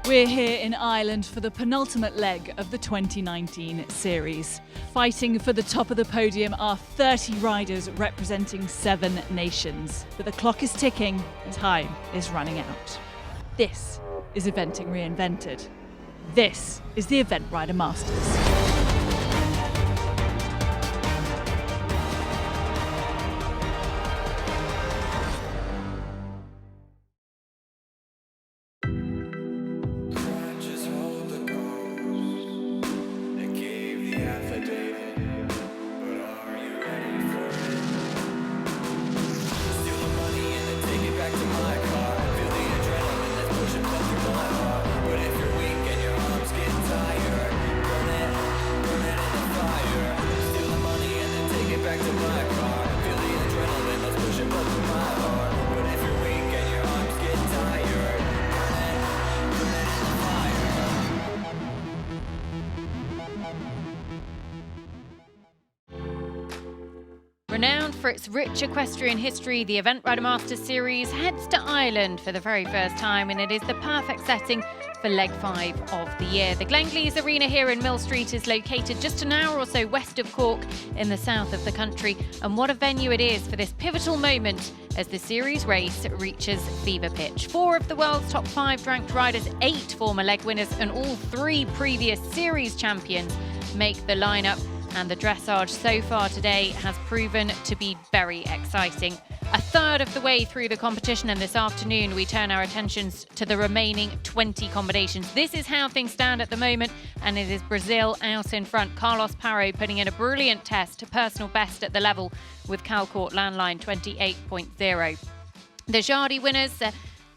We're here in Ireland for the penultimate leg of the 2019 series. Fighting for the top of the podium are 30 riders representing 7 nations. But the clock is ticking, time is running out. This is Eventing Reinvented. This is the Event Rider Masters. Renowned for its rich equestrian history, the Event Rider Masters series heads to Ireland for the very first time, and it is the perfect setting for leg 5 of the year. The Glenglees Arena here in Millstreet is located just an hour or so west of Cork in the south of the country, and what a venue it is for this pivotal moment as the series race reaches fever pitch. 4 of the world's top 5 ranked riders, 8 former leg winners and all 3 previous series champions make the lineup. And the dressage so far today has proven to be very exciting. A third of the way through the competition, and this afternoon we turn our attentions to the remaining 20 combinations. This is how things stand at the moment, and it is Brazil out in front. Carlos Parro putting in a brilliant test, a personal best at the level with Calcourt Landline 28.0. The Jardy winners,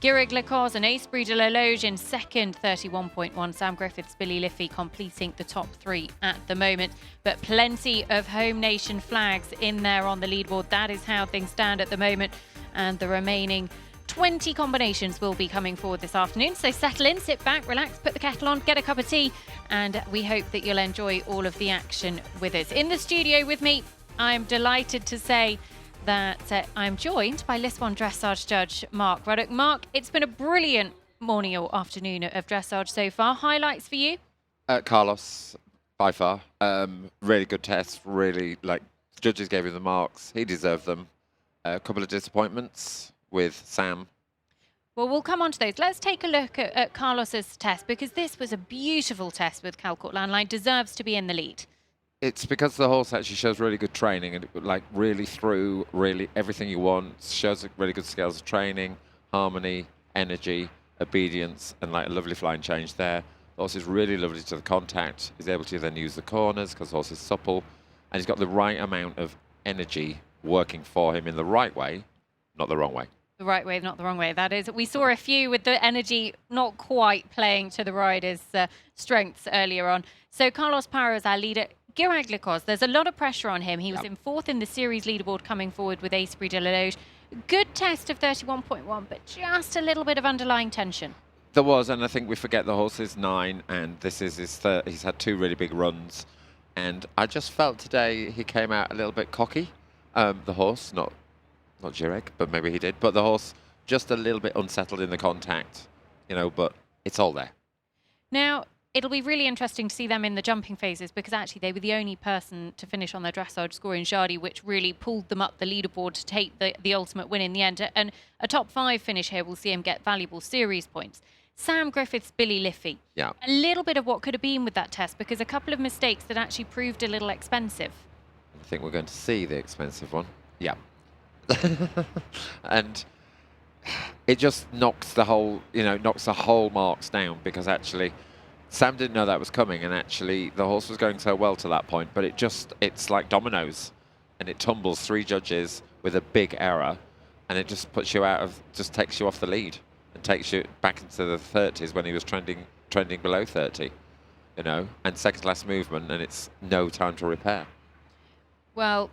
Guiriglicos and Esprit de la Loge in second, 31.1. Sam Griffiths, Billy Liffey completing the top 3 at the moment. But plenty of home nation flags in there on the leaderboard. That is how things stand at the moment. And the remaining 20 combinations will be coming forward this afternoon. So settle in, sit back, relax, put the kettle on, get a cup of tea. And we hope that you'll enjoy all of the action with us. In the studio with me, I'm delighted to say that I'm joined by List 1 dressage judge Mark Ruddock. Mark, it's been a brilliant morning or afternoon of dressage so far. Highlights for you? Carlos, by far. Really good test. Really, judges gave him the marks. He deserved them. A couple of disappointments with Sam. Well, we'll come on to those. Let's take a look at Carlos's test, because this was a beautiful test with Calcourt Landline. Deserves to be in the lead. It's because the horse actually shows really good training, and really through really everything you want. Shows really good skills of training, harmony, energy, obedience, and a lovely flying change there. The horse is really lovely to the contact. He's able to then use the corners because the horse is supple, and he's got the right amount of energy working for him in the right way, not the wrong way. The right way, not the wrong way. That is, we saw a few with the energy not quite playing to the rider's strengths earlier on. So Carlos Parro is our leader. Guiriglicos, there's a lot of pressure on him. He was in 4th in the series leaderboard coming forward with Esprit de la Loge. Good test of 31.1, but just a little bit of underlying tension. There was, and I think we forget the horse is 9, and this is his third. He's had 2 really big runs, and I just felt today he came out a little bit cocky. The horse, not Guirig, but maybe he did. But the horse just a little bit unsettled in the contact, but it's all there. Now, it'll be really interesting to see them in the jumping phases, because actually they were the only person to finish on their dressage score in Jardy, which really pulled them up the leaderboard to take the ultimate win in the end. And a top 5 finish here will see him get valuable series points. Sam Griffiths, Billy Liffey. Yeah. A little bit of what could have been with that test, because a couple of mistakes that actually proved a little expensive. I think we're going to see the expensive one. Yeah. And it just knocks the whole marks down, because actually Sam didn't know that was coming, and actually the horse was going so well to that point, but it's like dominoes, and it tumbles 3 judges with a big error, and it just puts you just takes you off the lead and takes you back into the 30s when he was trending below 30, and second last movement, and it's no time to repair. Well,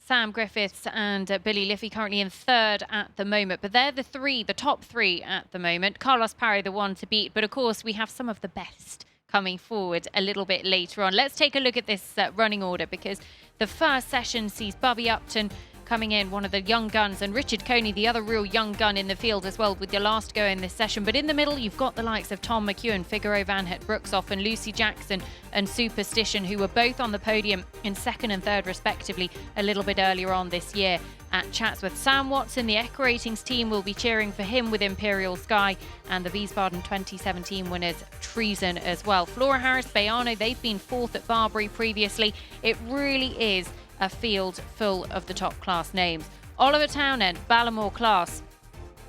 Sam Griffiths and Billy Liffey currently in 3rd at the moment, but they're the top 3 at the moment. Carlos Parro, the one to beat, but of course we have some of the best coming forward a little bit later on. Let's take a look at this running order, because the first session sees Bubby Upton coming in, one of the young guns, and Richard Coney, the other real young gun in the field as well, with your last go in this session. But in the middle, you've got the likes of Tom McEwen, Figaro Van Het Broekhoff, and Lucy Jackson and Superstition, who were both on the podium in second and third respectively a little bit earlier on this year at Chatsworth. Sam Watson, the Echo Ratings team, will be cheering for him with Imperial Sky, and the Wiesbaden 2017 winners Treason as well. Flora Harris, Bayano, they've been fourth at Barbary previously. It really is a field full of the top class names. Oliver Townend, Ballamore class,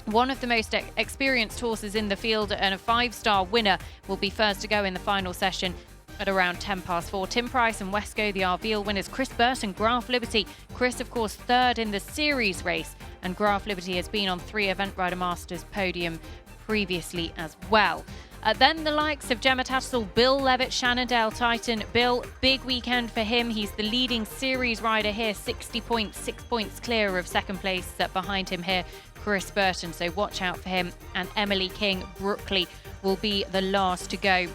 one of the most experienced horses in the field and a 5-star winner, will be first to go in the final session at around 4:10. Tim Price and Wesco, the Arveal winners. Chris Burton, Graf Liberty. Chris, of course, third in the series race, and Graf Liberty has been on 3 Event Rider Masters podium previously as well. Then the likes of Gemma Tattersall, Bill Levitt, Shannondale Titan. Bill, big weekend for him. He's the leading series rider here, 60 points, 6 points clear of second place behind him here, Chris Burton. So watch out for him. And Emily King, Brookley, will be the last to go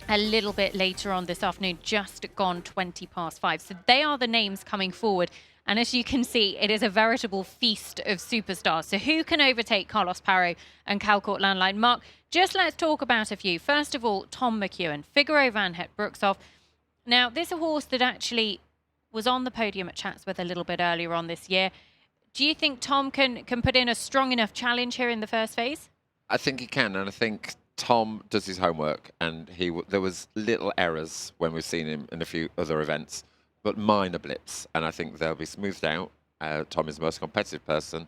a little bit later on this afternoon, just gone 5:20. So they are the names coming forward. And as you can see, it is a veritable feast of superstars. So who can overtake Carlos Parro and Calcourt Landline? Mark, just let's talk about a few. First of all, Tom McEwen, Figaro Van Het Broekhoff. Now, this is a horse that actually was on the podium at Chatsworth a little bit earlier on this year. Do you think Tom can put in a strong enough challenge here in the first phase? I think he can, and I think Tom does his homework, and there was little errors when we've seen him in a few other events, but minor blips, and I think they'll be smoothed out. Tom is the most competitive person,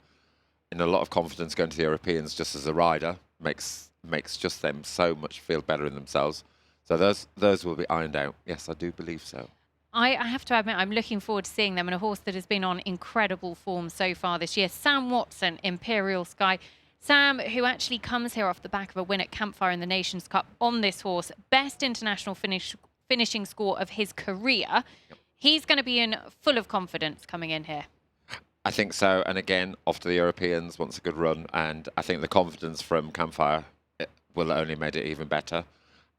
in a lot of confidence going to the Europeans just as a rider, makes just them so much feel better in themselves. So those will be ironed out. Yes, I do believe so. I have to admit, I'm looking forward to seeing them, and a horse that has been on incredible form so far this year. Sam Watson, Imperial Sky. Sam, who actually comes here off the back of a win at Campfire in the Nations Cup on this horse, best international finishing score of his career. Yep. He's going to be in full of confidence coming in here. I think so. And again, off to the Europeans, wants a good run. And I think the confidence from Campfire will only make it even better.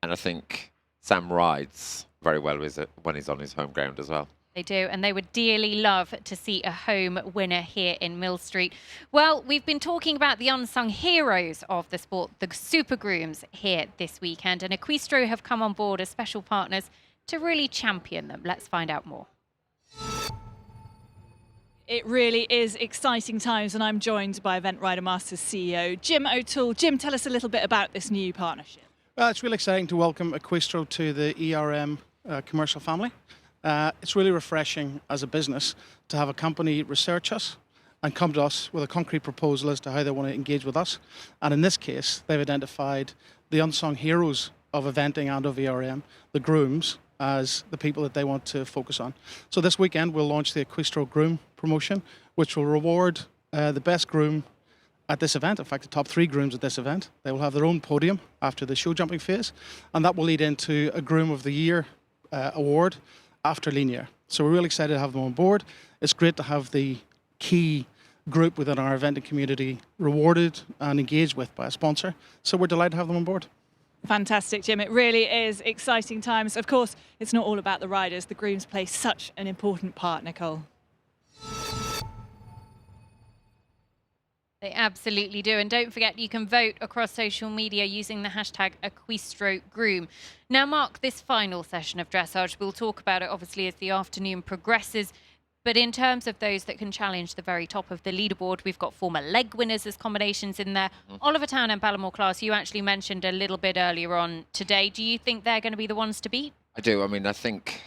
And I think Sam rides very well when he's on his home ground as well. They do, and they would dearly love to see a home winner here in Millstreet. Well, we've been talking about the unsung heroes of the sport, the Super Grooms, here this weekend, and Equistro have come on board as special partners to really champion them. Let's find out more. It really is exciting times, and I'm joined by Event Rider Masters CEO Jim O'Toole. Jim, tell us a little bit about this new partnership. Well, it's really exciting to welcome Equistro to the ERM commercial family. It's really refreshing as a business to have a company research us and come to us with a concrete proposal as to how they want to engage with us. And in this case, they've identified the unsung heroes of eventing and of ERM, the grooms, as the people that they want to focus on. So this weekend, we'll launch the Equistro Groom promotion, which will reward the best groom at this event. In fact, the top 3 grooms at this event. They will have their own podium after the show jumping phase, and that will lead into a Groom of the Year award after Linear. So we're really excited to have them on board. It's great to have the key group within our eventing community rewarded and engaged with by a sponsor. So we're delighted to have them on board. Fantastic, Jim. It really is exciting times. Of course, it's not all about the riders. The grooms play such an important part, Nicole. They absolutely do. And don't forget, you can vote across social media using the hashtag EquistroGroom. Now, Mark, this final session of dressage, we'll talk about it obviously as the afternoon progresses. But in terms of those that can challenge the very top of the leaderboard, we've got former leg winners as combinations in there. Oliver Town and Ballamore class, you actually mentioned a little bit earlier on today. Do you think they're going to be the ones to beat? I do. I mean, I think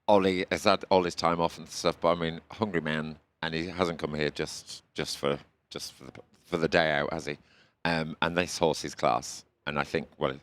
Ollie has had all his time off and stuff, but I mean, hungry man, and he hasn't come here just for the day out, has he? And this horse is class, and I think, well,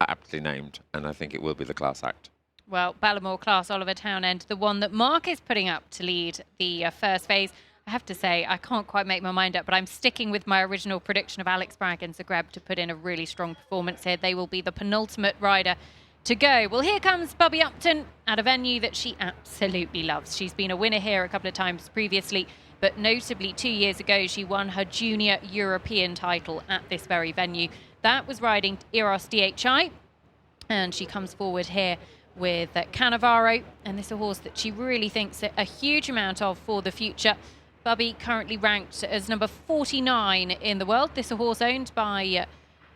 aptly named, and I think it will be the class act. Well, Ballamore class, Oliver Townend, the one that Mark is putting up to lead the first phase. I have to say, I can't quite make my mind up, but I'm sticking with my original prediction of Alex Bragg and Zagreb to put in a really strong performance here. They will be the penultimate rider to go. Well, here comes Bubby Upton at a venue that she absolutely loves. She's been a winner here a couple of times previously, but notably 2 years ago, she won her junior European title at this very venue. That was riding Eros DHI, and she comes forward here with Cannavaro, and this is a horse that she really thinks a huge amount of for the future. Bubby currently ranked as number 49 in the world. This is a horse owned by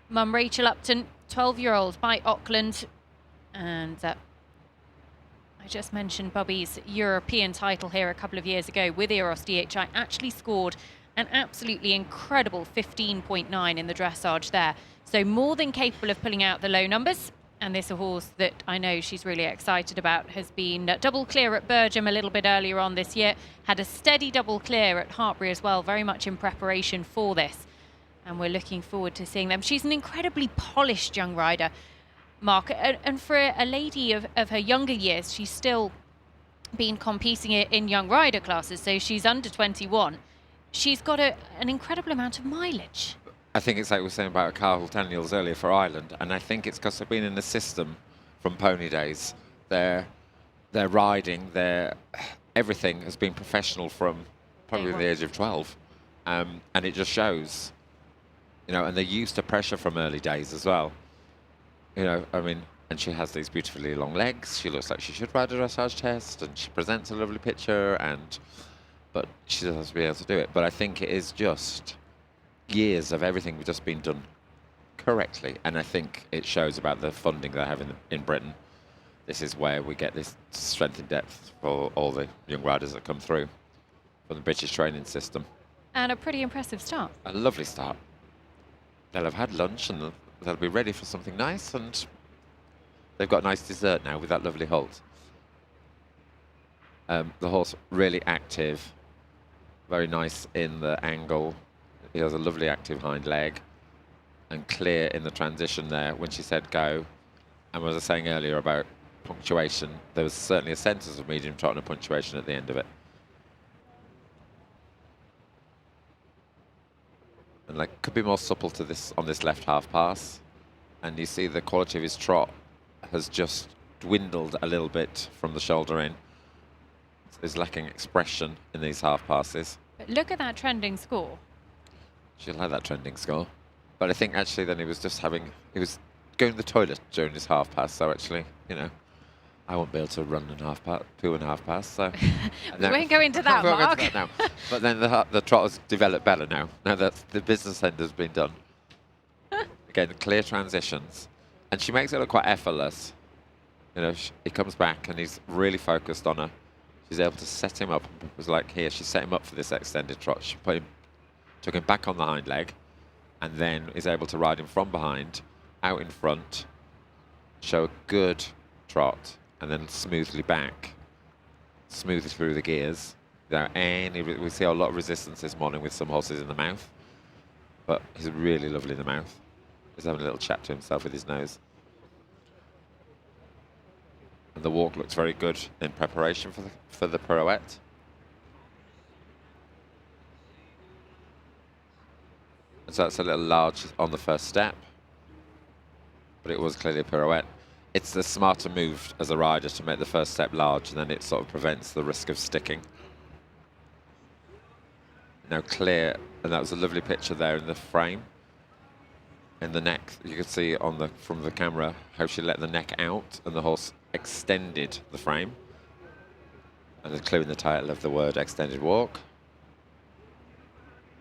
mum Rachel Upton, 12-year-old by Auckland. And I just mentioned Bubby's European title here a couple of years ago with Eros DHI. Actually scored an absolutely incredible 15.9 in the dressage there. So more than capable of pulling out the low numbers. And this is a horse that I know she's really excited about. Has been double clear at Burgem a little bit earlier on this year. Had a steady double clear at Hartbury as well, very much in preparation for this. And we're looking forward to seeing them. She's an incredibly polished young rider, Mark. And for a lady of her younger years, she's still been competing in young rider classes. So she's under 21. She's got an incredible amount of mileage. I think it's like we were saying about Carl Daniels earlier for Ireland, and I think it's because they've been in the system from pony days. Their riding, everything has been professional from probably the age of 12, and it just shows, you know. And they're used to pressure from early days as well, you know. I mean, and she has these beautifully long legs. She looks like she should ride a dressage test, and she presents a lovely picture, but she doesn't have to be able to do it. But I think it is just years of everything just been done correctly, and I think it shows about the funding they have in Britain. This is where we get this strength and depth for all the young riders that come through from the British training system. And a pretty impressive start. A lovely start. They'll have had lunch and they'll be ready for something nice, and they've got a nice dessert now with that lovely halt. The horse really active, very nice in the angle. He has a lovely active hind leg and clear in the transition there when she said go. And as I was saying earlier about punctuation, there was certainly a sentence of medium trot and a punctuation at the end of it. And like, could be more supple to this on this left half pass. And you see the quality of his trot has just dwindled a little bit from the shoulder in. He's lacking expression in these half passes. But look at that trending score. She'll have that trending score. But I think actually then he was going to the toilet during his half pass, so actually, you know, I won't be able to run two and a half pass, so. We won't go into that, Mark. Now. But then the trot has developed better now. Now that the business end has been done. Again, clear transitions. And she makes it look quite effortless. You know, he comes back and he's really focused on her. She's able to set him up. It was like here, she set him up for this extended trot. She took him back on the hind leg, and then is able to ride him from behind, out in front, show a good trot, and then smoothly back, smoothly through the gears. Without we see a lot of resistance this morning with some horses in the mouth, but he's really lovely in the mouth. He's having a little chat to himself with his nose. And the walk looks very good in preparation for the pirouette. So that's a little large on the first step, but it was clearly a pirouette. It's the smarter move as a rider to make the first step large, and then it sort of prevents the risk of sticking. Now clear, and that was a lovely picture there in the frame. In the neck, you could see from the camera how she let the neck out, and the horse extended the frame. And including the title of the word extended walk.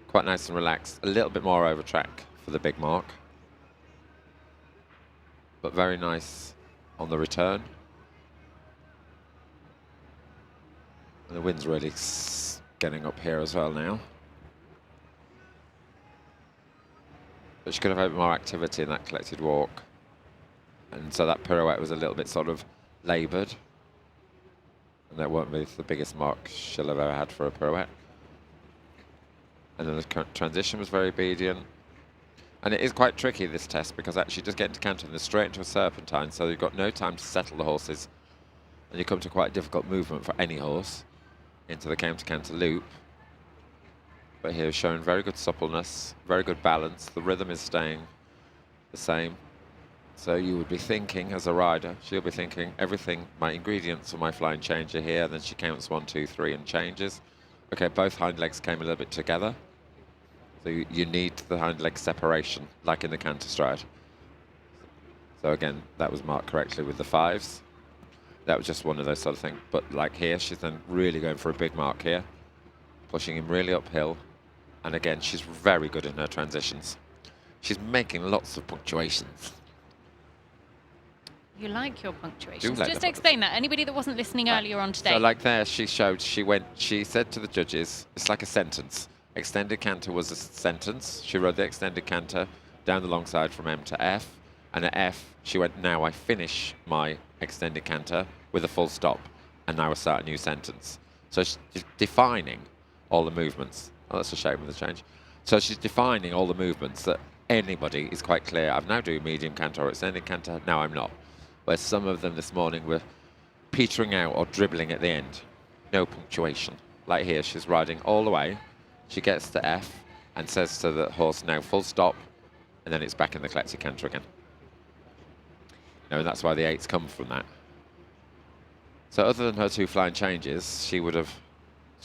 Quite nice and relaxed, a little bit more over track for the big mark. But very nice on the return. And the wind's really getting up here as well now. But she could have had more activity in that collected walk. And so that pirouette was a little bit sort of laboured. And that won't be the biggest mark she'll have ever had for a pirouette. And then the transition was very obedient. And it is quite tricky, this test, because actually just getting to canter and straight into a serpentine, so you've got no time to settle the horses. And you come to quite a difficult movement for any horse into the counter-canter loop. But here showing very good suppleness, very good balance. The rhythm is staying the same. So you would be thinking, as a rider, she'll be thinking, everything, my ingredients for my flying change are here. Then she counts 1, 2, 3 and changes. Okay, both hind legs came a little bit together. So you need the hind leg separation, like in the canter stride. So again, that was marked correctly with the 5s. That was just one of those sort of things. But like here, she's then really going for a big mark here. pushing him really uphill. And again, she's very good in her transitions. She's making lots of punctuations. You like your punctuations. Like just explain that. Anybody that wasn't listening earlier on today. So like there, she said to the judges, it's like a sentence. Extended canter was a sentence. She rode the extended canter down the long side from M to F. And at F, she went, now I finish my extended canter with a full stop. And now I start a new sentence. So she's defining all the movements. Oh, that's a shame of the change. So she's defining all the movements that anybody is quite clear. I'm now doing medium canter or extended canter. Now I'm not. Where some of them this morning were petering out or dribbling at the end. No punctuation. Like here, she's riding all the way. She gets to F and says to the horse, now full stop, and then it's back in the collected canter again. And that's why the 8s come from that. So other than her 2 flying changes, she would have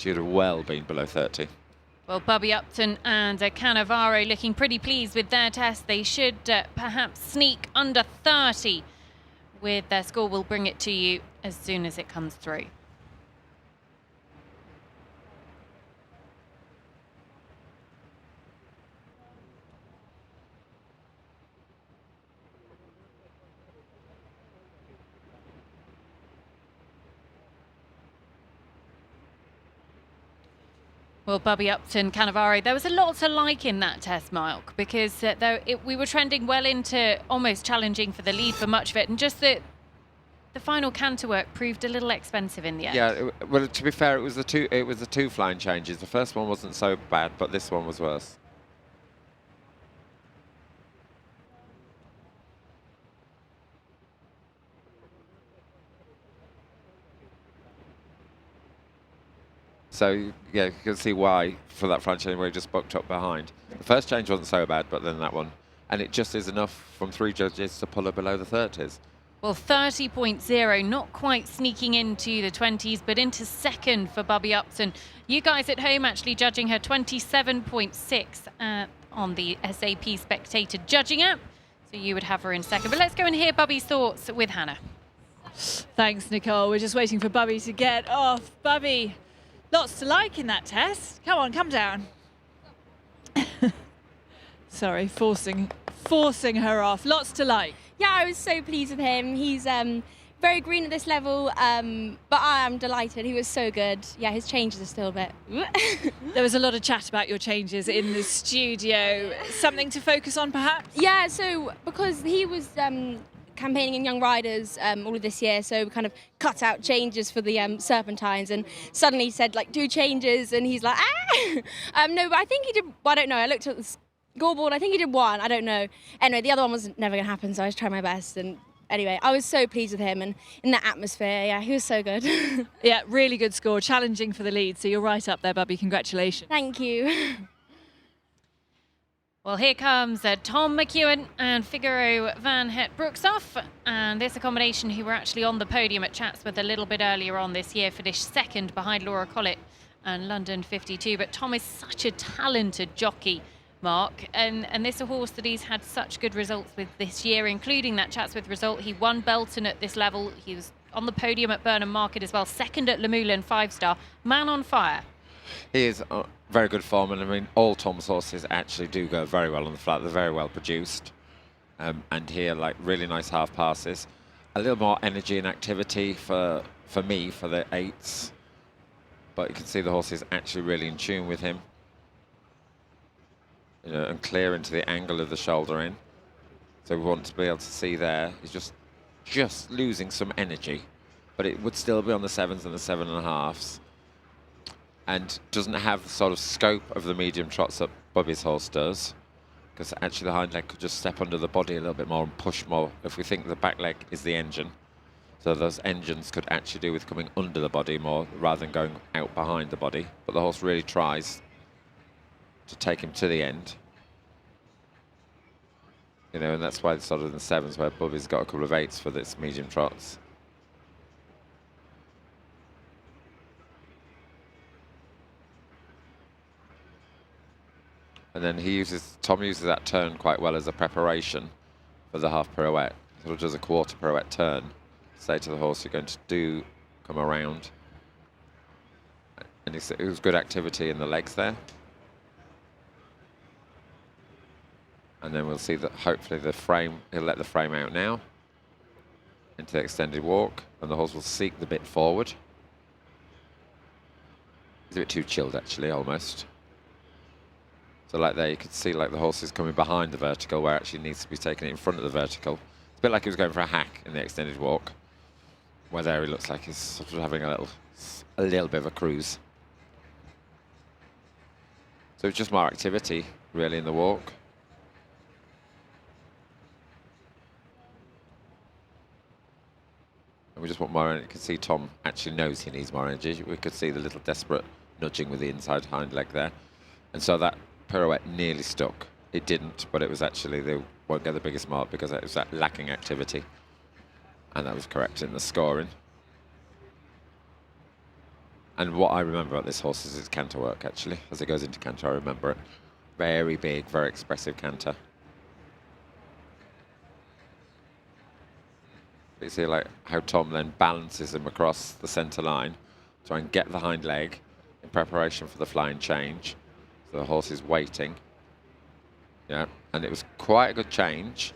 well been below 30. Well, Bubby Upton and Cannavaro looking pretty pleased with their test. They should perhaps sneak under 30 with their score. We'll bring it to you as soon as it comes through. Well, Bubby Upton, Cannavaro, there was a lot to like in that test, Mark, because we were trending well into almost challenging for the lead for much of it, and just the final canter work proved a little expensive in the end. Yeah, well, to be fair, it was the two flying changes. The first one wasn't so bad, but this one was worse. So, yeah, you can see why for that flying change where he just bucked up behind. The first change wasn't so bad, but then that one. And it just is enough from 3 judges to pull her below the 30s. Well, 30.0, not quite sneaking into the 20s, but into second for Bubby Upton. You guys at home actually judging her 27.6 on the SAP Spectator judging app. So you would have her in second. But let's go and hear Bubby's thoughts with Hannah. Thanks, Nicole. We're just waiting for Bubby to get off. Bubby, lots to like in that test. Come on, come down. Sorry, forcing her off. Lots to like. Yeah, I was so pleased with him. He's very green at this level, but I am delighted. He was so good. Yeah, his changes are still a bit... There was a lot of chat about your changes in the studio. Something to focus on, perhaps? Yeah, so because he was campaigning in Young Riders all of this year, so we kind of cut out changes for the Serpentines, and suddenly he said, like, 2 changes, and he's like, ah! No, but I think he did... Well, I don't know. I looked at the scoreboard. I think he did 1. I don't know. Anyway, the other one was never going to happen, so I was trying my best, and... Anyway, I was so pleased with him and in that atmosphere. Yeah, he was so good. Yeah, really good score, challenging for the lead. So you're right up there, Bubby. Congratulations. Thank you. Well, here comes Tom McEwen and Figaro van Het Broekstoff. And this combination who were actually on the podium at Chatsworth a little bit earlier on this year, finished second behind Laura Collett and London 52. But Tom is such a talented jockey, Mark, and this is a horse that he's had such good results with this year, including that Chatsworth result. He won Belton at this level. He was on the podium at Burnham Market as well, second at Lamoulan 5-star. Man on fire. He is very good form, and I mean, all Tom's horses actually do go very well on the flat. They're very well produced, and here, like, really nice half passes. A little more energy and activity for me, for the 8s, but you can see the horse is actually really in tune with him. You know, and clear into the angle of the shoulder in. So we want to be able to see there. He's just losing some energy, but it would still be on the 7s and the 7.5s, and doesn't have the sort of scope of the medium trots that Bubby's horse does, because actually the hind leg could just step under the body a little bit more and push more if we think the back leg is the engine. So those engines could actually do with coming under the body more rather than going out behind the body. But the horse really tries to take him to the end, you know, and that's why it's sort of in the 7s where Bubby's got a couple of 8s for this medium trots. And then Tom uses that turn quite well as a preparation for the half pirouette. Sort of does a quarter pirouette turn, say to the horse, you're going to come around. And it was good activity in the legs there. And then we'll see that hopefully he'll let the frame out now into the extended walk, and the horse will seek the bit forward. He's a bit too chilled, actually, almost. So like there, you could see like the horse is coming behind the vertical, where actually needs to be taken in front of the vertical. It's a bit like he was going for a hack in the extended walk, where there he looks like he's sort of having a little bit of a cruise. So it's just more activity, really, in the walk. And we just want more energy. You can see Tom actually knows he needs more energy. We could see the little desperate nudging with the inside hind leg there. And so that pirouette nearly stuck. It didn't, but it was actually, they won't get the biggest mark because it was that lacking activity. And that was correct in the scoring. And what I remember about this horse is its canter work, actually. As it goes into canter, I remember it. Very big, very expressive canter. You see like how Tom then balances him across the centre line, try and get the hind leg in preparation for the flying change. So the horse is waiting. Yeah, and it was quite a good change.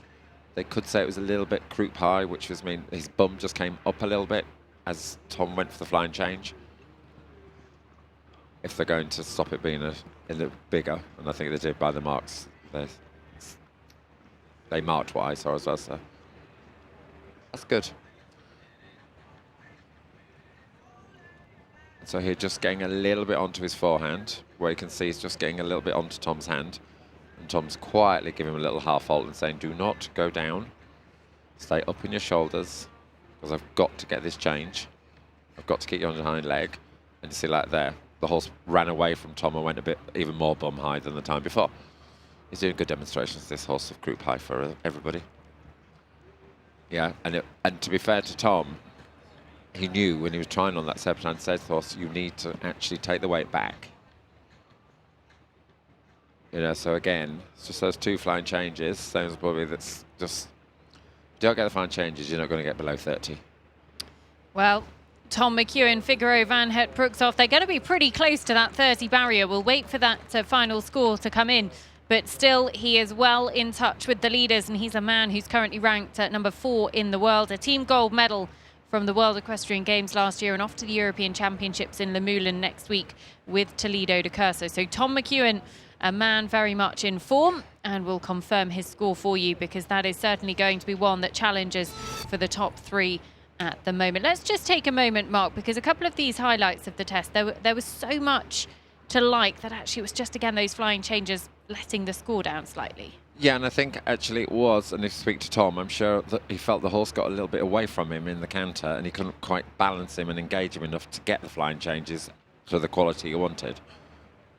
They could say it was a little bit croup high, which was mean his bum just came up a little bit as Tom went for the flying change. If they're going to stop it being a little bigger, and I think they did by the marks. They marked what I saw as well, so that's good. So here just getting a little bit onto his forehand, where you can see he's just getting a little bit onto Tom's hand. And Tom's quietly giving him a little half halt and saying, do not go down. Stay up in your shoulders, because I've got to get this change. I've got to keep you on your hind leg. And you see like there, the horse ran away from Tom and went a bit even more bum high than the time before. He's doing good demonstrations, this horse, of croup high for everybody. Yeah, and to be fair to Tom, he knew when he was trying on that Serpentine Stage horse, you need to actually take the weight back. You know, so again, it's just those two flying changes. Same as Bubby, that's just, if you don't get the flying changes, you're not going to get below 30. Well, Tom McEwen, Figaro, Van Het, Brooksoff, they're going to be pretty close to that 30 barrier. We'll wait for that final score to come in. But still, he is well in touch with the leaders, and he's a man who's currently ranked at number 4 in the world. A team gold medal from the World Equestrian Games last year and off to the European Championships in Le Moulin next week with Toledo de Curso. So Tom McEwen, a man very much in form, and we'll confirm his score for you because that is certainly going to be one that challenges for the top 3 at the moment. Let's just take a moment, Mark, because a couple of these highlights of the test, there was so much to like that actually it was just, again, those flying changes letting the score down slightly. Yeah, and I think actually it was, and if you speak to Tom, I'm sure that he felt the horse got a little bit away from him in the canter and he couldn't quite balance him and engage him enough to get the flying changes to the quality he wanted.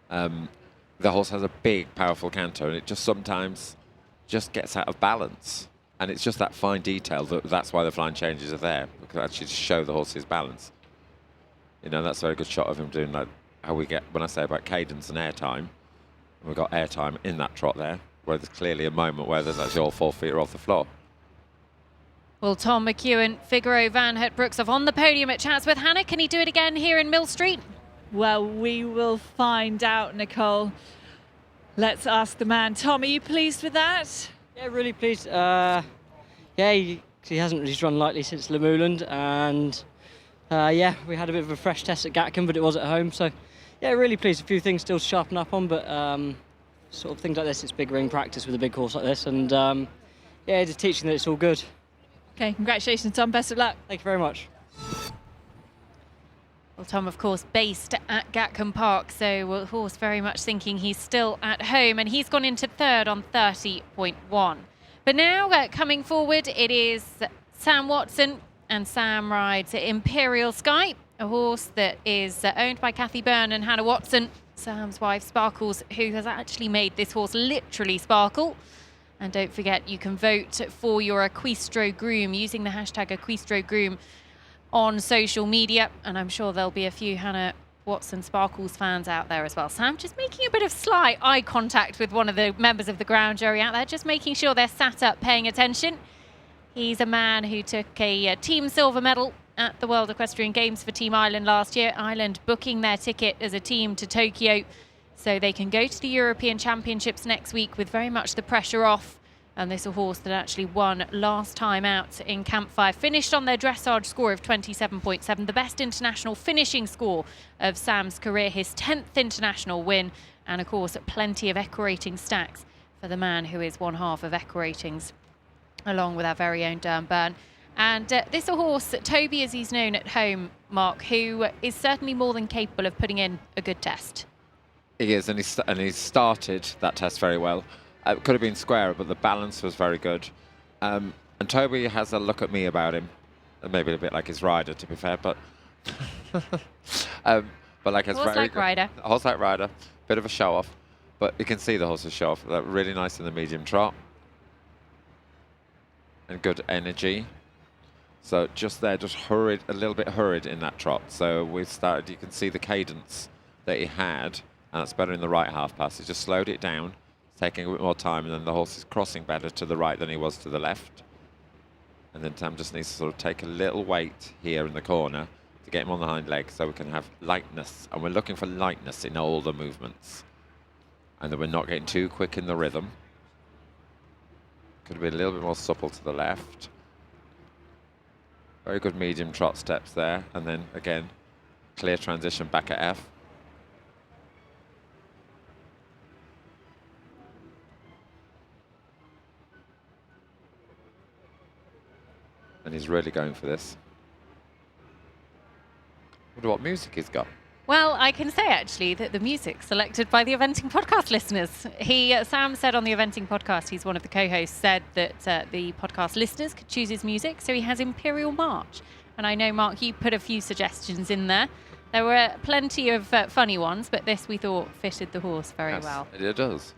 The horse has a big, powerful canter, and it just sometimes just gets out of balance. And it's just that fine detail that's why the flying changes are there, because actually to show the horse's balance. You know, that's a very good shot of him doing like how we get, when I say about cadence and airtime, we've got airtime in that trot there, where there's clearly a moment where there's actually all 4 feet are off the floor. Well, Tom McEwen, Figaro, Van Het, Brooksoff on the podium at Chatsworth. Hannah, can he do it again here in Millstreet? Well, we will find out, Nicole. Let's ask the man. Tom, are you pleased with that? Yeah, really pleased. Yeah, he hasn't really run lightly since Le Moulin, and yeah, we had a bit of a fresh test at Gatcombe, but it was at home, so yeah, really pleased. A few things still to sharpen up on, but sort of things like this, it's big ring practice with a big horse like this, and yeah, just teaching that it's all good. Okay, congratulations, Tom. Best of luck. Thank you very much. Well, Tom, of course, based at Gatcombe Park, so the horse very much thinking he's still at home, and he's gone into 3rd on 30.1. But now, coming forward, it is Sam Watson, and Sam rides Imperial Sky, a horse that is owned by Kathy Byrne and Hannah Watson, Sam's wife, Sparkles, who has actually made this horse literally sparkle. And don't forget, you can vote for your Equestro Groom using the hashtag Equestro Groom on social media, and I'm sure there'll be a few Hannah Watson Sparkles fans out there as well. Sam just making a bit of sly eye contact with one of the members of the ground jury out there, just making sure they're sat up paying attention. He's a man who took a team silver medal at the World Equestrian Games for Team Ireland last year. Ireland booking their ticket as a team to Tokyo so they can go to the European Championships next week with very much the pressure off. And this is a horse that actually won last time out in Camp 5. Finished on their dressage score of 27.7, the best international finishing score of Sam's career, his 10th international win, and of course plenty of equirating stacks for the man who is one half of equiratings, along with our very own Dan Byrne. And this is a horse, Toby as he's known at home, Mark, who is certainly more than capable of putting in a good test. He is, and he started that test very well. It could have been squarer, but the balance was very good. And Toby has a look at me about him, maybe a bit like his rider, to be fair, but like his Horse-like rider. Horse-like rider, bit of a show-off, but you can see the horses show off. They're really nice in the medium trot and good energy. So just there, just hurried, a little bit hurried in that trot. So we've started, you can see the cadence that he had, and that's better in the right half pass. He just slowed it down, taking a bit more time, and then the horse is crossing better to the right than he was to the left. And then Tam just needs to sort of take a little weight here in the corner to get him on the hind leg so we can have lightness. And we're looking for lightness in all the movements. And then we're not getting too quick in the rhythm. Could be a little bit more supple to the left. Very good medium trot steps there. And then again, clear transition back at F. And he's really going for this. Wonder what music he's got. Well, I can say actually that the music selected by the Eventing podcast listeners. Sam said on the Eventing podcast, he's one of the co-hosts, said that the podcast listeners could choose his music. So he has Imperial March. And I know, Mark, you put a few suggestions in there. There were plenty of funny ones, but this we thought fitted the horse very well. It does.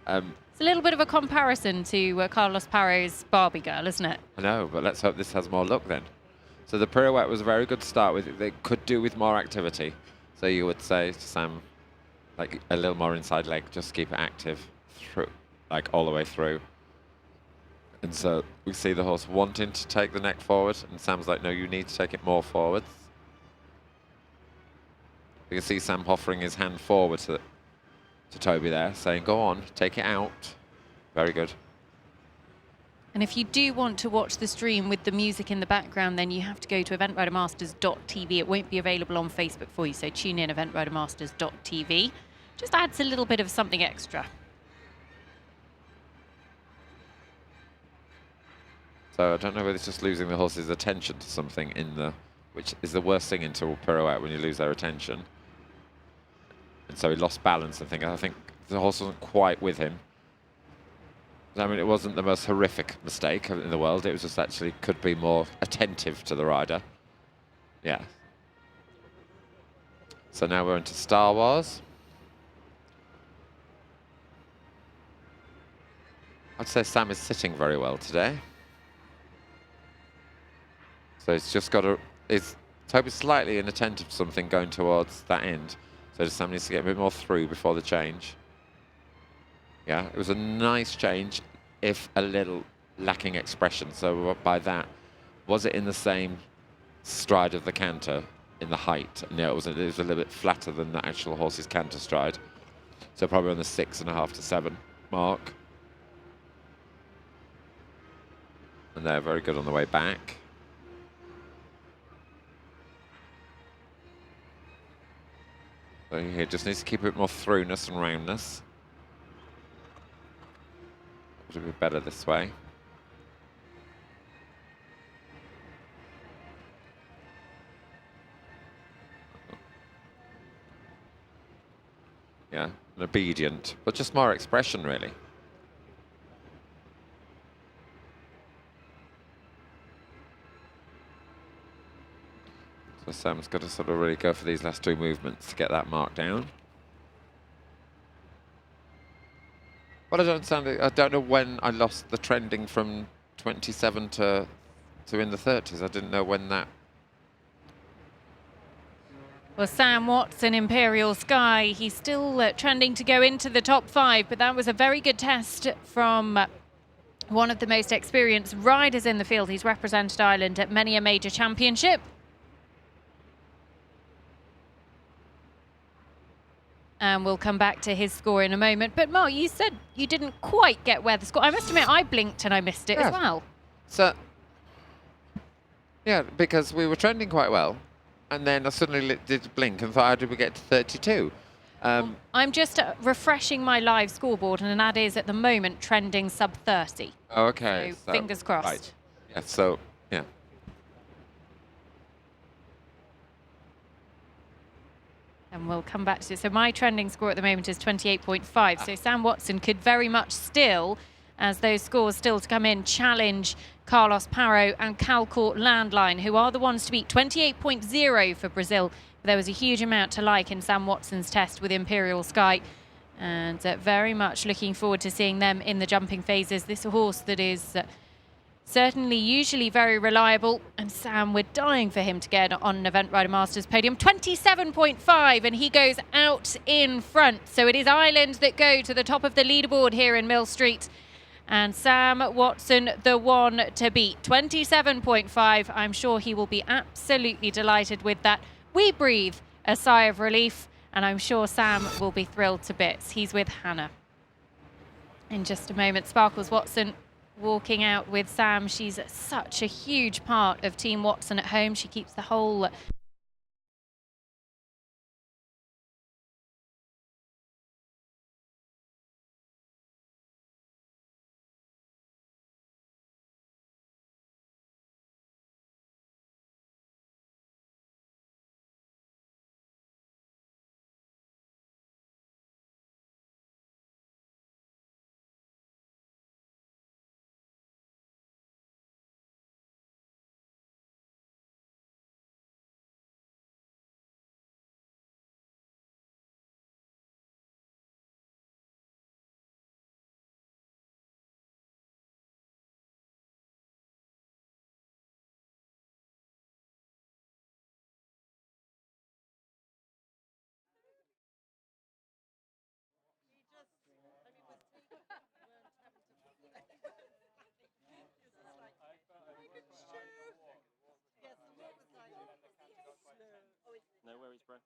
It's a little bit of a comparison to Carlos Parro's Barbie Girl, isn't it? I know, but let's hope this has more luck then. So the pirouette was a very good start with it. They could do with more activity. So you would say to Sam, like a little more inside leg, just keep it active through, like all the way through. And so we see the horse wanting to take the neck forward, and Sam's like, no, you need to take it more forwards. You can see Sam offering his hand forward to Toby there, saying, go on, take it out. Very good. And if you do want to watch the stream with the music in the background, then you have to go to eventridermasters.tv. It won't be available on Facebook for you, so tune in eventridermasters.tv. Just adds a little bit of something extra. So I don't know whether it's just losing the horse's attention to something which is the worst thing into a pirouette when you lose their attention. And so he lost balance and I think the horse wasn't quite with him. I mean, it wasn't the most horrific mistake in the world. It was just actually could be more attentive to the rider. Yeah. So now we're into Star Wars. I'd say Sam is sitting very well today. So it's just got Toby's slightly inattentive to something going towards that end. So Sam needs to get a bit more through before the change. Yeah, it was a nice change, if a little lacking expression. So by that, was it in the same stride of the canter in the height? No, it was a little bit flatter than the actual horse's canter stride. So probably on the 6.5 to 7 mark. And they're very good on the way back. So he just needs to keep a bit more throughness and roundness. Would be better this way. Yeah, and obedient, but just more expression, really. So Sam's got to sort of really go for these last two movements to get that mark down. But I don't know when I lost the trending from 27 to in the 30s. I didn't know when that. Well, Sam Watson, Imperial Sky, he's still trending to go into the top 5, but that was a very good test from one of the most experienced riders in the field. He's represented Ireland at many a major championship. And we'll come back to his score in a moment. But Mark, you said you didn't quite get where the score. I must admit, I blinked and I missed it as well. So, yeah, because we were trending quite well, and then I suddenly did blink and thought, how did we get to 32? I'm just refreshing my live scoreboard, and that is at the moment trending sub 30. Oh, okay. So fingers crossed. Right. Yeah, so, yeah. And we'll come back to it. So my trending score at the moment is 28.5. So Sam Watson could very much still, as those scores still to come in, challenge Carlos Parro and Calcourt Landline, who are the ones to beat. 28.0 for Brazil. There was a huge amount to like in Sam Watson's test with Imperial Sky. And very much looking forward to seeing them in the jumping phases. This is a horse that is certainly usually very reliable. And Sam, we're dying for him to get on an Event Rider Masters podium. 27.5, and he goes out in front. So it is Ireland that go to the top of the leaderboard here in Millstreet. And Sam Watson, the one to beat. 27.5. I'm sure he will be absolutely delighted with that. We breathe a sigh of relief, and I'm sure Sam will be thrilled to bits. He's with Hannah. In just a moment, Sparkles Watson walking out with Sam. She's such a huge part of Team Watson at home. She keeps the whole No worries, bro.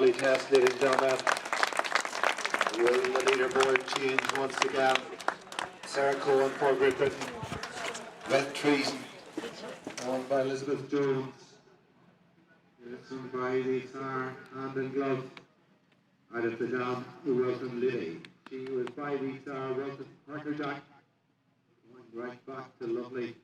lovely test leading down that. Will the leaderboard change once again? Sarah Cohen for Great Britain. Red Treason, won by Elizabeth Jones. Listen by the star hand and glove. Out of the jam, we welcome Lily. She was by the star, welcome Parker Jack. Going right back to lovely.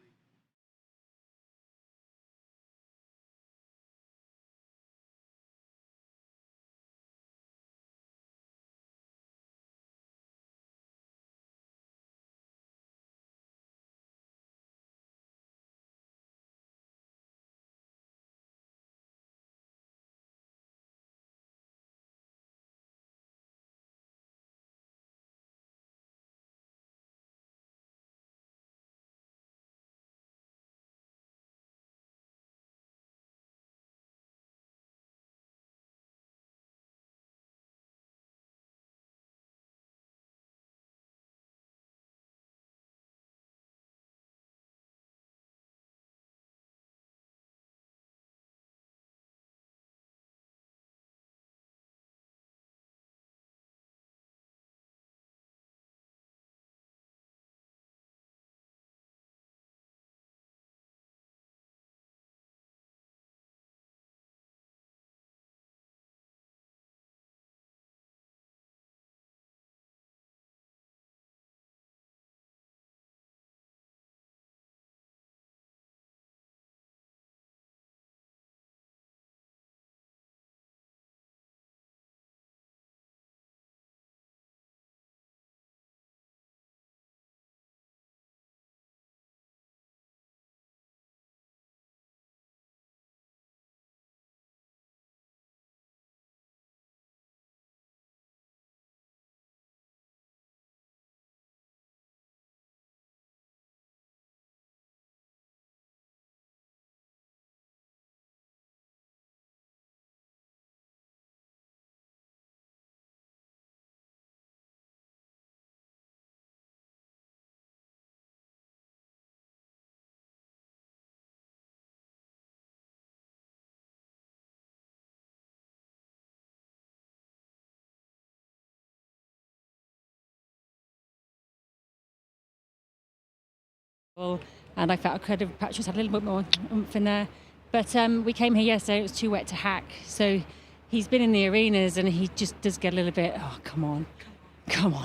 And I felt could have perhaps just had a little bit more oomph in there. But we came here yesterday, it was too wet to hack. So he's been in the arenas and he just does get a little bit, oh, come on,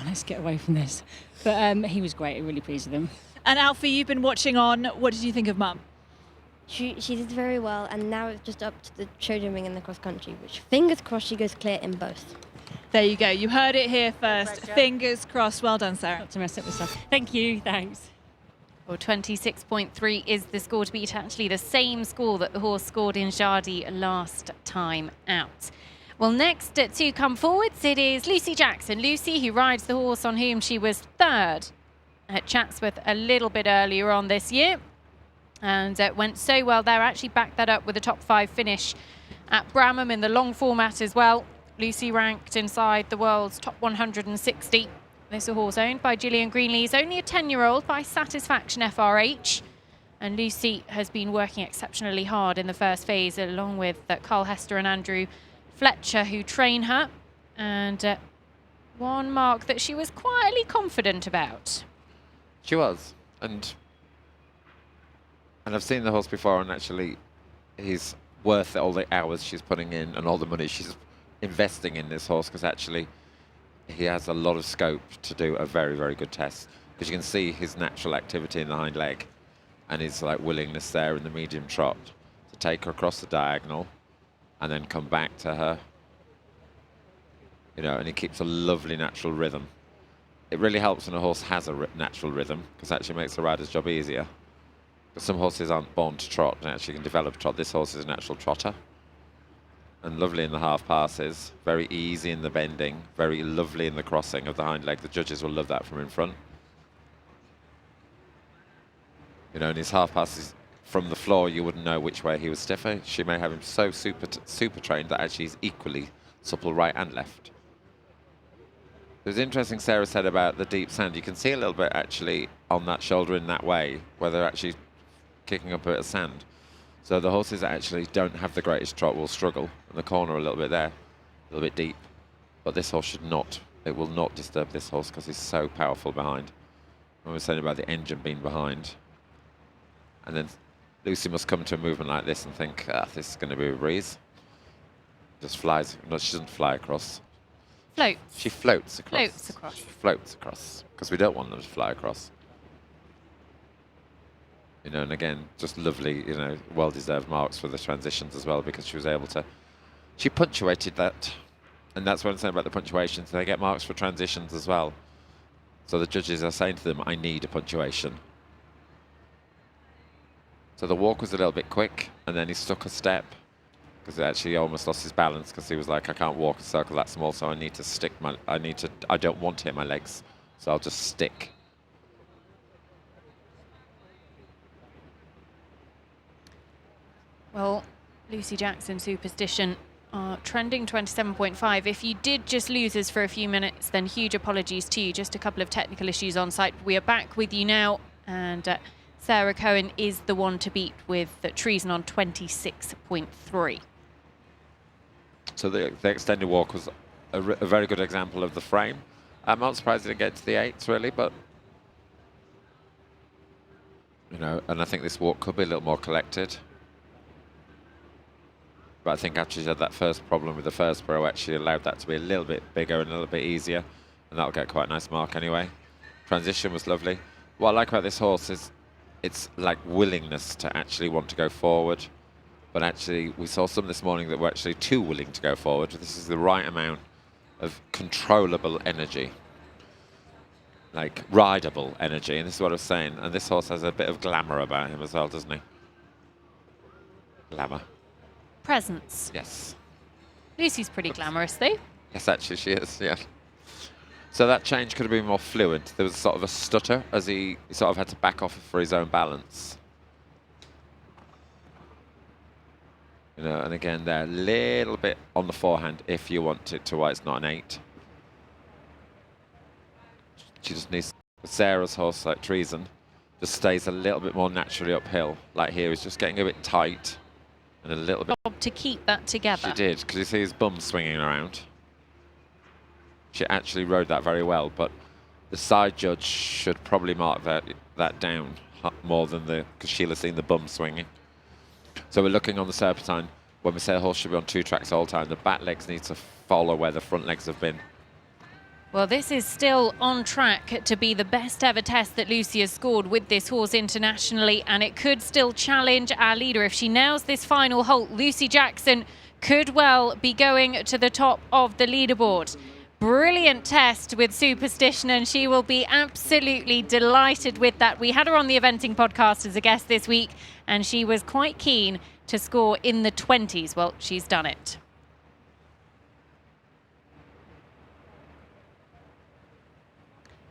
let's get away from this. But he was great, really pleased with him. And Alfie, you've been watching on. What did you think of Mum? She did very well, and now it's just up to the show jumping and the cross country, which fingers crossed she goes clear in both. There you go. You heard it here first. Fingers crossed. Well done, Sarah. Not to mess up with stuff. Thank you. Thanks. Well, 26.3 is the score to beat, actually the same score that the horse scored in Jardy last time out. Well, next to come forwards, it is Lucy Jackson. Lucy, who rides the horse on whom she was third at Chatsworth a little bit earlier on this year. And went so well there, actually backed that up with a top 5 finish at Bramham in the long format as well. Lucy ranked inside the world's top 160. This is a horse owned by Gillian Greenlees, only a 10-year-old by Satisfaction FRH. And Lucy has been working exceptionally hard in the first phase, along with Carl Hester and Andrew Fletcher, who train her. And one mark that she was quietly confident about. She was. And I've seen the horse before, and actually he's worth all the hours she's putting in and all the money she's investing in this horse, because actually he has a lot of scope to do a very, very good test, because you can see his natural activity in the hind leg and his willingness there in the medium trot to take her across the diagonal and then come back to her, and he keeps a lovely natural rhythm. It really helps when a horse has a natural rhythm, because it actually makes the rider's job easier. But some horses aren't born to trot and actually can develop a trot. This horse is a natural trotter. And lovely in the half passes, very easy in the bending, very lovely in the crossing of the hind leg. The judges will love that from in front. And his half passes from the floor, you wouldn't know which way he was stiffer. She may have him so super trained that actually he's equally supple right and left. It was interesting Sarah said about the deep sand. You can see a little bit actually on that shoulder in that way, where they're actually kicking up a bit of sand. So the horses that actually don't have the greatest trot will struggle in the corner a little bit there. a little bit deep. But this horse should not. It will not disturb this horse because he's so powerful behind. I was saying about the engine being behind. And then Lucy must come to a movement like this and think, this is going to be a breeze. Just flies. No, she doesn't fly across. Floats. She floats across. Floats across. She floats across. Because we don't want them to fly across. You know, and again, just lovely, you know, well-deserved marks for the transitions as well, because she was able to... She punctuated that. And that's what I'm saying about the punctuations. They get marks for transitions as well. So the judges are saying to them, I need a punctuation. So the walk was a little bit quick, and then he stuck a step, because actually he almost lost his balance, because he was like, I can't walk a circle that small, so I need to stick my... I don't want to hit my legs, so I'll just stick. Well, Lucy Jackson, Superstition, are trending 27.5. If you did just lose us for a few minutes, then huge apologies to you. Just a couple of technical issues on site. We are back with you now, and Sarah Cohen is the one to beat with Treason on 26.3. So the extended walk was a very good example of the frame. I'm not surprised it didn't get to the 8s, really, but... You know, and I think this walk could be a little more collected. But I think actually she had that first problem with the first pro, actually allowed that to be a little bit bigger and a little bit easier. And that'll get quite a nice mark anyway. Transition was lovely. What I like about this horse is it's like willingness to actually want to go forward. But actually, we saw some this morning that were actually too willing to go forward. This is the right amount of controllable energy. Like, rideable energy. And this is what I was saying. And this horse has a bit of glamour about him as well, doesn't he? Glamour. Presence. Yes. Lucy's pretty glamorous, though. Yes, actually, she is, yeah. So that change could have been more fluent. There was sort of a stutter as he sort of had to back off for his own balance. You know, and again, they're a little bit on the forehand if you want it to why it's not an 8. She just needs... Sarah's horse, like Treason, just stays a little bit more naturally uphill. Like here, he's just getting a bit tight and a little bit... To keep that together. She did, because you see his bum swinging around. She actually rode that very well, but the side judge should probably mark that down more than because she'll have seen the bum swinging. So we're looking on the Serpentine. When we say a horse should be on 2 tracks all the time, the back legs need to follow where the front legs have been. Well, this is still on track to be the best ever test that Lucy has scored with this horse internationally, and it could still challenge our leader. If she nails this final halt, Lucy Jackson could well be going to the top of the leaderboard. Brilliant test with Superstition, and she will be absolutely delighted with that. We had her on the Eventing podcast as a guest this week, and she was quite keen to score in the 20s. Well, she's done it.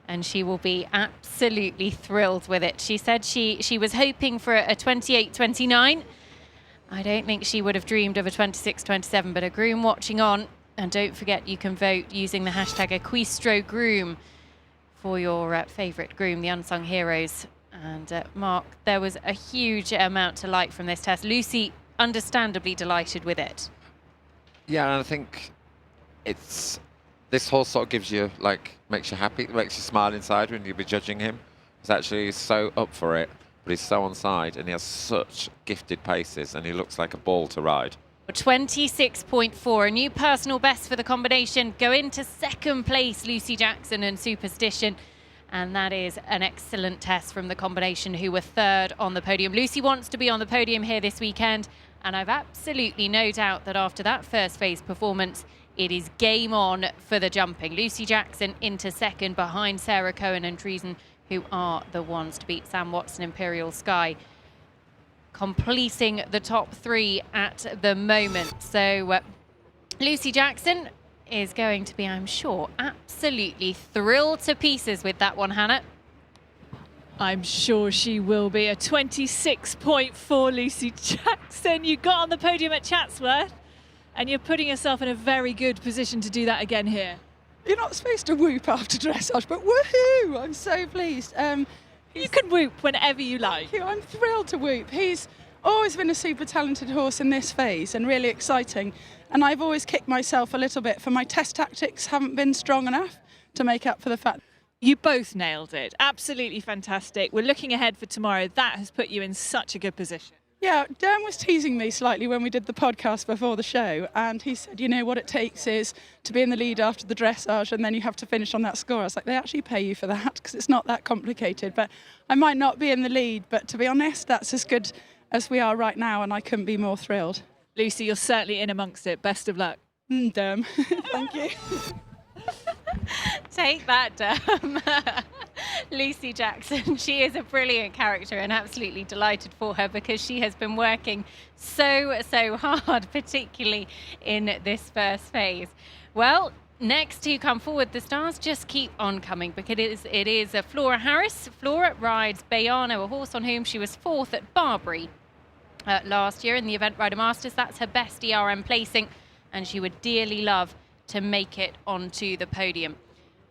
And she will be absolutely thrilled with it. She said she was hoping for a 28-29. I don't think she would have dreamed of a 26-27, but a Groom watching on. And don't forget, you can vote using the hashtag #EquestriGroom for your favourite Groom, the Unsung Heroes. And Mark, there was a huge amount to like from this test. Lucy, understandably delighted with it. Yeah, and I think it's... This horse sort of gives you, like, makes you happy, makes you smile inside when you be judging him. He's actually so up for it, but he's so on side, and he has such gifted paces, and he looks like a ball to ride. 26.4, a new personal best for the combination. Go into second place, Lucy Jackson and Superstition. And that is an excellent test from the combination, who were third on the podium. Lucy wants to be on the podium here this weekend, and I've absolutely no doubt that after that first phase performance, it is game on for the jumping. Lucy Jackson into second behind Sarah Cohen and Treason, who are the ones to beat. Sam Watson, Imperial Sky, completing the top 3 at the moment. So Lucy Jackson is going to be, I'm sure, absolutely thrilled to pieces with that one, Hannah. I'm sure she will be. A 26.4 Lucy Jackson. You got on the podium at Chatsworth, and you're putting yourself in a very good position to do that again here. You're not supposed to whoop after dressage, but woohoo! I'm so pleased. You can whoop whenever you like. Thank you. I'm thrilled to whoop. He's always been a super talented horse in this phase and really exciting. And I've always kicked myself a little bit for my test tactics haven't been strong enough to make up for the fact. You both nailed it. Absolutely fantastic. We're looking ahead for tomorrow. That has put you in such a good position. Yeah, Dan was teasing me slightly when we did the podcast before the show, and he said, you know, what it takes is to be in the lead after the dressage and then you have to finish on that score. I was like, they actually pay you for that because it's not that complicated. But I might not be in the lead, but to be honest, that's as good as we are right now, and I couldn't be more thrilled. Lucy, you're certainly in amongst it. Best of luck. Damn. Thank you. Take that, Dom. Lucy Jackson, she is a brilliant character and absolutely delighted for her because she has been working so hard, particularly in this first phase. Well, next to come forward, the stars just keep on coming because it is Flora Harris. Flora rides Bayano, a horse on whom she was 4th at Barbury last year in the Event Rider Masters. That's her best ERM placing, and she would dearly love to make it onto the podium.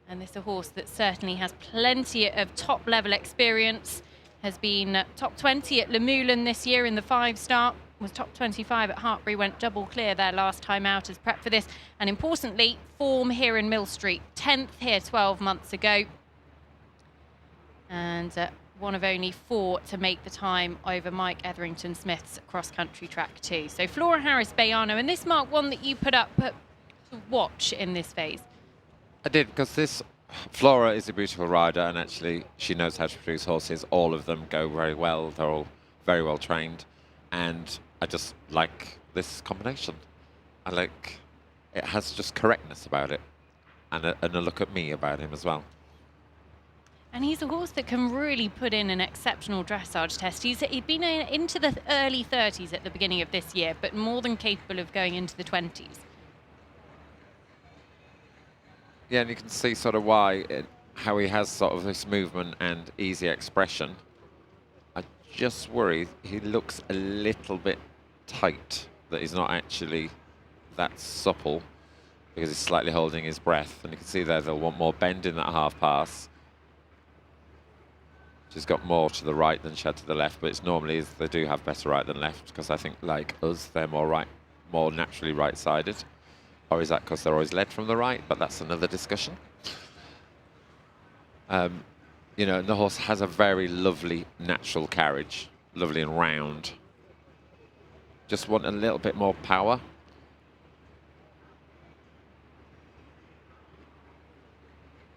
And this is a horse that certainly has plenty of top-level experience, has been top 20 at Le Moulin this year in the 5-star, was top 25 at Hartbury, went double clear there last time out as prep for this. And importantly, form here in Millstreet, 10th here 12 months ago. And one of only 4 to make the time over Mike Etherington Smith's cross-country track too. So Flora Harris, Bayano, and this mark one that you put up to watch in this phase. I did, because this Flora is a beautiful rider, and actually she knows how to produce horses. All of them go very well. They're all very well trained, and I just like this combination. I like it has just correctness about it, and a look at me about him as well. And he's a horse that can really put in an exceptional dressage test. He'd been into the early 30s at the beginning of this year, but more than capable of going into the 20s. Yeah, and you can see sort of how he has sort of this movement and easy expression. I just worry he looks a little bit tight, that he's not actually that supple, because he's slightly holding his breath. And you can see there they'll want more bend in that half pass. She's got more to the right than she had to the left, but it's normally they do have better right than left, because I think, like us, they're more naturally right-sided. Or is that because they're always led from the right? But that's another discussion. You know, and the horse has a very lovely natural carriage, lovely and round. Just want a little bit more power.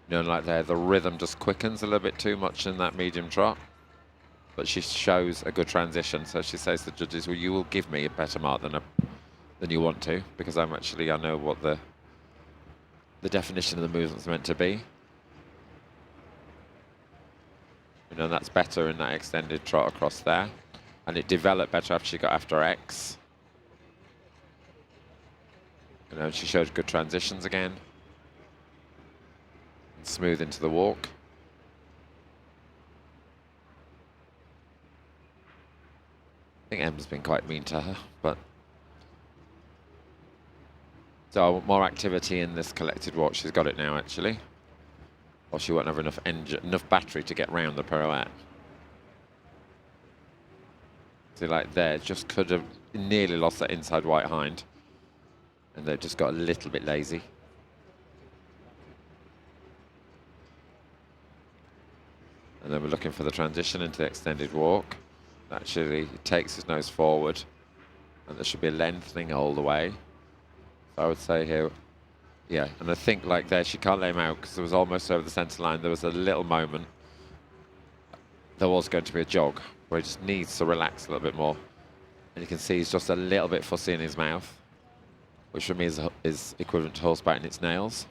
You know, like there, the rhythm just quickens a little bit too much in that medium trot. But she shows a good transition. So she says to the judges, well, you will give me a better mark than you want to, because I know what the definition of the movement's meant to be. You know, that's better in that extended trot across there. And it developed better after she got after X. You know, she showed good transitions again. And smooth into the walk. I think Em's been quite mean to her, but so I want more activity in this collected walk. She's got it now, actually. Or she won't have enough battery to get round the pirouette. See, like there, just could have nearly lost that inside white hind. And they've just got a little bit lazy. And then we're looking for the transition into the extended walk. Actually, he takes his nose forward. And there should be a lengthening all the way. I would say here, yeah, and I think like there, she can't lay him out because it was almost over the centre line. There was a little moment. There was going to be a jog where he just needs to relax a little bit more. And you can see he's just a little bit fussy in his mouth, which for me is equivalent to horse biting its nails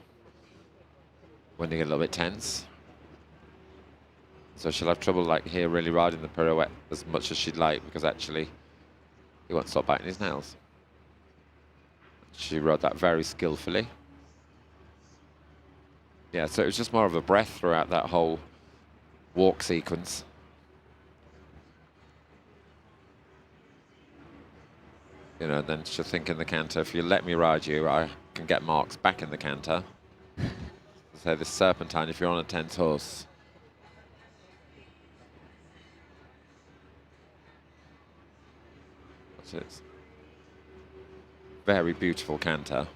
when you get a little bit tense. So she'll have trouble like here really riding the pirouette as much as she'd like, because actually he won't stop biting his nails. She rode that very skillfully. Yeah, so it was just more of a breath throughout that whole walk sequence. You know, then she'll think in the canter, if you let me ride you, I can get marks back in the canter. So this Serpentine, if you're on a 10th horse, what's it? very beautiful canter.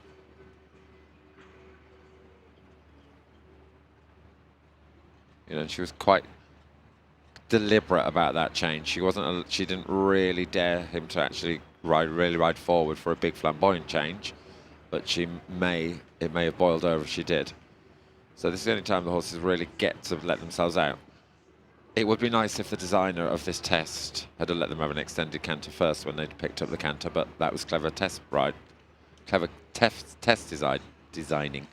You know, she was quite deliberate about that change. She didn't really dare him to actually ride forward for a big flamboyant change, but it may have boiled over if she did. So this is the only time the horses really get to let themselves out. It would be nice if the designer of this test had let them have an extended canter first when they'd picked up the canter, but that was clever test designing.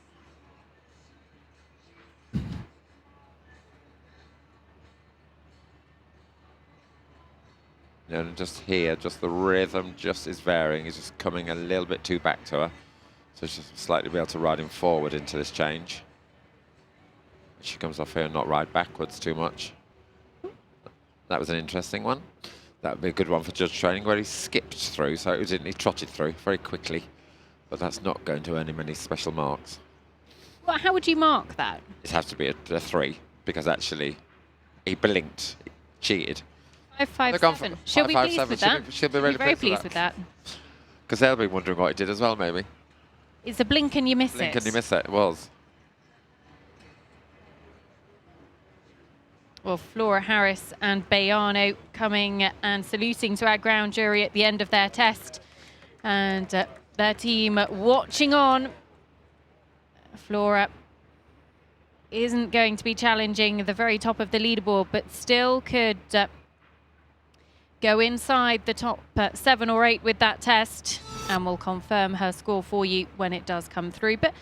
And just here, just the rhythm just is varying. He's just coming a little bit too back to her. So she's slightly be able to ride him forward into this change. She comes off here and not ride backwards too much. That was an interesting one. That would be a good one for judge training, where he skipped through, so he trotted through very quickly. But that's not going to earn him any special marks. Well, how would you mark that? It has to be a 3, because actually he blinked, cheated. 557. She'll be pleased with that. She'll be really very pleased with that. Because they'll be wondering what he did as well, maybe. It's a blink and you miss it. Blink and you miss it. It was. Well, Flora Harris and Bayano coming and saluting to our ground jury at the end of their test. And their team watching on. Flora isn't going to be challenging the very top of the leaderboard, but still could go inside the top 7 or 8 with that test, and we'll confirm her score for you when it does come through. But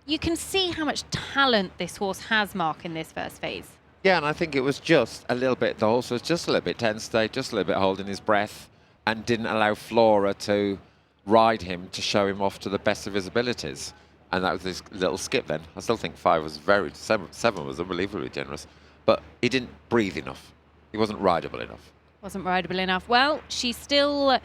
you can see how much talent this horse has, Mark, in this first phase. Yeah, and I think it was just a little bit, the horse was just a little bit tense today, just a little bit holding his breath, and didn't allow Flora to ride him to show him off to the best of his abilities. And that was his little skip then. I still think 7 was unbelievably generous, but he didn't breathe enough. He wasn't rideable enough. Wasn't rideable enough. Well, she still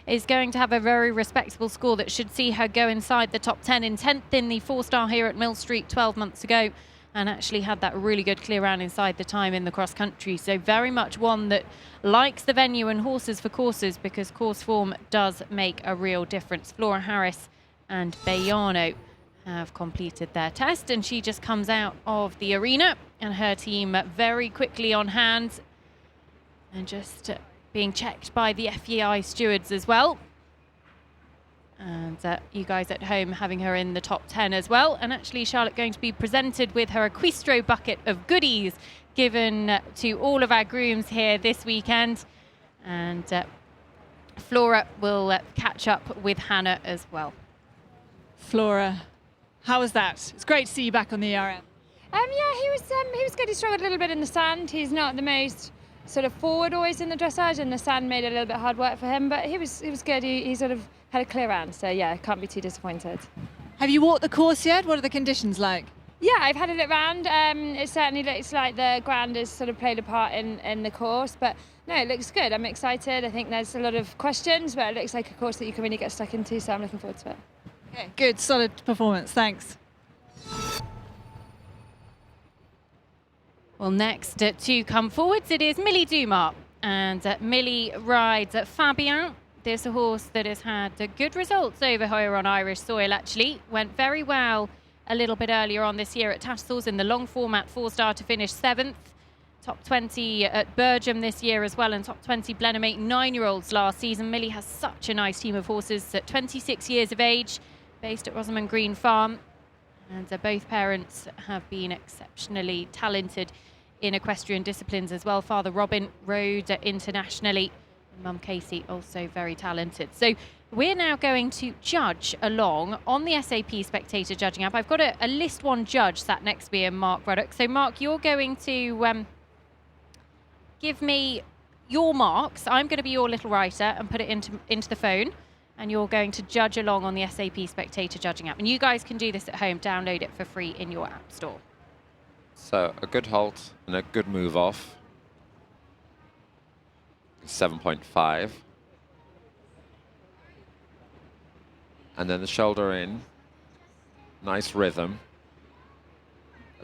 is going to have a very respectable score that should see her go inside the top 10 in 10th in the 4-star here at Millstreet 12 months ago, and actually had that really good clear round inside the time in the cross country. So very much one that likes the venue and horses for courses, because course form does make a real difference. Flora Harris and Bayano have completed their test, and she just comes out of the arena, and her team very quickly on hand and just being checked by the FEI stewards as well. And you guys at home having her in the top 10 as well. And actually Charlotte going to be presented with her Equistro bucket of goodies given to all of our grooms here this weekend. And Flora will catch up with Hannah as well. Flora, how was that? It's great to see you back on the ERM. Yeah, he was good. He struggled a little bit in the sand. He's not the most sort of forward always in the dressage, and the sand made it a little bit hard work for him, but he was good. He sort of had a clear round, so yeah, can't be too disappointed. Have you walked the course yet? What are the conditions like? Yeah, I've had a look round. It certainly looks like the ground has sort of played a part in the course, but no, it looks good. I'm excited. I think there's a lot of questions, but it looks like a course that you can really get stuck into, so I'm looking forward to it. Okay, good, solid performance. Thanks. Well, next to come forwards, it is Millie Dumas. And Millie rides Fabien. This horse that has had good results over here on Irish soil, actually. Went very well a little bit earlier on this year at Tattersall's in the long format 4-star to finish 7th. Top 20 at Burgum this year as well, and top 20 Blenheim 8-9-year-olds last season. Millie has such a nice team of horses at 26 years of age, based at Rosamond Green Farm. And both parents have been exceptionally talented in equestrian disciplines as well. Father Robin rode internationally. Mum Casey also very talented. So we're now going to judge along on the SAP Spectator Judging app. I've got a List 1 judge sat next to me, and Mark Ruddock. So Mark, you're going to give me your marks. I'm going to be your little writer and put it into the phone. And you're going to judge along on the SAP Spectator Judging app. And you guys can do this at home. Download it for free in your app store. So a good halt and a good move off. 7.5. And then the shoulder in. Nice rhythm.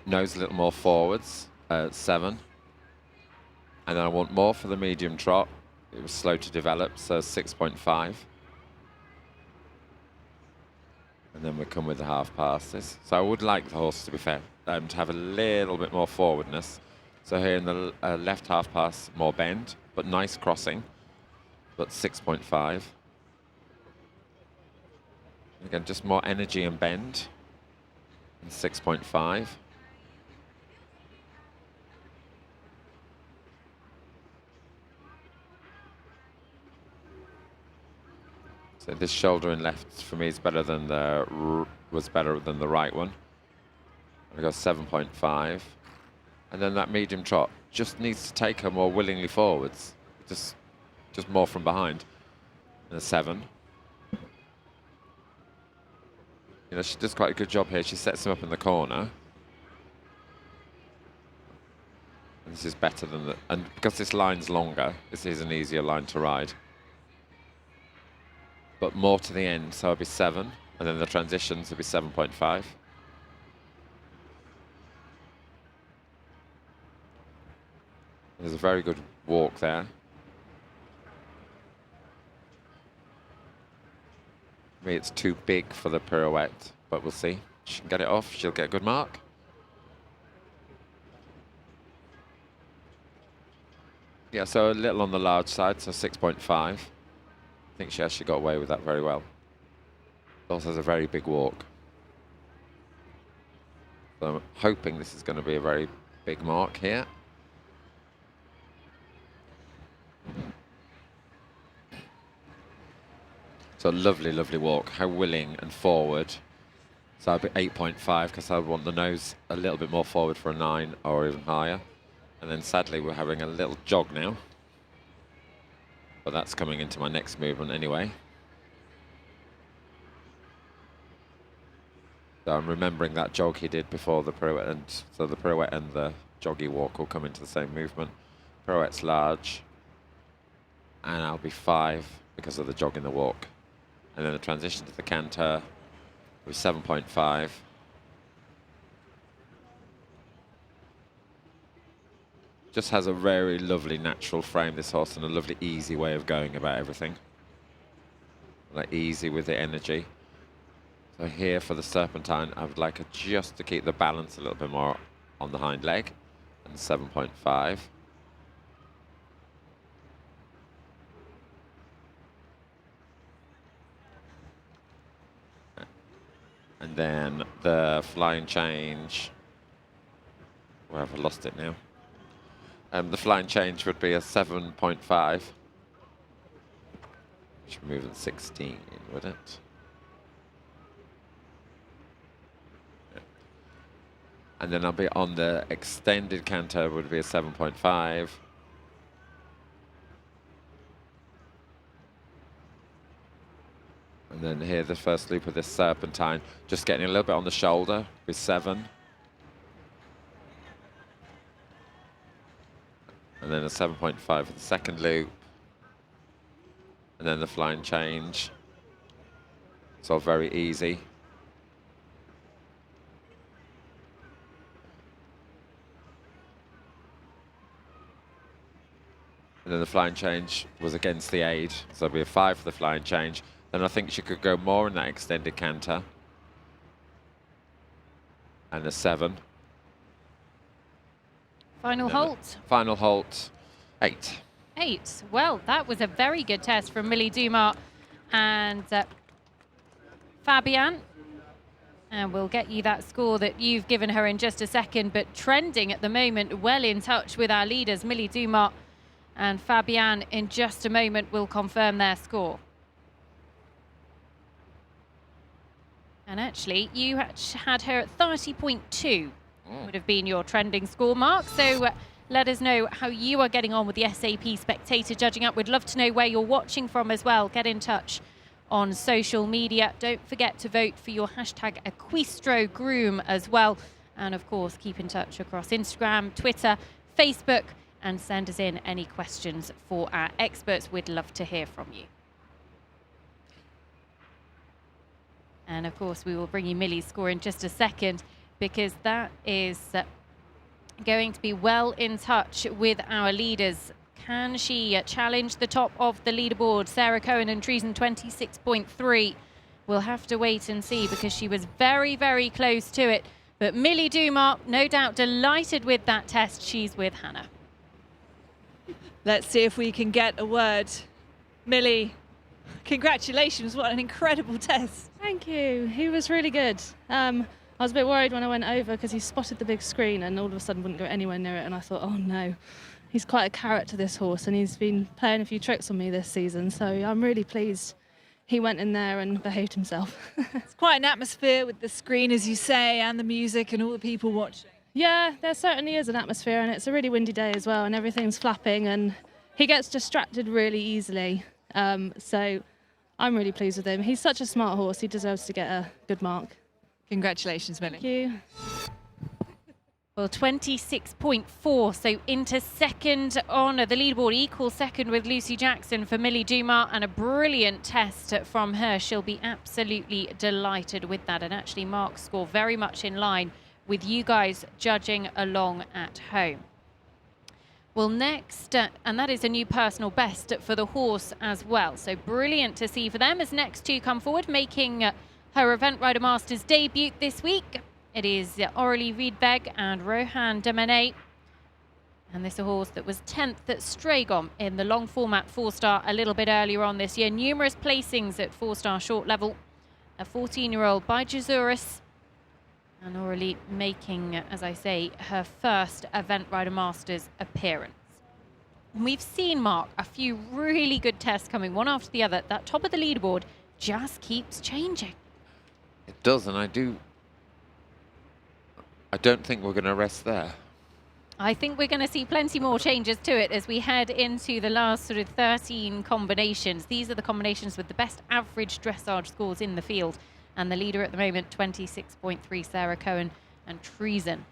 Nose a little more forwards. 7. And then I want more for the medium trot. It was slow to develop, so 6.5. And then we come with the half passes. So I would like the horse, to be fair, to have a little bit more forwardness. So here in the left half pass, more bend, but nice crossing, but 6.5. Again, just more energy and bend, and 6.5. So this shoulder in left for me is better than was better than the right one. I go 7.5, and then that medium trot just needs to take her more willingly forwards, just more from behind. And a 7. You know, she does quite a good job here. She sets him up in the corner. And this is better than the, and because this line's longer, this is an easier line to ride. But more to the end, so it'll be 7, and then the transitions will be 7.5. There's a very good walk there. For me, it's too big for the pirouette, but we'll see. She can get it off, she'll get a good mark. Yeah, so a little on the large side, so 6.5. I think she actually got away with that very well. Also has a very big walk. So I'm hoping this is going to be a very big mark here. So lovely, lovely walk. How willing and forward. So I'd be 8.5 because I would want the nose a little bit more forward for a 9 or even higher. And then sadly we're having a little jog now. But that's coming into my next movement anyway. So I'm remembering that jog he did before the pirouette, and so the pirouette and the joggy walk will come into the same movement. Pirouette's large, and I'll be 5 because of the jog in the walk. And then the transition to the canter was 7.5. Just has a very lovely natural frame, this horse, and a lovely easy way of going about everything. Like easy with the energy. So here for the Serpentine, I would like her just to keep the balance a little bit more on the hind leg, and 7.5. And then the flying change, where have I lost it now? The flying change would be a 7.5. Should move at 16, would it? Yeah. And then I'll be on the extended canter, would be a 7.5. And then here, the first loop of this Serpentine, just getting a little bit on the shoulder with 7. And then a 7.5 for the second loop. And then the flying change. It's all very easy. And then the flying change was against the aid, so it'll be a 5 for the flying change. Then I think she could go more in that extended canter. And a 7. Final halt. Final halt, 8. 8. Well, that was a very good test from Millie Dumas and Fabian. And we'll get you that score that you've given her in just a second, but trending at the moment, well in touch with our leaders, Millie Dumas and Fabian. In just a moment, will confirm their score. And actually, you had her at 30.2. Would have been your trending score mark. So let us know how you are getting on with the SAP Spectator judging up. We'd love to know where you're watching from as well. Get in touch on social media. Don't forget to vote for your hashtag Equistro Groom as well. And of course, keep in touch across Instagram, Twitter, Facebook, and send us in any questions for our experts. We'd love to hear from you. And of course, we will bring you Millie's score in just a second, because that is going to be well in touch with our leaders. Can she challenge the top of the leaderboard? Sarah Cohen and Treason 26.3. We'll have to wait and see because she was very, very close to it. But Millie Dumas, no doubt delighted with that test. She's with Hannah. Let's see if we can get a word. Millie, congratulations. What an incredible test. Thank you. He was really good. I was a bit worried when I went over because he spotted the big screen and all of a sudden wouldn't go anywhere near it. And I thought, oh no, he's quite a carrot to this horse and he's been playing a few tricks on me this season. So I'm really pleased he went in there and behaved himself. It's quite an atmosphere with the screen, as you say, and the music and all the people watching. Yeah, there certainly is an atmosphere and it's a really windy day as well and everything's flapping and he gets distracted really easily. So I'm really pleased with him. He's such a smart horse. He deserves to get a good mark. Congratulations, Millie. Thank you. Well, 26.4, so into second on the leaderboard, equal second with Lucy Jackson for Millie Dumas, and a brilliant test from her. She'll be absolutely delighted with that, and actually Mark's score very much in line with you guys judging along at home. Well, next, and that is a new personal best for the horse as well, so brilliant to see for them as next two come forward, making her Event Rider Masters debut this week. It is Orly Readbeck and Rohan Demenet. And this is a horse that was 10th at Stragon in the long format 4-star a little bit earlier on this year. Numerous placings at 4-star short level. A 14-year-old by Jesuris. And Orly making, as I say, her first Event Rider Masters appearance. And we've seen, Mark, a few really good tests coming one after the other. That top of the leaderboard just keeps changing. It does, and I don't think we're going to rest there. I think we're going to see plenty more changes to it as we head into the last sort of 13 combinations. These are the combinations with the best average dressage scores in the field. And the leader at the moment, 26.3, Sarah Cohen and Treason.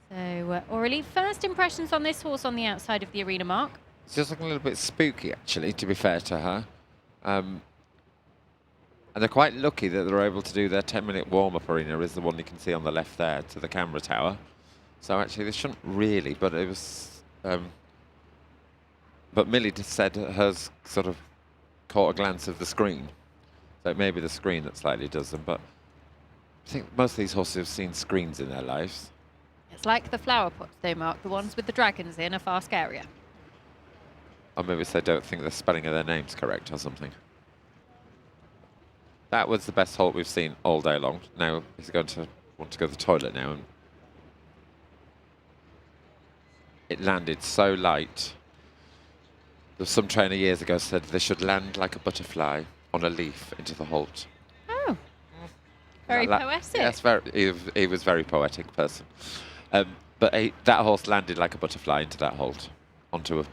So, Orly, first impressions on this horse on the outside of the arena, Mark? It's just looking a little bit spooky, actually, to be fair to her. And they're quite lucky that they're able to do their 10-minute warm-up arena, is the one you can see on the left there, to the camera tower. So actually, they shouldn't really, but it was... but Millie just said hers sort of caught a glance of the screen. So it may be the screen that slightly does them, but I think most of these horses have seen screens in their lives. It's like the flower pots, though, Mark. The ones with the dragons in are far scarier. Or maybe they don't think the spelling of their name's correct or something. That was the best halt we've seen all day long. Now he's going to want to go to the toilet now. And it landed so light. There was some trainer years ago said they should land like a butterfly on a leaf into the halt. Oh, very poetic. Yes, he was a very poetic person. But that horse landed like a butterfly into that halt, onto a...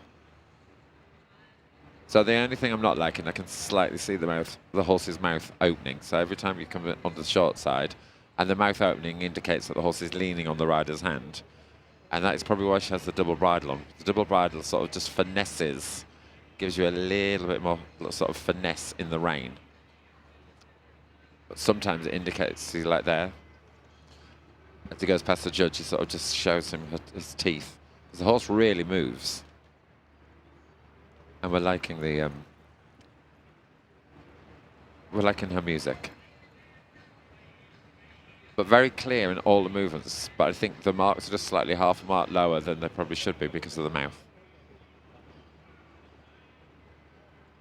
So the only thing I'm not liking, I can slightly see the horse's mouth opening. So every time you come onto the short side, and the mouth opening indicates that the horse is leaning on the rider's hand. And that is probably why she has the double bridle on. The double bridle sort of just finesses, gives you a little bit more sort of finesse in the rein. But sometimes it indicates, see, like there, as he goes past the judge, he sort of just shows him his teeth. Because the horse really moves. And we're liking the, we're liking her music. But very clear in all the movements. But I think the marks are just slightly half a mark lower than they probably should be because of the mouth.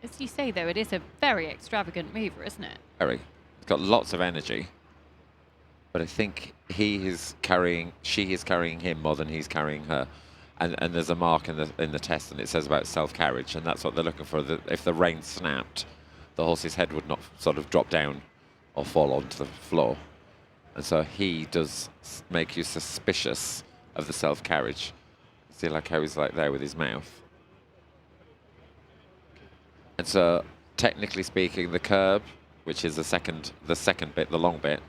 As you say, though, it is a very extravagant mover, isn't it? Very. It's got lots of energy. But I think she is carrying him more than he's carrying her. And there's a mark in the test, and it says about self-carriage, and that's what they're looking for. If the rein snapped, the horse's head would not sort of drop down or fall onto the floor. And so he does make you suspicious of the self-carriage. See, like how he's like there with his mouth. And so, technically speaking, the curb, which is the second bit, the long bit,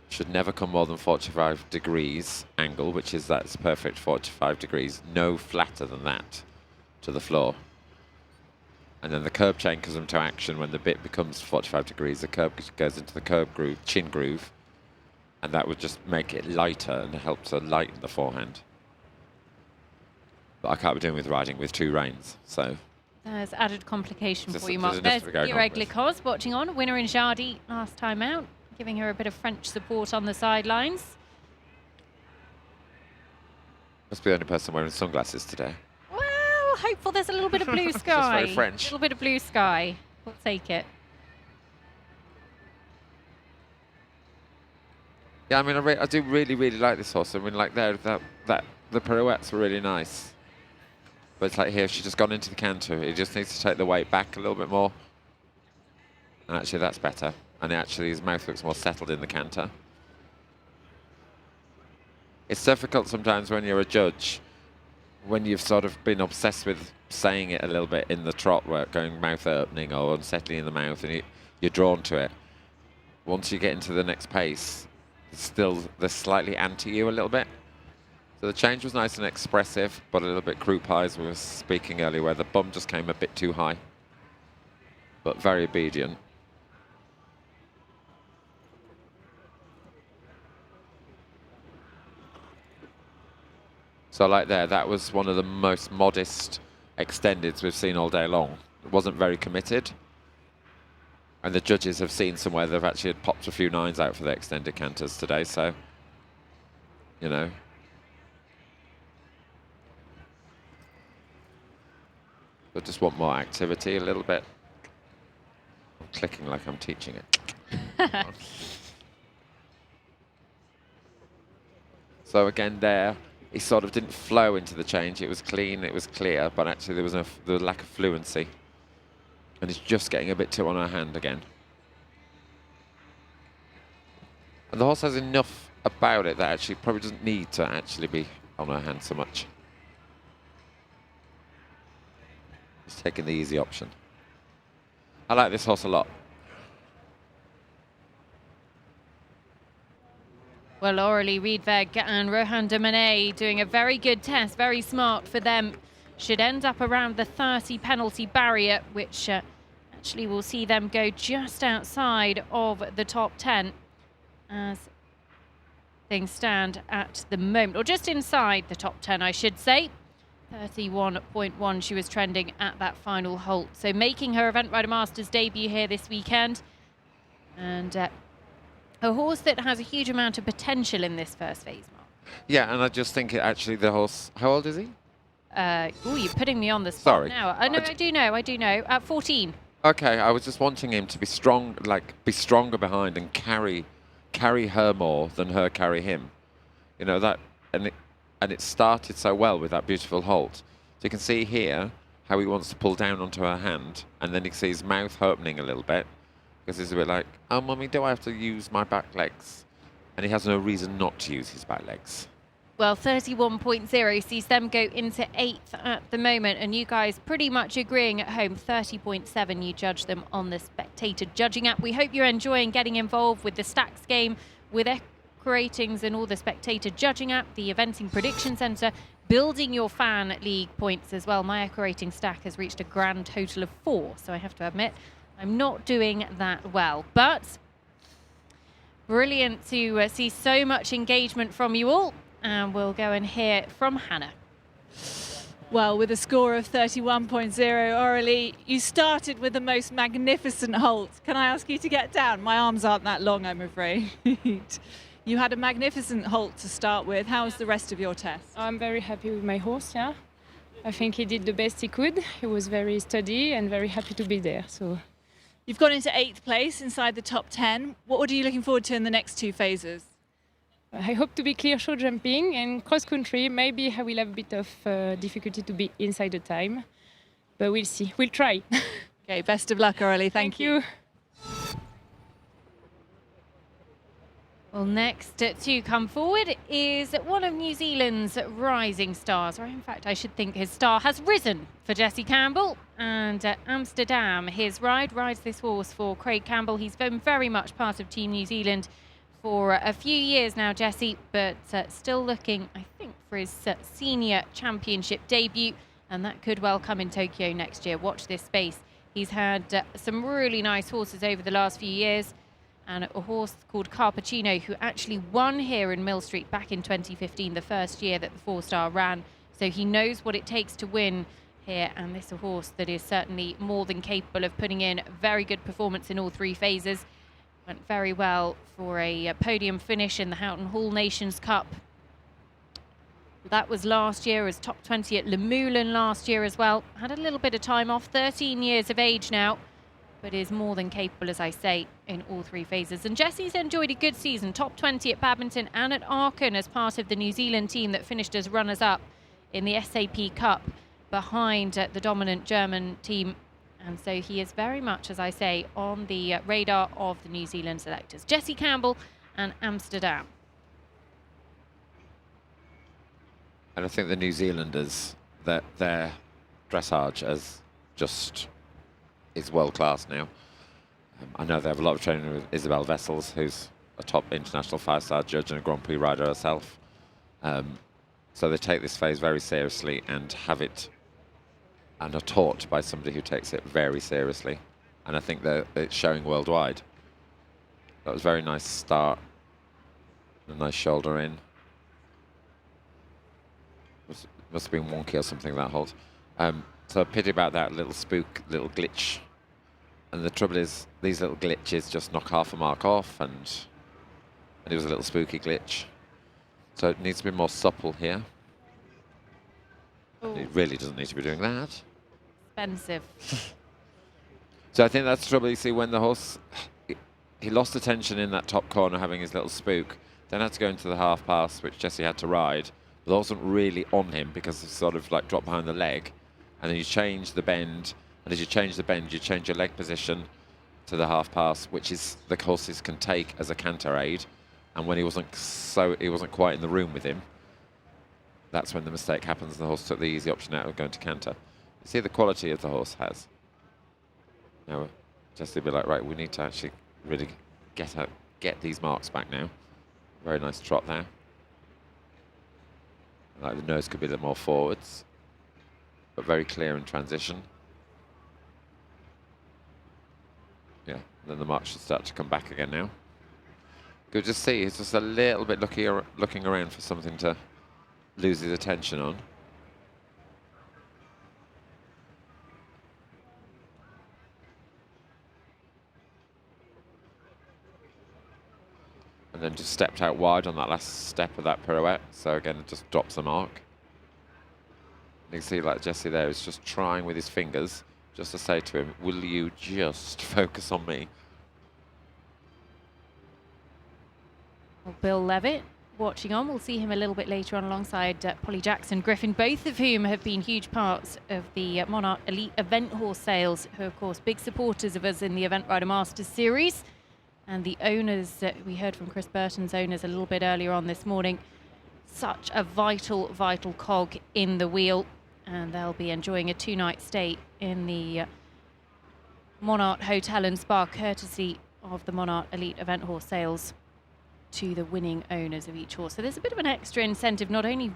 should never come more than 45 degrees angle, which is that's perfect 45 degrees, no flatter than that to the floor. And then the curb chain comes into action when the bit becomes 45 degrees. The curb goes into the curb groove, chin groove, and that would just make it lighter and help to lighten the forehand. But I can't be doing with riding with two reins, so... There's added complication Just- for you, there's Mark. enough There's to be going on Ireg with. Licos watching on. Winner in Jardy last time out, giving her a bit of French support on the sidelines. Must be the only person wearing sunglasses today. Well, hopeful there's a little bit of blue Just sky. very French. A little bit of blue sky. We'll take it. Yeah, I mean, I do really, really like this horse. I mean, like the pirouettes were really nice. But it's like here, she's just gone into the canter. It just needs to take the weight back a little bit more. And actually, that's better. And actually, his mouth looks more settled in the canter. It's difficult sometimes when you're a judge, when you've sort of been obsessed with saying it a little bit in the trot work, going mouth opening or unsettling in the mouth, and you're drawn to it. Once you get into the next pace, they're slightly anti you a little bit. So the change was nice and expressive, but a little bit croup high, as we were speaking earlier, where the bum just came a bit too high. But very obedient. So like there, that was one of the most modest extendeds we've seen all day long. It wasn't very committed. And the judges have seen somewhere they've actually popped a few nines out for the extended canters today, so, you know. I just want more activity a little bit. I'm clicking like I'm teaching it. So again there, he sort of didn't flow into the change. It was clean, it was clear, but actually there was the lack of fluency. And it's just getting a bit too on her hand again. And the horse has enough about it that actually probably doesn't need to actually be on her hand so much. He's taking the easy option. I like this horse a lot. Well, Orly Readbeck and Rohan de Monet doing a very good test, very smart for them. Should end up around the 30 penalty barrier, which actually will see them go just outside of the top 10 as things stand at the moment, or just inside the top 10, I should say. 31.1 she was trending at that final halt. So making her Event Rider Masters debut here this weekend. And a horse that has a huge amount of potential in this first phase, Mark. Yeah, and I just think actually the horse, how old is he? Oh, you're putting me on the spot Sorry. now. I do know. At 14. Okay, I was just wanting him to be strong, like be stronger behind and carry her more than her carry him. You know that, and it started so well with that beautiful halt. So you can see here how he wants to pull down onto her hand, and then you can see his mouth opening a little bit because he's a bit like, "Oh, mummy, do I have to use my back legs?" And he has no reason not to use his back legs. Well, 31.0 sees them go into 8th at the moment, and you guys pretty much agreeing at home. 30.7 you judge them on the Spectator Judging app. We hope you're enjoying getting involved with the Stacks game, with Echo Ratings and all the Spectator Judging app, the Eventing Prediction Centre, building your fan league points as well. My Echo Rating stack has reached a grand total of 4, so I have to admit I'm not doing that well. But brilliant to see so much engagement from you all. And we'll go and hear from Hannah. Well, with a score of 31.0, Orly, you started with the most magnificent halt. Can I ask you to get down? My arms aren't that long, I'm afraid. You had a magnificent halt to start with. How was the rest of your test? I'm very happy with my horse, yeah. I think he did the best he could. He was very steady and very happy to be there. So you've gone into 8th place inside the top 10. What are you looking forward to in the next 2 phases? I hope to be clear show jumping and cross country. Maybe I will have a bit of difficulty to be inside the time, but we'll see. We'll try. Okay, best of luck, Orly. Thank you. Well, next to come forward is one of New Zealand's rising stars, or in fact, I should think his star has risen for Jesse Campbell. And Amsterdam, his rides this horse for Craig Campbell. He's been very much part of Team New Zealand for a few years now, Jesse, but still looking, I think, for his senior championship debut, and that could well come in Tokyo next year. Watch this space. He's had some really nice horses over the last few years, and a horse called Carpuccino, who actually won here in Millstreet back in 2015, the first year that the 4-star ran. So he knows what it takes to win here, and this a horse that is certainly more than capable of putting in a very good performance in all 3 phases. Went very well for a podium finish in the Houghton Hall Nations Cup. That was last year, as top 20 at Lemulan last year as well. Had a little bit of time off, 13 years of age now, but is more than capable, as I say, in all 3 phases. And Jessie's enjoyed a good season, top 20 at Badminton and at Aachen as part of the New Zealand team that finished as runners-up in the SAP Cup behind the dominant German team. And so he is very much, as I say, on the radar of the New Zealand selectors. Jessie Campbell and Amsterdam. And I think the New Zealanders, their dressage is world class now. I know they have a lot of training with Isabel Vessels, who's a top international 5-star judge and a Grand Prix rider herself. So they take this phase very seriously and are taught by somebody who takes it very seriously. And I think that it's showing worldwide. That was a very nice start. A nice shoulder in. Must have been wonky or something, that hold. So a pity about that little spook, little glitch. And the trouble is, these little glitches just knock half a mark off, and it was a little spooky glitch. So it needs to be more supple here. Ooh. It really doesn't need to be doing that. Expensive. So I think that's the trouble. You see, when the horse, he lost attention in that top corner, having his little spook, then had to go into the half pass, which Jessie had to ride. But it wasn't really on him because it sort of like dropped behind the leg. And then you change the bend, and as you change the bend, you change your leg position to the half pass, which is the horses can take as a canter aid. And when he wasn't quite in the room with him, that's when the mistake happens. The horse took the easy option out of going to canter. You see the quality of the horse has. Now, Jessie will be like, right, we need to actually really get these marks back now. Very nice trot there. Like the nose could be a little more forwards, but very clear in transition. Yeah, then the mark should start to come back again now. Good to see, he's just a little bit looking around for something to lose his attention on. And then just stepped out wide on that last step of that pirouette. So again, it just drops the mark. You can see like Jessie there is just trying with his fingers just to say to him, will you just focus on me? Well, Bill Levitt watching on. We'll see him a little bit later on alongside Polly Jackson Griffin, both of whom have been huge parts of the Monarch Elite Event Horse Sales, who are, of course, big supporters of us in the Event Rider Masters Series. And the owners, we heard from Chris Burton's owners a little bit earlier on this morning, such a vital, vital cog in the wheel. And they'll be enjoying a 2-night stay in the Monarch Hotel and Spa, courtesy of the Monarch Elite Event Horse Sales, to the winning owners of each horse. So there's a bit of an extra incentive, not only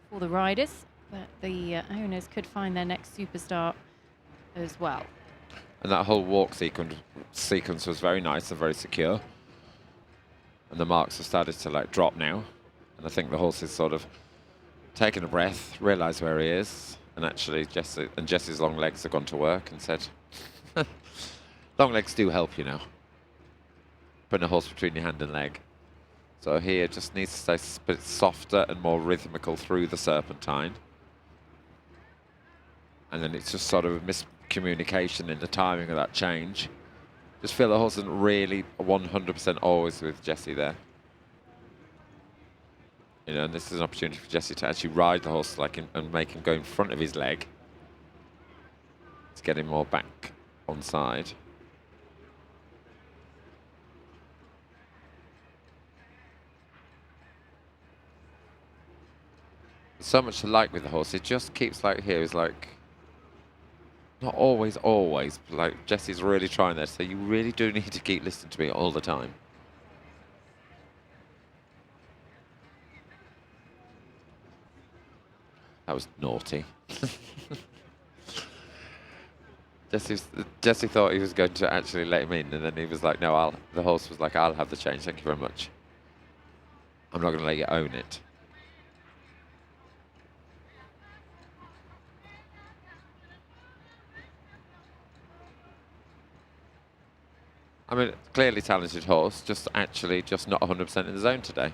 for the riders, but the owners could find their next superstar as well. And that whole walk sequence was very nice and very secure. And the marks have started to like drop now. And I think the horse is sort of taken a breath, realised where he is, and actually Jessie's long legs have gone to work and said, long legs do help, you know. Putting a horse between your hand and leg. So here just needs to stay a bit softer and more rhythmical through the serpentine. And then it's just sort of a miscommunication in the timing of that change. Just feel the horse isn't really 100% always with Jessie there. You know, and this is an opportunity for Jessie to actually ride the horse and make him go in front of his leg to get him more back on side. So much to like with the horse. It just keeps like here is like not always, but like Jessie's really trying there. So you really do need to keep listening to me all the time. That was naughty. Jessie thought he was going to actually let him in, and then he was like, no, the horse was like, I'll have the change, thank you very much. I'm not going to let you own it. I mean, clearly talented horse, just not 100% in the zone today.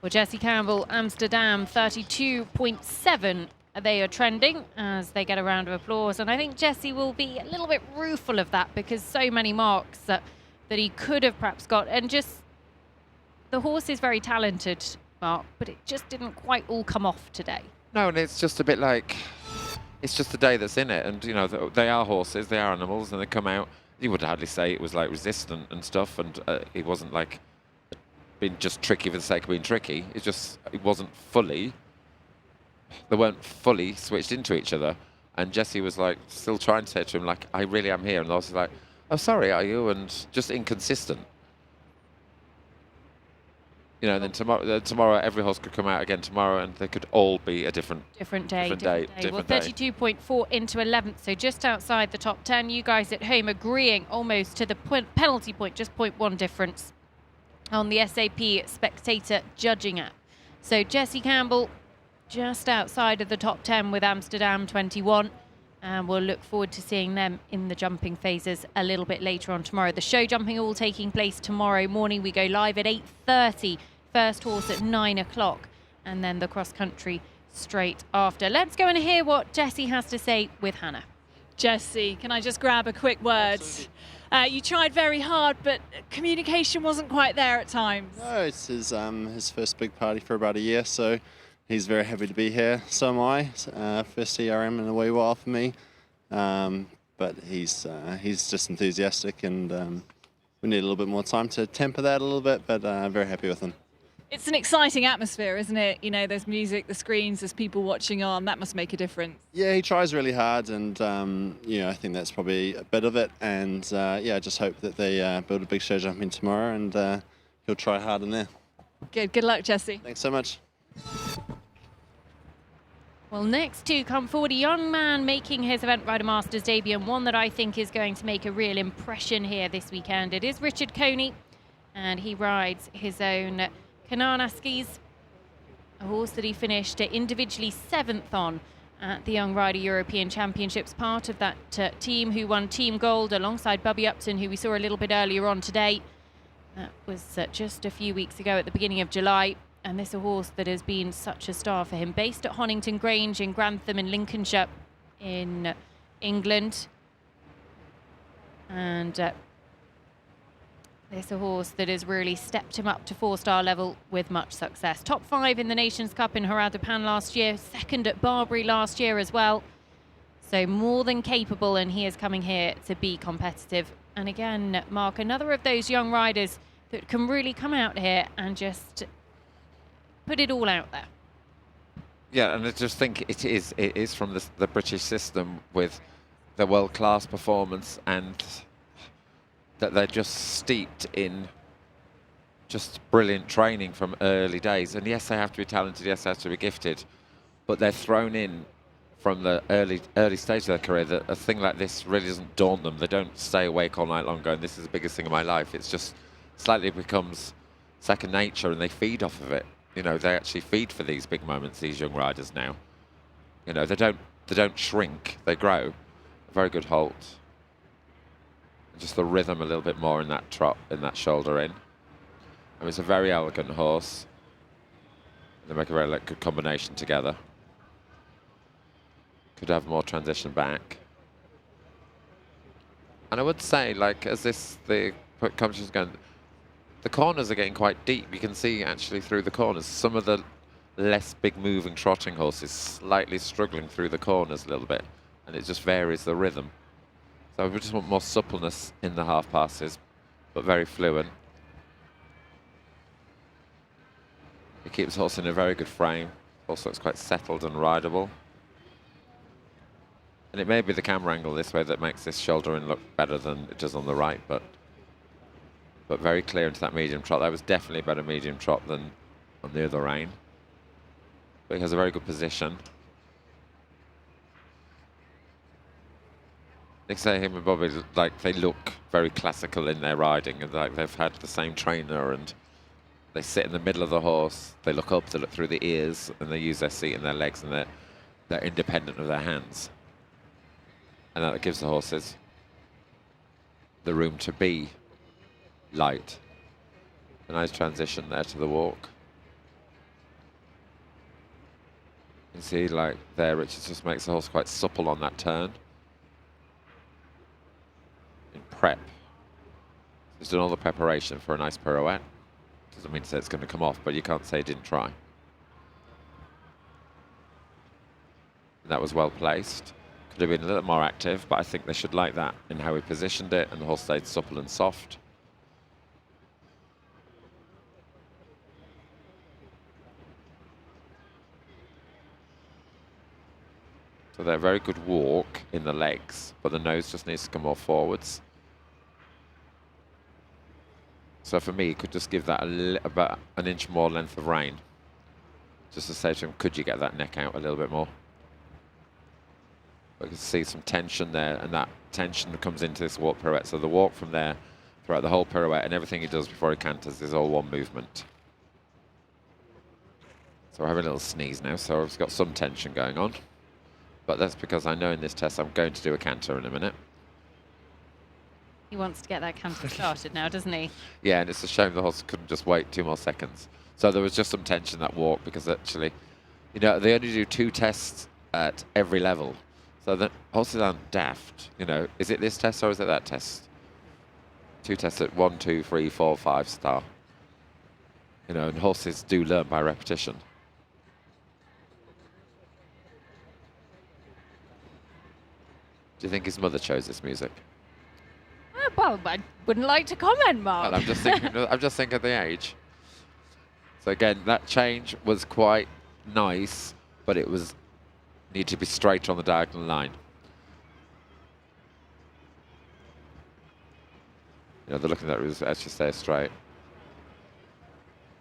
Well, Jessie Campbell, Amsterdam, 32.7. They are trending as they get a round of applause. And I think Jessie will be a little bit rueful of that because so many marks that he could have perhaps got. And just, the horse is very talented, Mark, but it just didn't quite all come off today. No, and it's just a bit like, it's just the day that's in it. And, you know, they are horses, they are animals, and they come out. You would hardly say it was like resistant and stuff, and it wasn't like being just tricky for the sake of being tricky. It wasn't fully. They weren't fully switched into each other. And Jessie was like still trying to say to him, like, I really am here. And the horse was like, oh, sorry, are you? And just inconsistent. You know, and then tomorrow every horse could come out again tomorrow and they could all be a different day. Well, 32.4 into 11th, so just outside the top 10. You guys at home agreeing almost to the penalty point, just 0.1 difference on the SAP Spectator judging app. So Jessie Campbell just outside of the top 10 with Amsterdam 21. And we'll look forward to seeing them in the jumping phases a little bit later on tomorrow. The show jumping all taking place tomorrow morning. We go live at 8:30. First horse at 9 o'clock. And then the cross country straight after. Let's go and hear what Jessie has to say with Hannah. Jessie, can I just grab a quick word? You tried very hard, but communication wasn't quite there at times. No, it's his first big party for about a year, so he's very happy to be here. So am I. First ERM in a wee while for me, but he's just enthusiastic, and we need a little bit more time to temper that a little bit. But I'm very happy with him. It's an exciting atmosphere, isn't it? You know, there's music, the screens, there's people watching on. That must make a difference. Yeah, he tries really hard, and you know, I think that's probably a bit of it. And yeah, I just hope that they build a big show jumping tomorrow, and he'll try hard in there. Good luck, Jessie. Thanks so much. Well, next to come forward, a young man making his Event Rider Masters debut, and one that I think is going to make a real impression here this weekend. It is Richard Coney, and he rides his own Kananaskis, a horse that he finished individually 7th on at the Young Rider European Championships, part of that team who won Team Gold alongside Bubby Upton, who we saw a little bit earlier on today. That was just a few weeks ago at the beginning of July. And this is a horse that has been such a star for him, based at Honington Grange in Grantham in Lincolnshire in England. And this is a horse that has really stepped him up to 4-star level with much success. Top 5 in the Nations Cup in Haradapan last year, 2nd at Barbary last year as well. So more than capable, and he is coming here to be competitive. And again, Mark, another of those young riders that can really come out here and just put it all out there. Yeah, and I just think it is from the British system with the world-class performance, and that they're just steeped in just brilliant training from early days. And yes, they have to be talented, yes, they have to be gifted, but they're thrown in from the early stage of their career that a thing like this really doesn't daunt them. They don't stay awake all night long going, this is the biggest thing of my life. It's just slightly becomes second nature, and they feed off of it. You know, they actually feed for these big moments, these young riders now. You know, they don't shrink, they grow. A very good halt. Just the rhythm a little bit more in that trot, in that shoulder in. I mean, it's a very elegant horse. They make a very good combination together. Could have more transition back. And I would say, like, as the competition's going, the corners are getting quite deep. You can see actually through the corners. Some of the less big moving trotting horses slightly struggling through the corners a little bit, and it just varies the rhythm. So we just want more suppleness in the half passes, but very fluid. It keeps the horse in a very good frame. Also, it's quite settled and rideable. And it may be the camera angle this way that makes this shoulder in look better than it does on the right, but very clear into that medium trot. That was definitely a better medium trot than on the other rein. But he has a very good position. They say him and Bobby, like, they look very classical in their riding, and like they've had the same trainer, and they sit in the middle of the horse. They look up, they look through the ears, and they use their seat and their legs, and they're independent of their hands. And that gives the horses the room to be light. A nice transition there to the walk. You see, like there, Richard just makes the horse quite supple on that turn. In prep. He's done all the preparation for a nice pirouette. Doesn't mean to say it's going to come off, but you can't say he didn't try. And that was well placed. Could have been a little more active, but I think they should like that in how he positioned it, and the horse stayed supple and soft. So they're a very good walk in the legs, but the nose just needs to come more forwards. So for me, you could just give that about an inch more length of rein. Just to say to him, could you get that neck out a little bit more? I can see some tension there, and that tension comes into this walk pirouette. So the walk from there throughout the whole pirouette and everything he does before he canters is all one movement. So we're having a little sneeze now, so I've got some tension going on. But that's because I know in this test I'm going to do a canter in a minute. He wants to get that canter started now, doesn't he? Yeah, and it's a shame the horse couldn't just wait 2 more seconds. So there was just some tension that walk, because actually, you know, they only do 2 tests at every level. So the horses aren't daft, you know. Is it this test or is it that test? 2 tests at 1, 2, 3, 4, 5 star. You know, and horses do learn by repetition. Do you think his mother chose this music? Well, I wouldn't like to comment, Mark. Well, I'm just thinking. I'm just thinking of the age. So again, that change was quite nice, but it was need to be straight on the diagonal line. You know, they're looking at it was actually stay straight.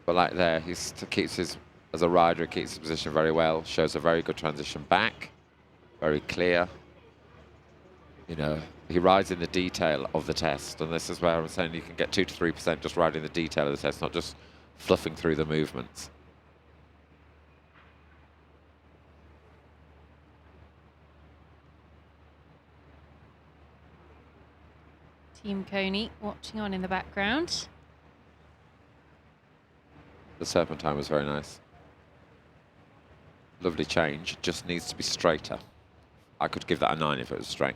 But like there, he keeps his, as a rider, he keeps his position very well. Shows a very good transition back, very clear. You know, he rides in the detail of the test, and this is where I'm saying you can get 2 to 3% just riding the detail of the test, not just fluffing through the movements. Team Coney watching on in the background. The Serpentine was very nice. Lovely change, just needs to be straighter. I could give that a 9 if it was straight.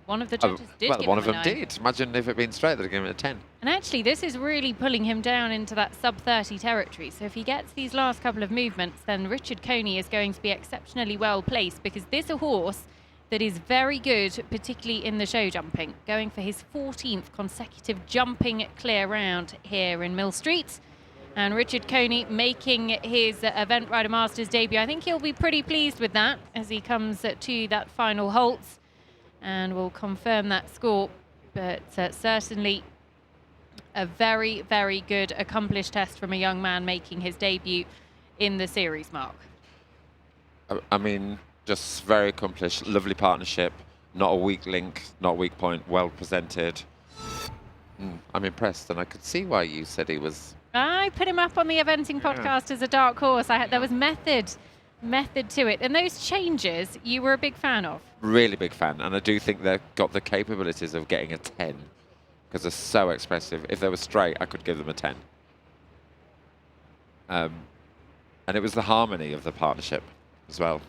One of the judges did well, give one him of them a 9. did. Imagine if it had been straight, they'd have given it a 10. And actually, this is really pulling him down into that sub-30 territory. So if he gets these last couple of movements, then Richard Coney is going to be exceptionally well placed, because this is a horse that is very good, particularly in the show jumping, going for his 14th consecutive jumping clear round here in Millstreet. And Richard Coney making his Event Rider Masters debut. I think he'll be pretty pleased with that as he comes to that final halt. And we'll confirm that score, but certainly a very, very good accomplished test from a young man making his debut in the series, Mark. I mean, just very accomplished, lovely partnership, not a weak link, not a weak point, well presented. I'm impressed, and I could see why you said he was... I put him up on the eventing podcast as a dark horse. There was method to it, and those changes you were a big fan of. Really big fan, and I do think they've got the capabilities of getting a 10 because they're so expressive. If they were straight, I could give them a 10. And it was the harmony of the partnership as well.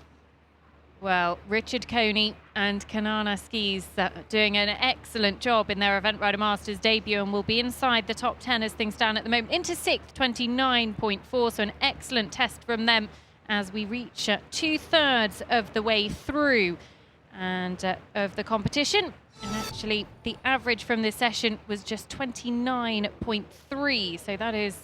Well, Richard Coney and Kanana Skis doing an excellent job in their Event Rider Masters debut, and will be inside the top 10 as things stand at the moment. Into 6th, 29.4, so an excellent test from them as we reach 2/3 of the way through and of the competition. And actually, the average from this session was just 29.3, so that is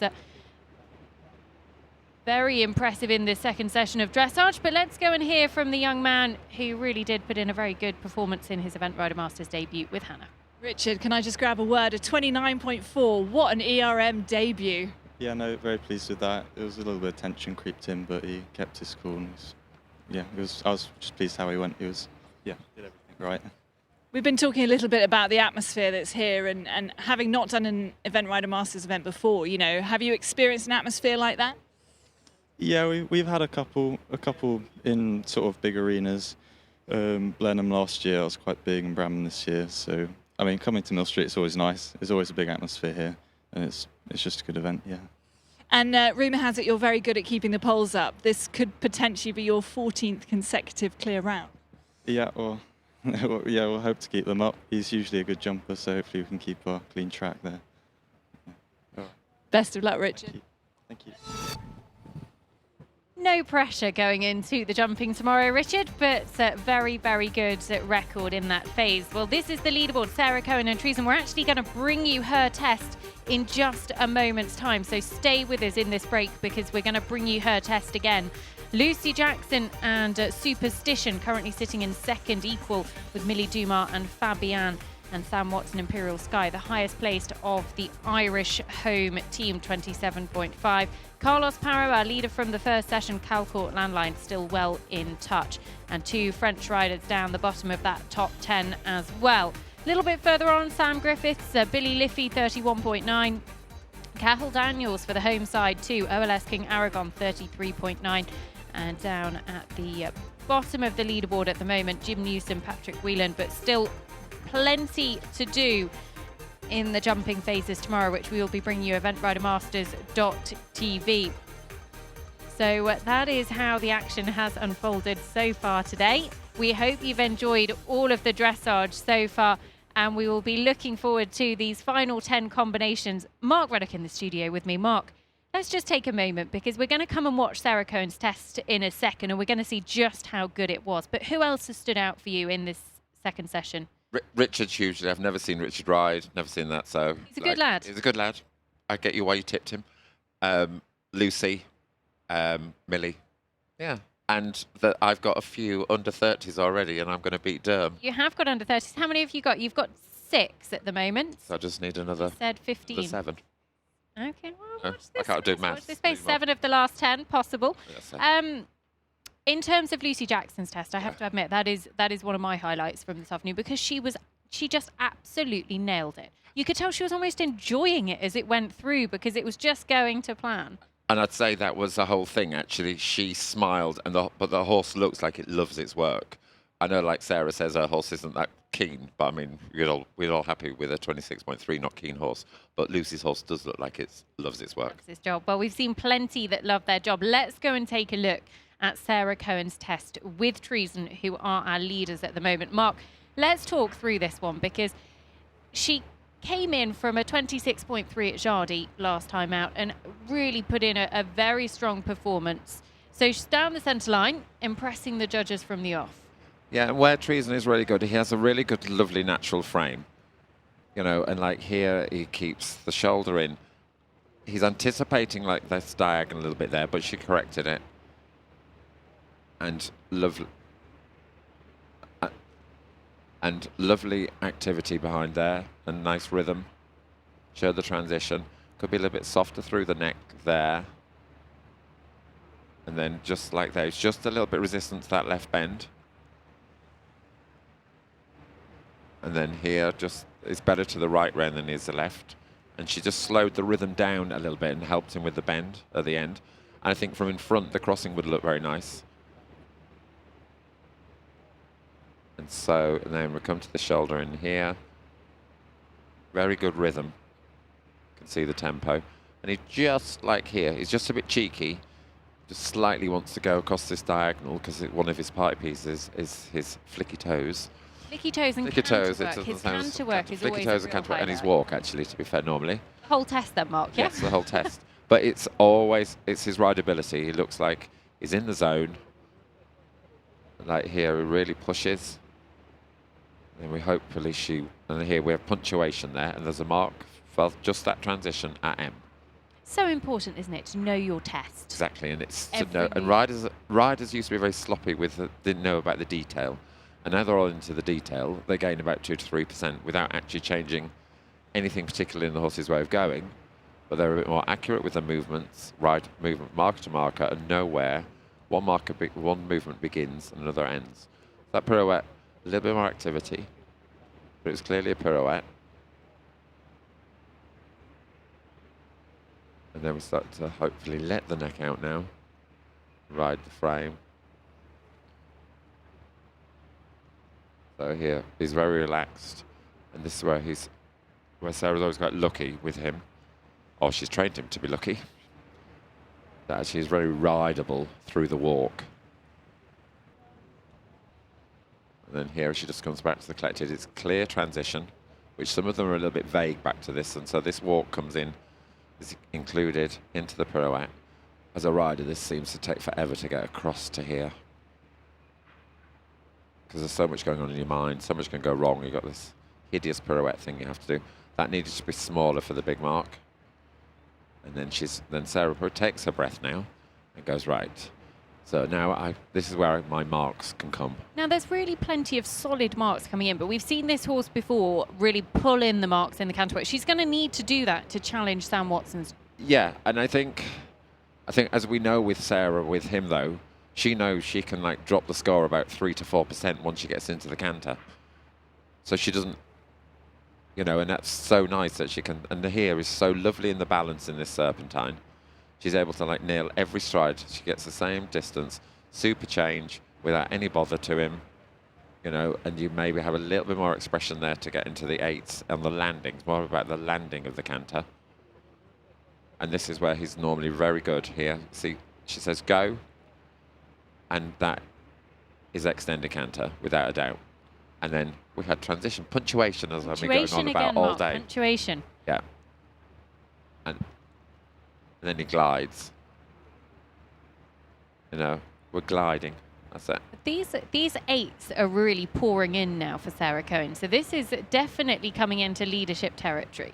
very impressive in this second session of dressage. But let's go and hear from the young man who really did put in a very good performance in his Event Rider Masters debut with Hannah. Richard, can I just grab a word? A 29.4. What an ERM debut. Yeah, no, very pleased with that. There was a little bit of tension creeped in, but he kept his cool. And I was just pleased how he went. Did everything right. We've been talking a little bit about the atmosphere that's here, and having not done an Event Rider Masters event before, you know, have you experienced an atmosphere like that? Yeah, we've had a couple in sort of big arenas. Blenheim last year, I was quite big, and Bramham this year. So, I mean, coming to Millstreet, it's always nice. There's always a big atmosphere here, and it's just a good event, yeah. And rumour has it you're very good at keeping the poles up. This could potentially be your 14th consecutive clear round. Yeah, well, yeah, we'll hope to keep them up. He's usually a good jumper, so hopefully we can keep a clean track there. Yeah. Best of luck, Richard. Thank you. No pressure going into the jumping tomorrow, Richard, but very, very good record in that phase. Well, this is the leaderboard. Sarah, Cohen and Treason. We're actually going to bring you her test in just a moment's time, so stay with us in this break because we're going to bring you her test again. Lucy Jackson and Superstition currently sitting in second, equal with Millie Dumas and Fabienne and Sam Watson, Imperial Sky, the highest placed of the Irish home team, 27.5. Carlos Parro, our leader from the first session, Calcourt Landline, still well in touch. And 2 French riders down the bottom of that top 10 as well. A little bit further on, Sam Griffiths, Billy Liffey, 31.9. Cathal Daniels for the home side too, OLS King Aragon, 33.9. And down at the bottom of the leaderboard at the moment, Jim Newsom, Patrick Whelan, but still plenty to do in the jumping phases tomorrow, which we will be bringing you eventridermasters.tv. So that is how the action has unfolded so far today. We hope you've enjoyed all of the dressage so far, and we will be looking forward to these final 10 combinations. Mark Ruddock in the studio with me. Mark, let's just take a moment because we're going to come and watch Sarah Cohen's test in a second, and we're going to see just how good it was. But who else has stood out for you in this second session? Richard's hugely. I've never seen Richard ride, never seen that. So he's a good lad. He's a good lad. I get you why you tipped him. Lucy, Millie, yeah, and I've got a few under 30s already, and I'm going to beat Durham. You have got under 30s. How many have you got? You've got 6 at the moment. So I just need another. You said 15. 7. Okay, well, watch this. I can't do maths. Watch this space. 7 of the last 10 possible. Yes, in terms of Lucy Jackson's test, I have to admit that is one of my highlights from this afternoon because she just absolutely nailed it. You could tell she was almost enjoying it as it went through because it was just going to plan. And I'd say that was the whole thing, actually. She smiled, but the horse looks like it loves its work. I know, like Sarah says, her horse isn't that keen, but I mean, we're all happy with a 26.3 not keen horse. But Lucy's horse does look like it loves its work. Loves its job. Well, we've seen plenty that love their job. Let's go and take a look at Sarah Cohen's test with Treason, who are our leaders at the moment. Mark, let's talk through this one because she came in from a 26.3 at Jardy last time out and really put in a very strong performance. So she's down the centre line, impressing the judges from the off. Yeah, and where Treason is really good, he has a really good, lovely natural frame. You know, and like here, he keeps the shoulder in. He's anticipating like this diagonal a little bit there, but she corrected it. And lovely activity behind there, and nice rhythm. Show the transition. Could be a little bit softer through the neck there. And then just like that, it's just a little bit resistant to that left bend. And then here, just it's better to the right rein than is the left. And she just slowed the rhythm down a little bit and helped him with the bend at the end. And I think from in front, the crossing would look very nice. And so, and then we come to the shoulder in here. Very good rhythm. You can see the tempo. And he just, like here, he's just a bit cheeky. Just slightly wants to go across this diagonal because one of his party pieces is his flicky toes. Flicky toes and flicky toes, canter work. His canter work is always flicky toes a and real canter work, and his highlight. walk, actually, to be fair, normally. The whole test then, Mark, yeah? Yes, the whole test. But it's always, it's his rideability. He looks like he's in the zone. Like here, he really pushes. And we hopefully and here we have punctuation there, and there's a mark for just that transition at M. So important, isn't it, to know your test? Exactly, and it's to know. And riders used to be very sloppy didn't know about the detail, and now they're all into the detail. They gain about 2 to 3% without actually changing anything particularly in the horse's way of going. But they're a bit more accurate with the movements, ride movement marker to marker, and know where one movement begins and another ends. That pirouette. A little bit more activity, but it's clearly a pirouette. And then we start to hopefully let the neck out now. ride the frame. So here, he's very relaxed. And this is where Sarah's always got lucky with him. Or she's trained him to be lucky. That actually is very rideable through the walk. And then here she just comes back to the collected. It's clear transition, which some of them are a little bit vague back to this. And so this walk comes in, is included into the pirouette. As a rider, this seems to take forever to get across to here. Because there's so much going on in your mind, so much can go wrong. You've got this hideous pirouette thing you have to do. That needed to be smaller for the big mark. And then Sarah takes her breath now and goes, right. So now this is where my marks can come. Now there's really plenty of solid marks coming in, but we've seen this horse before really pull in the marks in the canterbury. She's going to need to do that to challenge Sam Watson's. Yeah, and I think as we know with Sarah, with him though, she knows she can like drop the score about 3 to 4% once she gets into the canter. So she doesn't, you know, and that's so nice that she can. And the here is so lovely in the balance in this Serpentine. She's able to like nail every stride. She gets the same distance, super change without any bother to him, you know, and you maybe have a little bit more expression there to get into the 8s and the landings, more about the landing of the canter. And this is where he's normally very good here. See, she says go, and that is extended canter without a doubt. And then we had transition, punctuation, as I've been going on about again, all Mark, day. Punctuation. Yeah. And then he glides. You know, we're gliding. That's it. These 8s are really pouring in now for Sarah Cohen. So this is definitely coming into leadership territory.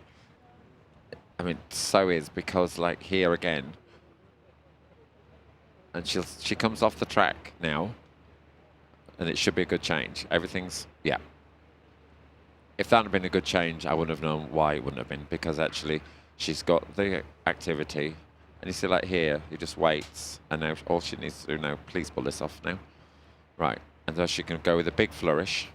I mean, so is, because like here again, and she comes off the track now, and it should be a good change. Everything's, yeah. If that had been a good change, I wouldn't have known why it wouldn't have been, because actually she's got the activity, and you see like here, he just waits, and now all she needs to do now, please pull this off now. Right, and so she can go with a big flourish.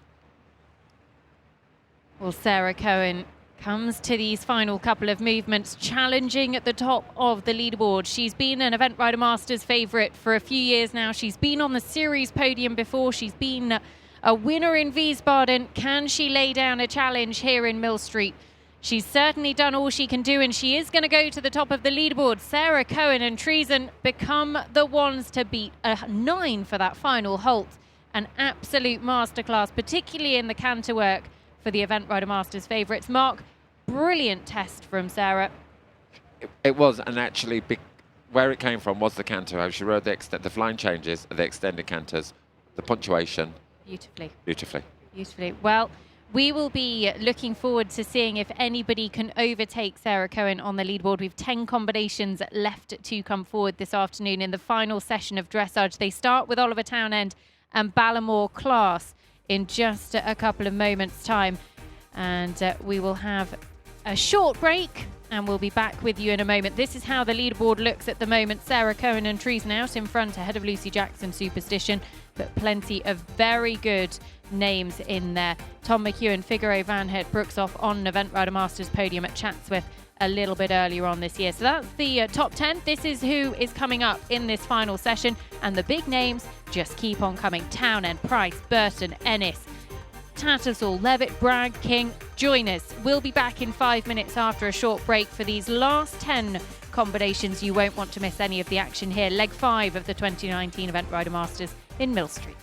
Well, Sarah Cohen comes to these final couple of movements, challenging at the top of the leaderboard. She's been an Event Rider Masters favourite for a few years now. She's been on the series podium before. She's been a winner in Wiesbaden. Can she lay down a challenge here in Millstreet? She's certainly done all she can do, and she is going to go to the top of the leaderboard. Sarah Cohen and Treason become the ones to beat. A 9 for that final halt. An absolute masterclass, particularly in the canter work for the Event Rider Masters favourites. Mark, brilliant test from Sarah. It was, and actually where it came from was the canter. How she rode the flying changes, the extended canters, the punctuation. Beautifully. Beautifully. Beautifully. Well, we will be looking forward to seeing if anybody can overtake Sarah Cohen on the leaderboard. We've 10 combinations left to come forward this afternoon in the final session of dressage. They start with Oliver Townend and Ballamore Class in just a couple of moments' time. And we will have a short break, and we'll be back with you in a moment. This is how the leaderboard looks at the moment. Sarah Cohen and Treason out in front ahead of Lucy Jackson, Superstition, but plenty of very good names in there. Tom McEwen, Figaro, Van Het, Brooks off on Event Rider Masters podium at Chatsworth a little bit earlier on this year. So that's the top 10. This is who is coming up in this final session, and the big names just keep on coming. Townend, Price, Burton, Ennis, Tattersall, Levitt, Bragg, King. Join us. We'll be back in 5 minutes after a short break for these last 10 combinations. You won't want to miss any of the action here. Leg 5 of the 2019 Event Rider Masters in Millstreet.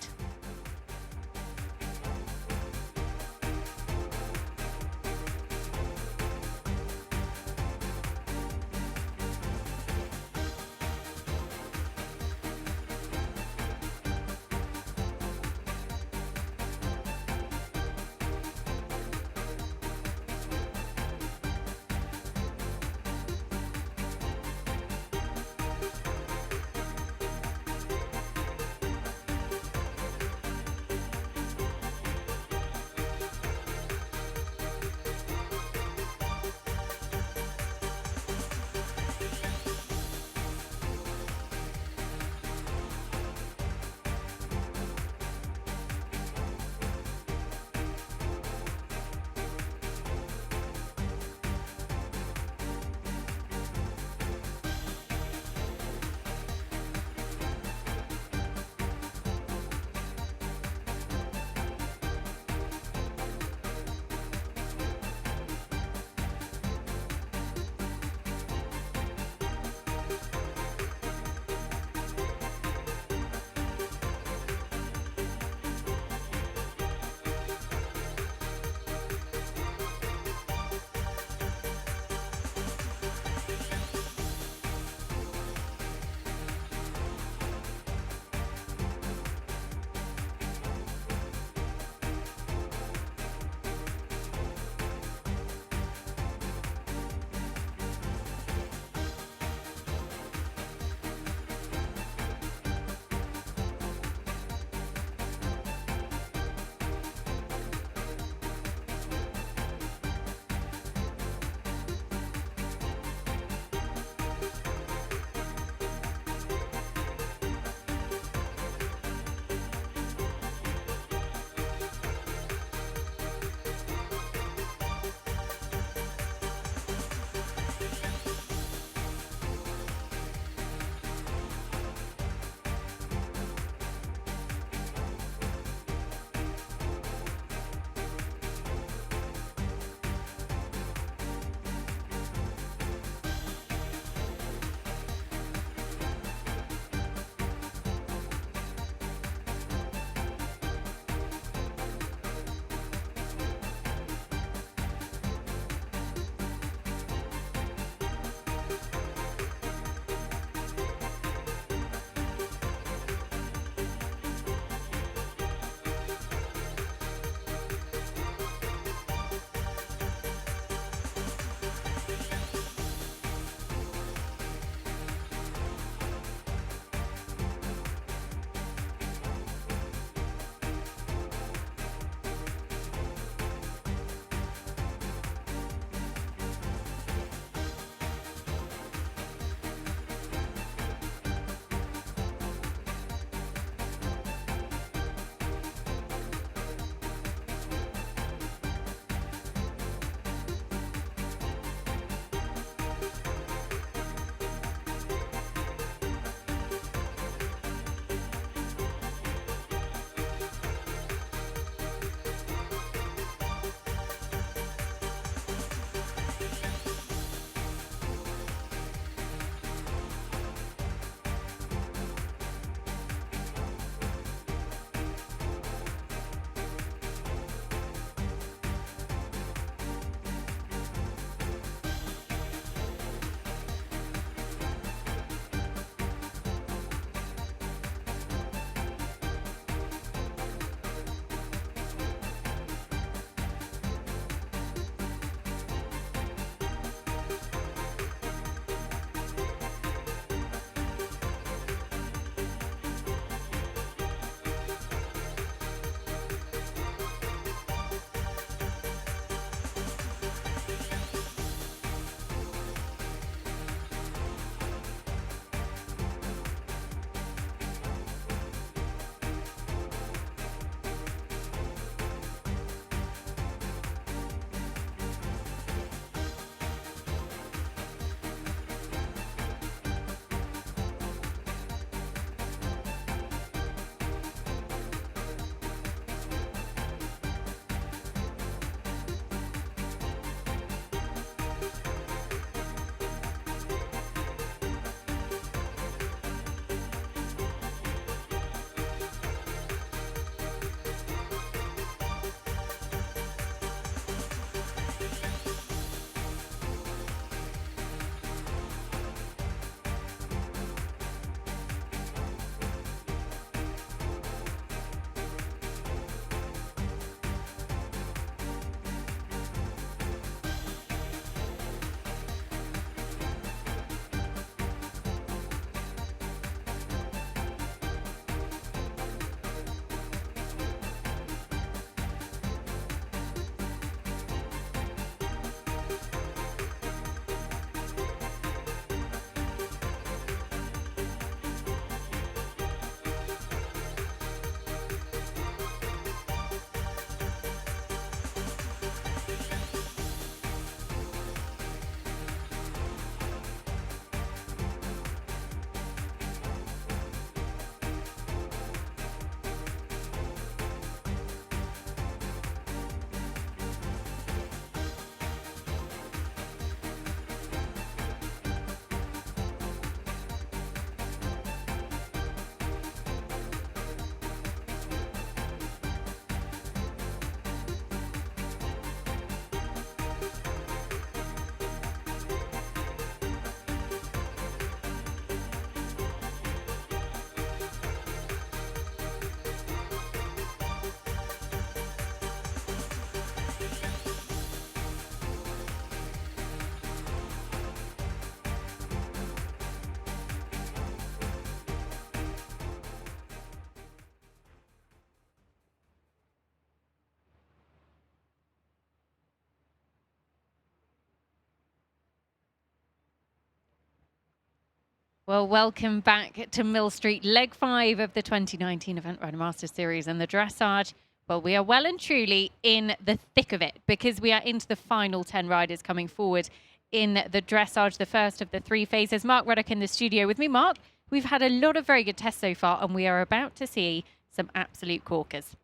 Well, welcome back to Millstreet, leg 5 of the 2019 Event Rider Masters Series and the Dressage. Well, we are well and truly in the thick of it because we are into the final 10 riders coming forward in the Dressage, the first of the 3 phases. Mark Ruddock in the studio with me. Mark, we've had a lot of very good tests so far and we are about to see some absolute corkers.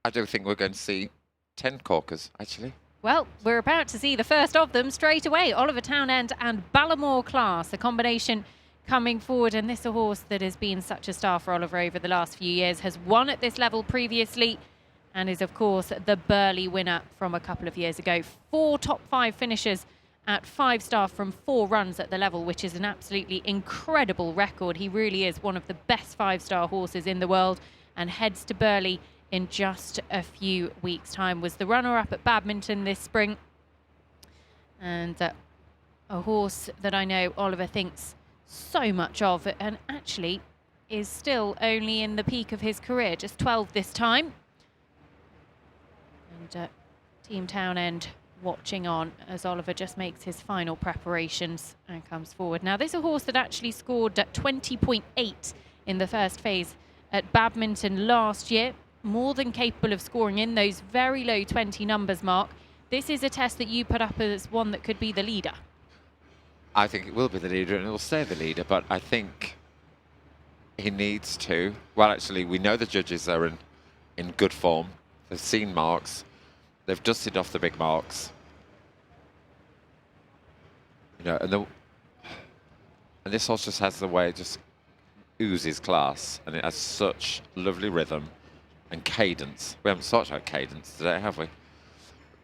I don't think we're going to see 10 corkers, actually. Well, we're about to see the first of them straight away. Oliver Townend and Ballamore Class, a combination coming forward. And this is a horse that has been such a star for Oliver over the last few years, has won at this level previously, and is, of course, the Burley winner from a couple of years ago. 4 top 5 finishes at 5-star from 4 runs at the level, which is an absolutely incredible record. He really is one of the best 5-star horses in the world and heads to Burley in just a few weeks' time. Was the runner-up at Badminton this spring. And a horse that I know Oliver thinks so much of, and actually is still only in the peak of his career, just 12 this time. And Team Townend watching on as Oliver just makes his final preparations and comes forward. Now, this is a horse that actually scored 20.8 in the first phase at Badminton last year. More than capable of scoring in those very low 20 numbers, Mark. This is a test that you put up as one that could be the leader. I think it will be the leader and it will stay the leader, but I think he needs to. Well, actually, we know the judges are in good form. They've seen marks. They've dusted off the big marks. You know, and this horse just has the way it just oozes class, and it has such lovely rhythm and cadence. We haven't talked about cadence today, have we?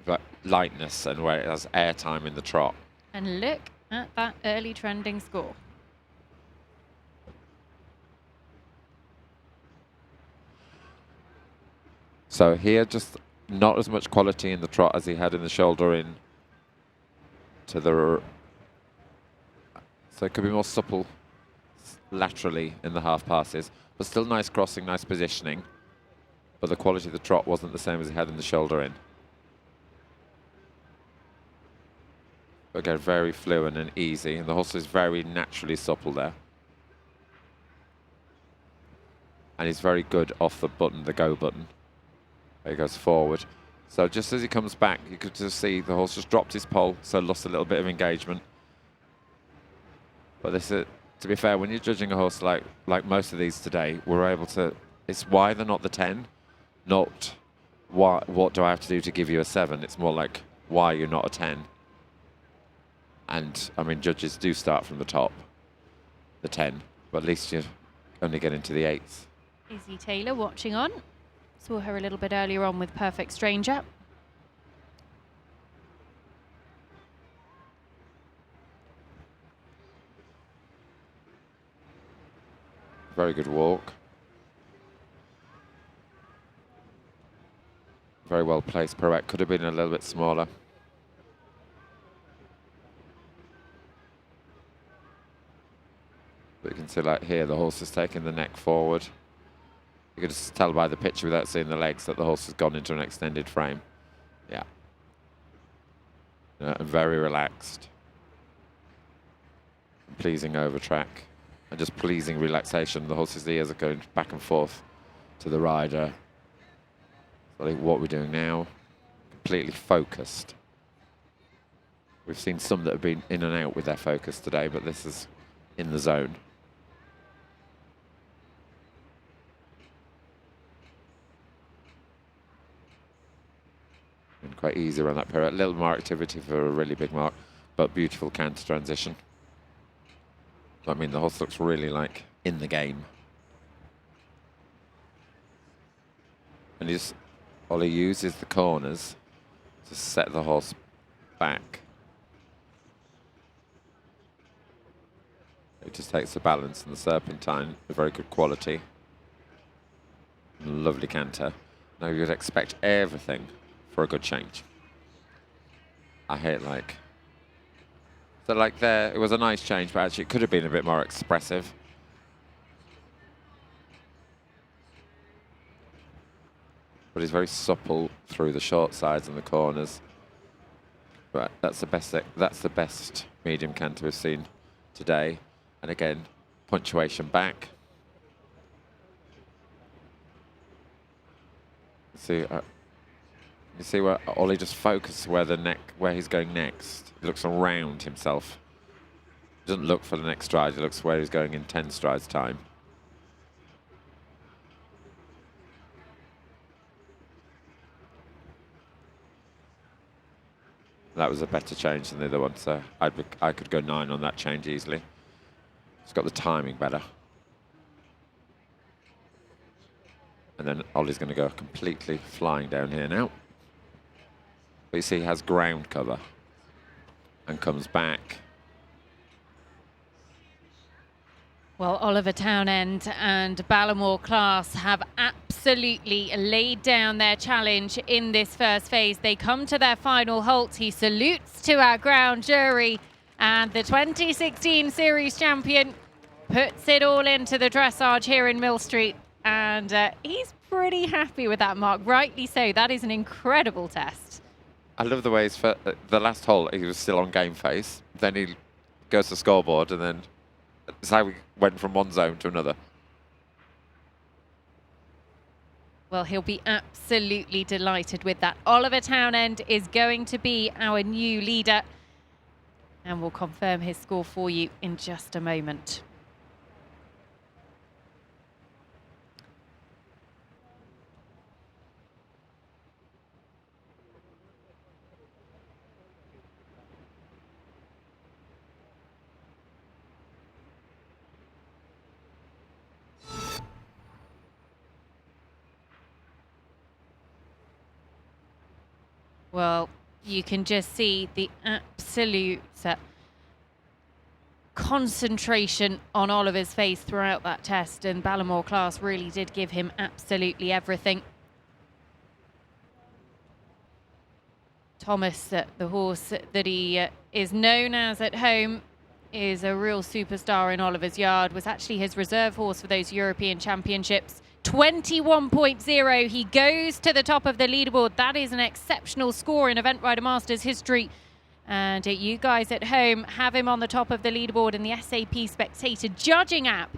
But lightness and where it has airtime in the trot. And look at that early trending score. So here, just not as much quality in the trot as he had in the shoulder in to the... So it could be more supple laterally in the half passes, but still nice crossing, nice positioning. But the quality of the trot wasn't the same as he had in the shoulder in. But again, very fluent and easy, and the horse is very naturally supple there. And he's very good off the button, the go button. There he goes forward. So just as he comes back, you could just see the horse just dropped his pole, so lost a little bit of engagement. But this is, to be fair, when you're judging a horse like most of these today, we're able to, it's why they're not the 10, not what do I have to do to give you a 7. It's more like why you're not a 10. And I mean, judges do start from the top, the 10, but at least you only get into the 8s. Izzy Taylor watching on. Saw her a little bit earlier on with Perfect Stranger. Very good walk. Very well placed pirouette. Could have been a little bit smaller. But you can see, like here, the horse is taking the neck forward. You can just tell by the picture without seeing the legs that the horse has gone into an extended frame. Yeah. And very relaxed. And pleasing over track. And just pleasing relaxation. The horse's ears are going back and forth to the rider. So I think what we're doing now, completely focused. We've seen some that have been in and out with their focus today, but this is in the zone. And quite easy around that pirouette. A little more activity for a really big mark, but beautiful canter transition. I mean, the horse looks really like in the game. And Ollie uses the corners to set the horse back. It just takes the balance and the serpentine, a very good quality. Lovely canter. Now you'd expect everything for a good change. I hate like... So like there, it was a nice change, but actually it could have been a bit more expressive. But he's very supple through the short sides and the corners. But that's the best medium canter we've seen today. And again, punctuation back. See, you see where Orly just focuses where he's going next. He looks around himself. Doesn't look for the next stride. He looks where he's going in 10 strides time. That was a better change than the other one, so I could go 9 on that change easily. It's got the timing better. And then Orly's going to go completely flying down here now. But you see he has ground cover and comes back. Well, Oliver Townend and Ballamore Class have absolutely laid down their challenge in this first phase. They come to their final halt. He salutes to our ground jury, and the 2016 series champion puts it all into the dressage here in Millstreet, and he's pretty happy with that mark. Rightly so. That is an incredible test. I love the way the last hole he was still on game face. Then he goes to scoreboard, and then it's how we went from one zone to another. Well, he'll be absolutely delighted with that. Oliver Townend is going to be our new leader, and we'll confirm his score for you in just a moment. Well, you can just see the absolute concentration on Oliver's face throughout that test, and Ballamore Class really did give him absolutely everything. Thomas, the horse that he is known as at home, is a real superstar in Oliver's yard, was actually his reserve horse for those European Championships. 21.0, he goes to the top of the leaderboard. That is an exceptional score in Event Rider Masters history. And you guys at home have him on the top of the leaderboard in the SAP Spectator judging app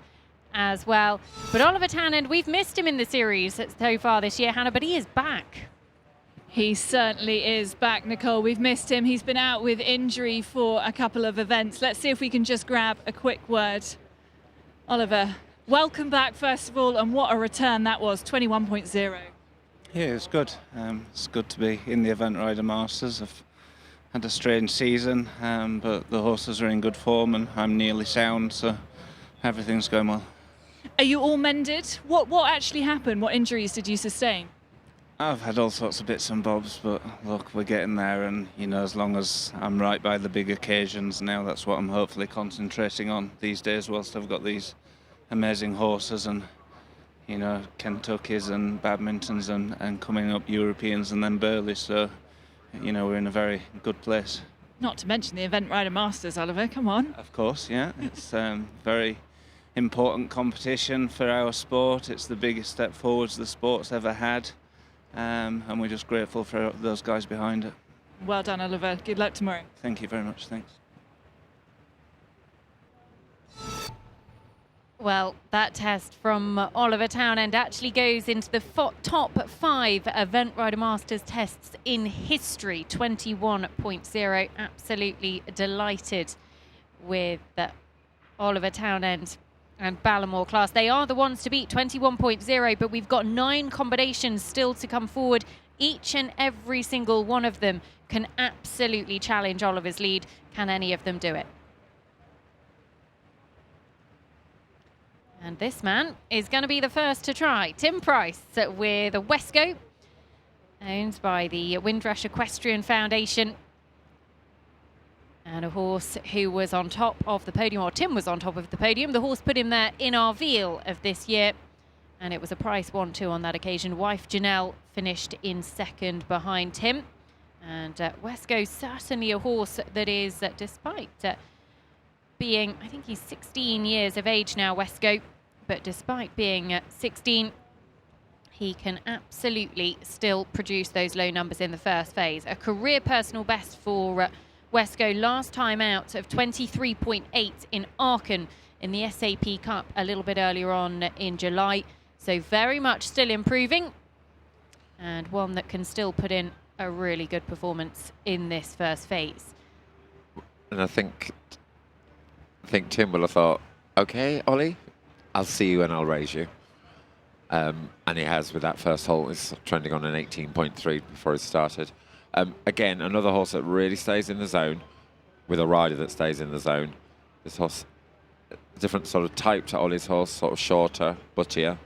as well. But Oliver Townend, we've missed him in the series so far this year, Hannah, but he is back. He certainly is back, Nicole. We've missed him. He's been out with injury for a couple of events. Let's see if we can just grab a quick word. Oliver, welcome back, first of all, and what a return that was, 21.0. Yeah, it's good. It's good to be in the Event Rider Masters. I've had a strange season, but the horses are in good form and I'm nearly sound, so everything's going well. Are you all mended? What actually happened? What injuries did you sustain? I've had all sorts of bits and bobs, but look, we're getting there, and you know, as long as I'm right by the big occasions now, that's what I'm hopefully concentrating on these days, whilst I've got these amazing horses and, you know, Kentuckys and Badmintons and coming up Europeans and then Burley, so, you know, we're in a very good place. Not to mention the Event Rider Masters, Oliver, come on. Of course, yeah. It's very important competition for our sport. It's the biggest step forwards the sport's ever had. And we're just grateful for those guys behind it. Well done, Oliver. Good luck tomorrow. Thank you very much. Thanks. Well, that test from Oliver Townend actually goes into the top 5 Event Rider Masters tests in history. 21.0. Absolutely delighted with Oliver Townend and Ballamore Class. They are the ones to beat, 21.0, but we've got 9 combinations still to come forward. Each and every single one of them can absolutely challenge Oliver's lead. Can any of them do it? And this man is going to be the first to try. Tim Price with a Wesco, owned by the Windrush Equestrian Foundation. And a horse who was on top of the podium, or Tim was on top of the podium. The horse put him there in our Veal of this year. And it was a Price 1-2 on that occasion. Wife Janelle finished in second behind Tim. And Wesco, certainly a horse that is, despite being, I think he's 16 years of age now, Wesco. But despite being 16, he can absolutely still produce those low numbers in the first phase. A career personal best for Wesco last time out of 23.8 in Aachen in the SAP Cup a little bit earlier on in July. So very much still improving, and one that can still put in a really good performance in this first phase. And I think Tim will have thought, okay, Ollie, I'll see you and I'll raise you. And he has with that first hole. He's trending on an 18.3 before he started. Again, another horse that really stays in the zone, with a rider that stays in the zone. This horse, different sort of type to Ollie's horse, sort of shorter, buttier.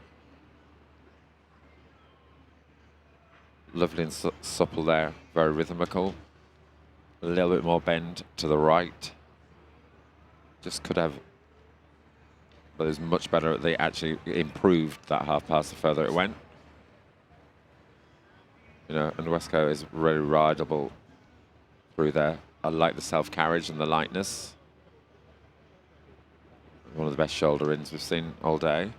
Lovely and supple there, very rhythmical. A little bit more bend to the right. Just could have, but it was much better. They actually improved that half pass the further it went. You know, and Wesco is really rideable through there. I like the self-carriage and the lightness. One of the best shoulder ins we've seen all day.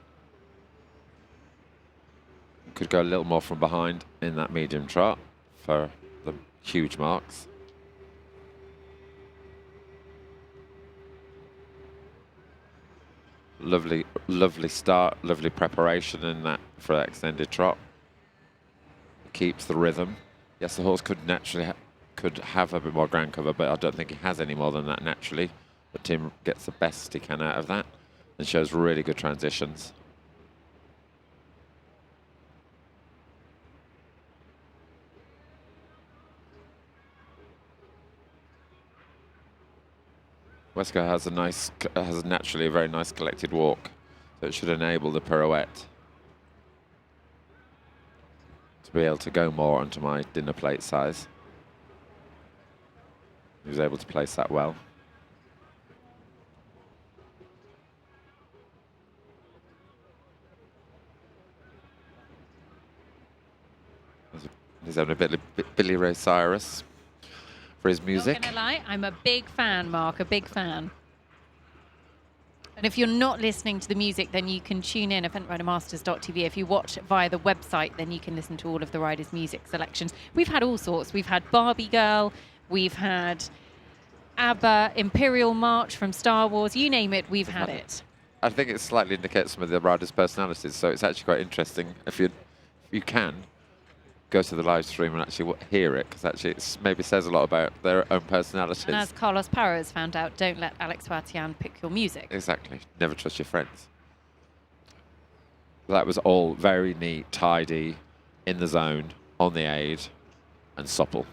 Could go a little more from behind in that medium trot for the huge marks. Lovely, lovely start, lovely preparation in that for that extended trot. Keeps the rhythm. Yes, the horse could naturally could have a bit more ground cover, but I don't think he has any more than that naturally. But Tim gets the best he can out of that and shows really good transitions. Wesco has naturally a very nice collected walk, so it should enable the pirouette to be able to go more onto my dinner plate size. He was able to place that well. He's having a bit of Billy Ray Cyrus for his music. Not gonna lie, I'm a big fan, Mark, a big fan. And if you're not listening to the music, then you can tune in eventridermasters.tv. If you watch via the website, then you can listen to all of the riders' music selections. We've had all sorts. We've had Barbie Girl, we've had ABBA, Imperial March from Star Wars, you name it, we've had it. I think it slightly indicates some of the riders' personalities, so it's actually quite interesting if you can go to the live stream and actually hear it, because actually it maybe says a lot about their own personalities. And as Carlos Parra has found out, don't let Alex Watian pick your music. Exactly. Never trust your friends. That was all very neat, tidy, in the zone, on the aid, and supple.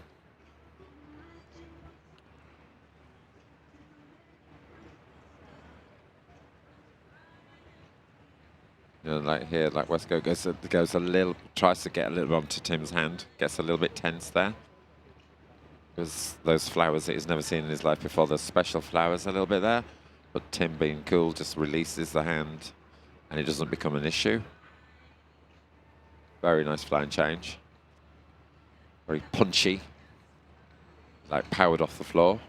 You know, like here, like Wesco goes a little, tries to get a little onto Tim's hand, gets a little bit tense there. Because those flowers that he's never seen in his life before, there's special flowers a little bit there. But Tim, being cool, just releases the hand and it doesn't become an issue. Very nice flying change. Very punchy, like powered off the floor.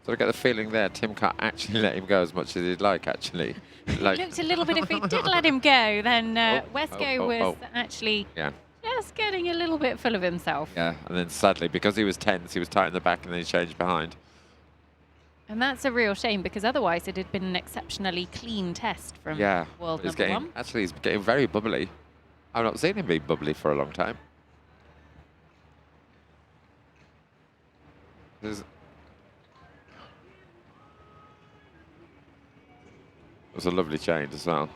So I get the feeling there, Tim can't actually let him go as much as he'd like, actually. Like He looked a little bit, if he did let him go, then Wesco was actually just getting a little bit full of himself. Yeah, and then sadly, because he was tense, he was tight in the back and then he changed behind. And that's a real shame, because otherwise it had been an exceptionally clean test from world number one. Actually, he's getting very bubbly. I've not seen him be bubbly for a long time. It was a lovely change as well.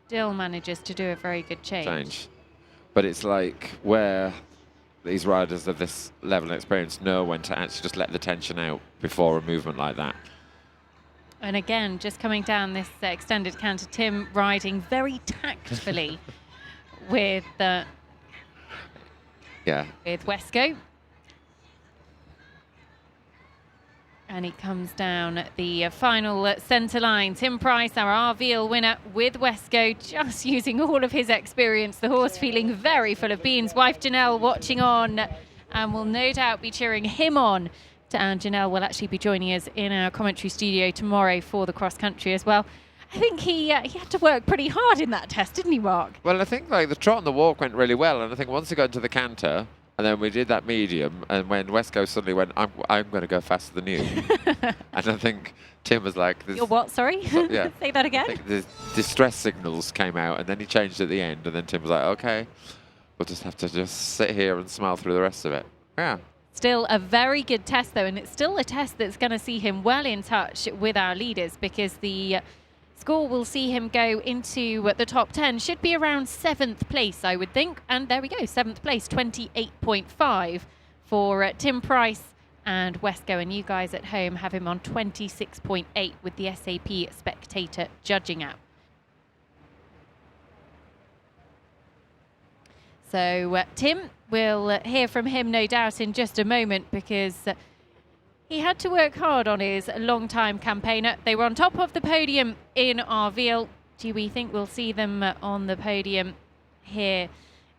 Still manages to do a very good change. But it's like where these riders of this level of experience know when to actually just let the tension out before a movement like that. And again, just coming down this extended canter, Tim riding very tactfully with Wesco. And he comes down the final centre line. Tim Price, our RVL winner, with Wesco, just using all of his experience. The horse feeling very full of beans. Wife Janelle watching on and will no doubt be cheering him on. And Janelle will actually be joining us in our commentary studio tomorrow for the cross country as well. I think he had to work pretty hard in that test, didn't he, Mark? Well, I think like the trot and the walk went really well. And I think once he got into the canter, And then we did that medium, and when Wesco suddenly went, I'm going to go faster than you. And I think Tim was like... You're what, sorry? Yeah. Say that again? I think the distress signals came out, and then he changed at the end, and then Tim was like, okay, we'll just have to just sit here and smile through the rest of it. Yeah. Still a very good test, though, and it's still a test that's going to see him well in touch with our leaders, because the score will see him go into the top 10. Should be around 7th place, I would think. And there we go, 7th place, 28.5 for Tim Price and Wesco. And you guys at home have him on 26.8 with the SAP Spectator judging app. So Tim, we'll hear from him no doubt in just a moment, because he had to work hard on his long-time campaigner. They were on top of the podium in Arville. Do we think we'll see them on the podium here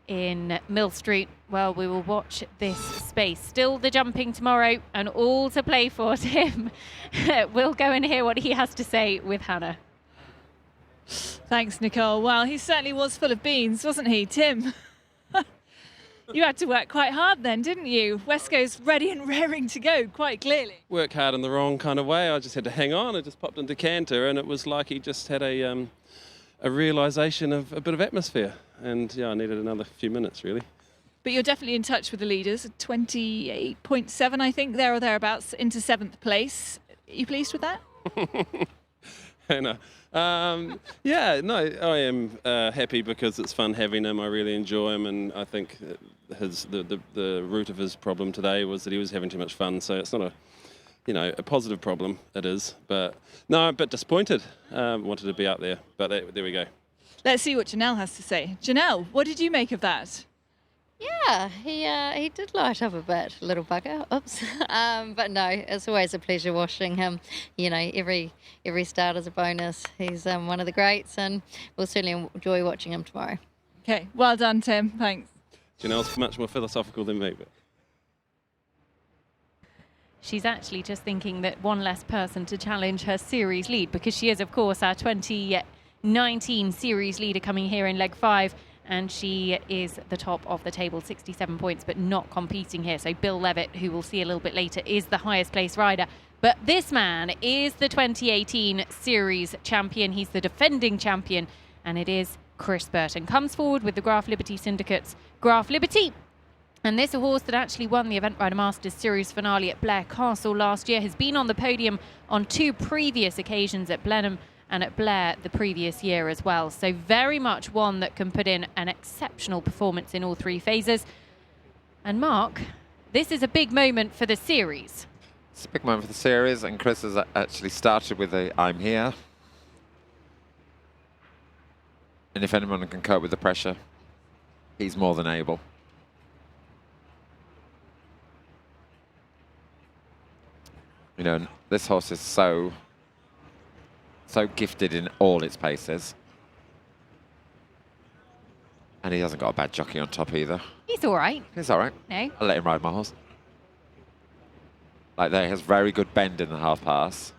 in Millstreet? Well, we will watch this space. Still the jumping tomorrow and all to play for, Tim. We'll go and hear what he has to say with Hannah. Thanks, Nicole. Well, he certainly was full of beans, wasn't he, Tim? You had to work quite hard then, didn't you? Wesco's ready and raring to go, quite clearly. Work hard in the wrong kind of way. I just had to hang on. I just popped into canter, and it was like he just had a realisation of a bit of atmosphere. And yeah, I needed another few minutes, really. But you're definitely in touch with the leaders. 28.7, I think, there or thereabouts, into 7th place. Are you pleased with that? Hannah. Yeah, no, I am happy because it's fun having him. I really enjoy him, and I think the root of his problem today was that he was having too much fun. So it's not a positive problem. It is, but no, I'm a bit disappointed. Wanted to be out there, but there we go. Let's see what Janelle has to say. Janelle, what did you make of that? Yeah, he did light up a bit, little bugger. Oops. But no, it's always a pleasure watching him. You know, every start is a bonus. He's one of the greats, and we'll certainly enjoy watching him tomorrow. Okay, well done, Tim. Thanks. Janelle's much more philosophical than me, but She's actually just thinking that one less person to challenge her series lead, because she is, of course, our 2019 series leader coming here in leg 5. And she is the top of the table, 67 points, but not competing here. So Bill Levitt, who we'll see a little bit later, is the highest placed rider. But this man is the 2018 series champion. He's the defending champion, and it is Chris Burton. Comes forward with the Graf Liberty Syndicate's Graf Liberty. And this horse that actually won the Event Rider Masters Series finale at Blair Castle last year has been on the podium on 2 previous occasions at Blenheim and at Blair the previous year as well. So very much one that can put in an exceptional performance in all 3 phases. And Mark, this is a big moment for the series. It's a big moment for the series, and Chris has actually started with a I'm here. And if anyone can cope with the pressure, he's more than able. You know, this horse is so gifted in all its paces. And he hasn't got a bad jockey on top either. He's all right. He's all right. No. I'll let him ride my horse. Like there, he has very good bend in the half pass.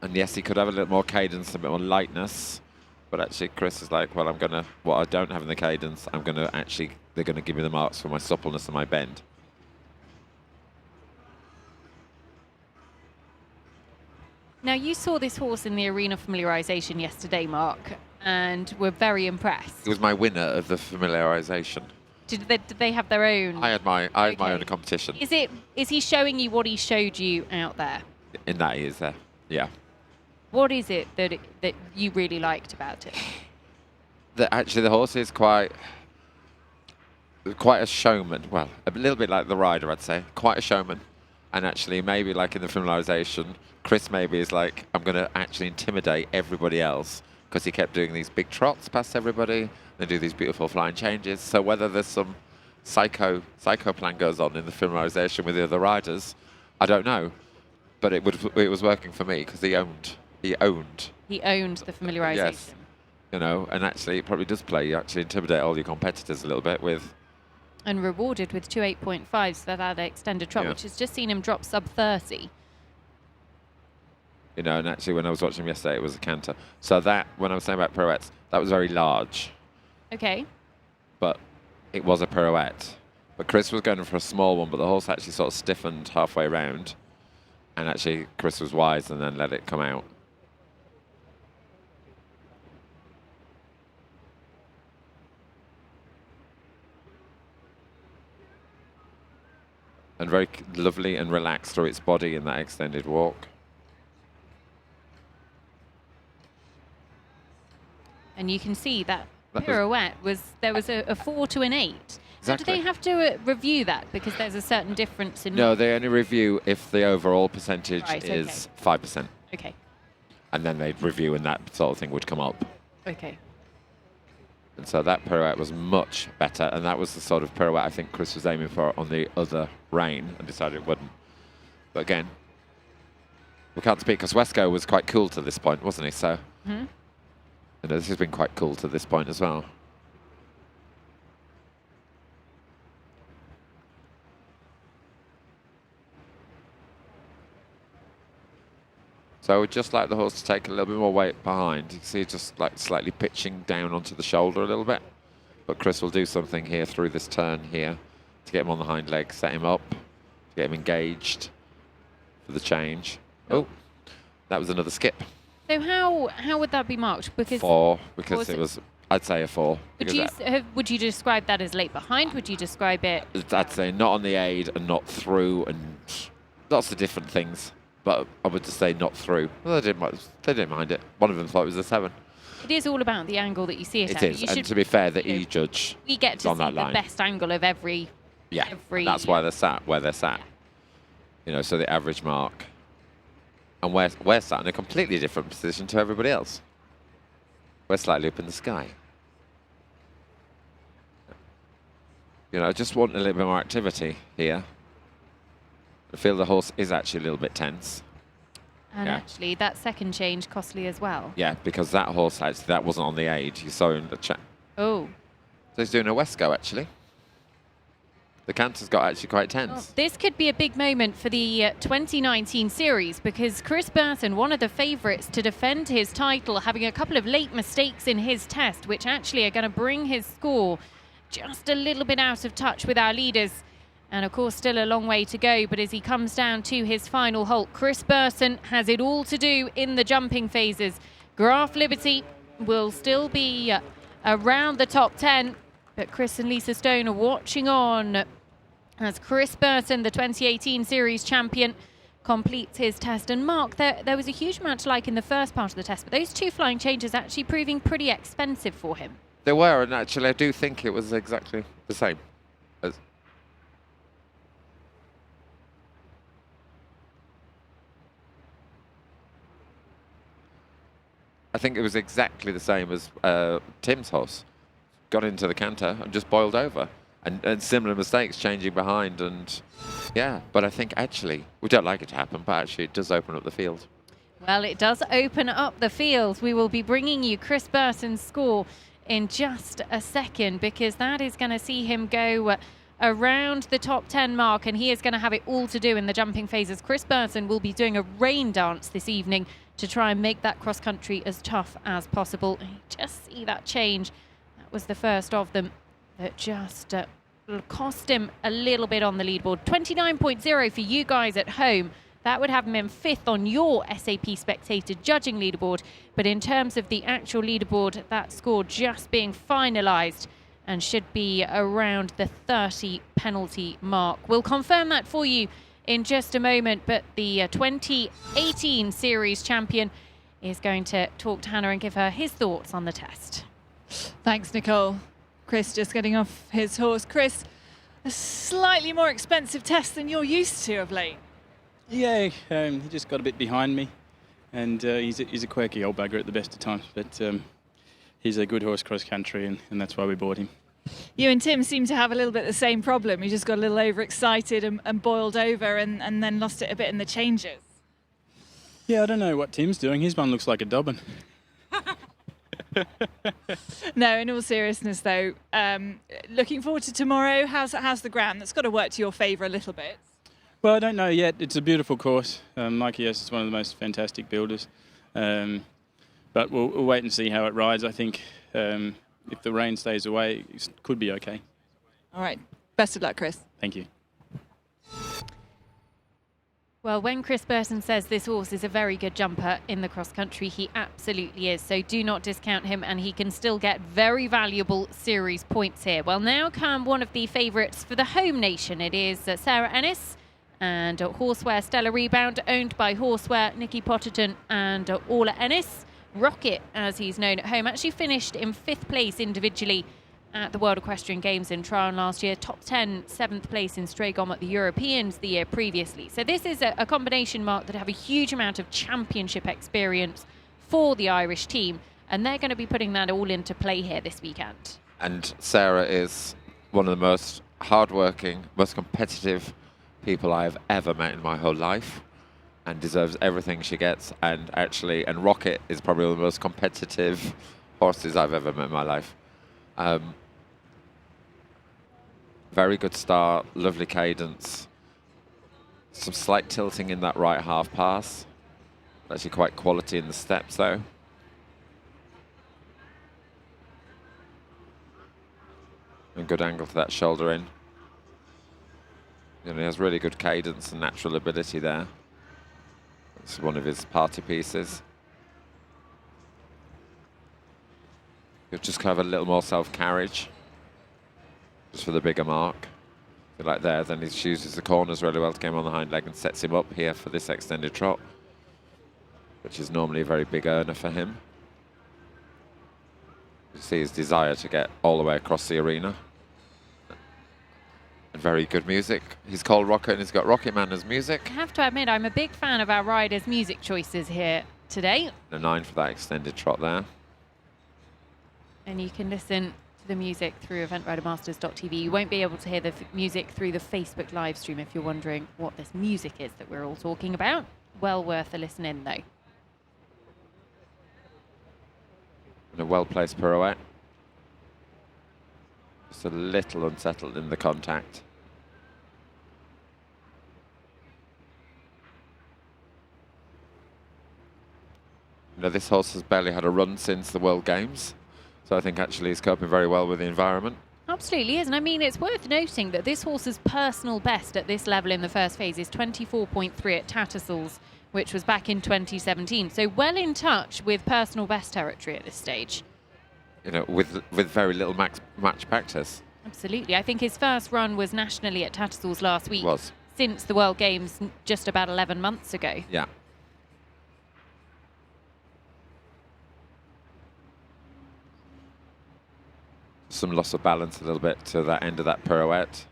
And yes, he could have a little more cadence, a bit more lightness. But actually, Chris is like, well, what I don't have in the cadence, they're going to give me the marks for my suppleness and my bend. Now, you saw this horse in the arena familiarisation yesterday, Mark, and were very impressed. He was my winner of the familiarisation. Did they have their own? I had my own competition. Is he showing you what he showed you out there? In that he is there, yeah. What is it that you really liked about it? Actually, the horse is quite a showman. Well, a little bit like the rider, I'd say. Quite a showman. And actually, maybe like in the familiarisation, Chris maybe is like, I'm going to actually intimidate everybody else, because he kept doing these big trots past everybody. They do these beautiful flying changes. So whether there's some psycho plan goes on in the familiarisation with the other riders, I don't know. But it was working for me, because he owned. He owned the familiarisation. Yes. You know, and actually it probably does play. You actually intimidate all your competitors a little bit with. And rewarded with 2 8.5s for that extended trot, which has just seen him drop sub 30. You know, and actually when I was watching him yesterday, it was a canter. So that, when I was saying about pirouettes, that was very large. Okay. But it was a pirouette. But Chris was going for a small one, but the horse actually sort of stiffened halfway round. And actually, Chris was wise and then let it come out. And very lovely and relaxed through its body in that extended walk. And you can see that pirouette there was a 4 to an 8. So do Exactly. they have to review that because there's a certain difference in? No, they only review if the overall percentage Right, is 5%. Okay. And then they'd review and that sort of thing would come up. Okay. And so that pirouette was much better, and that was the sort of pirouette I think Chris was aiming for on the other rein and decided it wouldn't. But again, we can't speak because Wesco was quite cool to this point, wasn't he? So, Mhm. and this has been quite cool to this point as well. So I would just like the horse to take a little bit more weight behind. You can see just like slightly pitching down onto the shoulder a little bit. But Chris will do something here through this turn here to get him on the hind leg, set him up, to get him engaged for the change. Oh, that was another skip. So how would that be marked? Because 4, because it was, I'd say a 4. Would you describe that as late behind? Would you describe it? I'd say not on the aid and not through and lots of different things. But I would just say not through. Well, they didn't mind it. One of them thought it was a 7. It is all about the angle that you see it at. It is, and to be fair, the E-judge we get to on see that the line. best angle of every. Yeah, and that's why they're sat where they're sat. You know, so the average mark. And we're sat in a completely different position to everybody else. We're slightly up in the sky. You know, I just want a little bit more activity here. I feel the horse is actually a little bit tense. And actually, that second change costly as well. Yeah, because that horse actually, that wasn't on the aid. You saw in the chat. Oh. So he's doing a Wesco actually. The canter's got actually quite tense. This could be a big moment for the 2019 series because Chris Burton, one of the favourites to defend his title, having a couple of late mistakes in his test, which actually are going to bring his score just a little bit out of touch with our leaders. And of course, still a long way to go. But as he comes down to his final halt, Chris Burton has it all to do in the jumping phases. Graf Liberty will still be around the top 10. But Chris and Lisa Stone are watching on as Chris Burton, the 2018 series champion, completes his test. And Mark, there was a huge amount to like in the first part of the test, but those 2 flying changes actually proving pretty expensive for him. They were, and actually I do think it was exactly the same. I think it was exactly the same as Tim's horse. Got into the canter and just boiled over. And similar mistakes, changing behind. And yeah, but I think actually, we don't like it to happen, but actually it does open up the field. Well, it does open up the field. We will be bringing you Chris Burton's score in just a second because that is going to see him go around the top 10 mark, and he is going to have it all to do in the jumping phases. Chris Burton will be doing a rain dance this evening to try and make that cross country as tough as possible. You just see that change. That was the first of them that just cost him a little bit on the leaderboard. 29.0 for you guys at home. That would have him in 5th on your SAP Spectator judging leaderboard. But in terms of the actual leaderboard, that score just being finalised and should be around the 30 penalty mark. We'll confirm that for you in just a moment, but the 2018 series champion is going to talk to Hannah and give her his thoughts on the test. Thanks, Nicole. Chris just getting off his horse. Chris, a slightly more expensive test than you're used to of late. Yeah, he just got a bit behind me, and he's a quirky old bugger at the best of times, but he's a good horse cross country, and that's why we bought him. You and Tim seem to have a little bit the same problem. You just got a little overexcited and boiled over and then lost it a bit in the changes. Yeah, I don't know what Tim's doing. His one looks like a dobbin. No, in all seriousness though, looking forward to tomorrow. How's the ground? That's got to work to your favour a little bit. Well, I don't know yet. It's a beautiful course. Mikey S is one of the most fantastic builders. But we'll wait and see how it rides. I think if the rain stays away, it could be okay. All right. Best of luck, Chris. Thank you. Well, when Chris Burton says this horse is a very good jumper in the cross country, he absolutely is. So do not discount him, and he can still get very valuable series points here. Well, now come one of the favourites for the home nation. It is Sarah Ennis and Horseware Stellar Rebound, owned by Horseware, Nicky Potterton and Orly Ennis. Rocket, as he's known at home, actually finished in 5th place individually at the World Equestrian Games in Tryon last year, top 10, 7th place in Stragom at the Europeans the year previously. So this is a combination, Mark, that have a huge amount of championship experience for the Irish team, and they're going to be putting that all into play here this weekend. And Sarah is one of the most hardworking, most competitive people I have ever met in my whole life, and deserves everything she gets. And Rocket is probably one of the most competitive horses I've ever met in my life. Very good start, lovely cadence, some slight tilting in that right half pass. Actually quite quality in the steps though. And good angle to that shoulder in. You know, he has really good cadence and natural ability there. It's one of his party pieces. He'll just have a little more self-carriage, just for the bigger mark. Like there, then he chooses the corners really well to get him on the hind leg and sets him up here for this extended trot, which is normally a very big earner for him. You see his desire to get all the way across the arena. And very good music. He's called Rocket and he's got Rocket Man as music. I have to admit, I'm a big fan of our riders' music choices here today. A 9 for that extended trot there. And you can listen to the music through eventridermasters.tv. You won't be able to hear the music through the Facebook live stream if you're wondering what this music is that we're all talking about. Well worth a listen in, though. And a well-placed pirouette. Just a little unsettled in the contact. You know, this horse has barely had a run since the World Games. So I think actually he's coping very well with the environment. Absolutely is. And I mean, it's worth noting that this horse's personal best at this level in the first phase is 24.3 at Tattersall's, which was back in 2017. So well in touch with personal best territory at this stage. You know, with very little match practice. Absolutely. I think his first run was nationally at Tattersall's last week. Was. Since the World Games just about 11 months ago. Yeah. Some loss of balance a little bit to that end of that pirouette.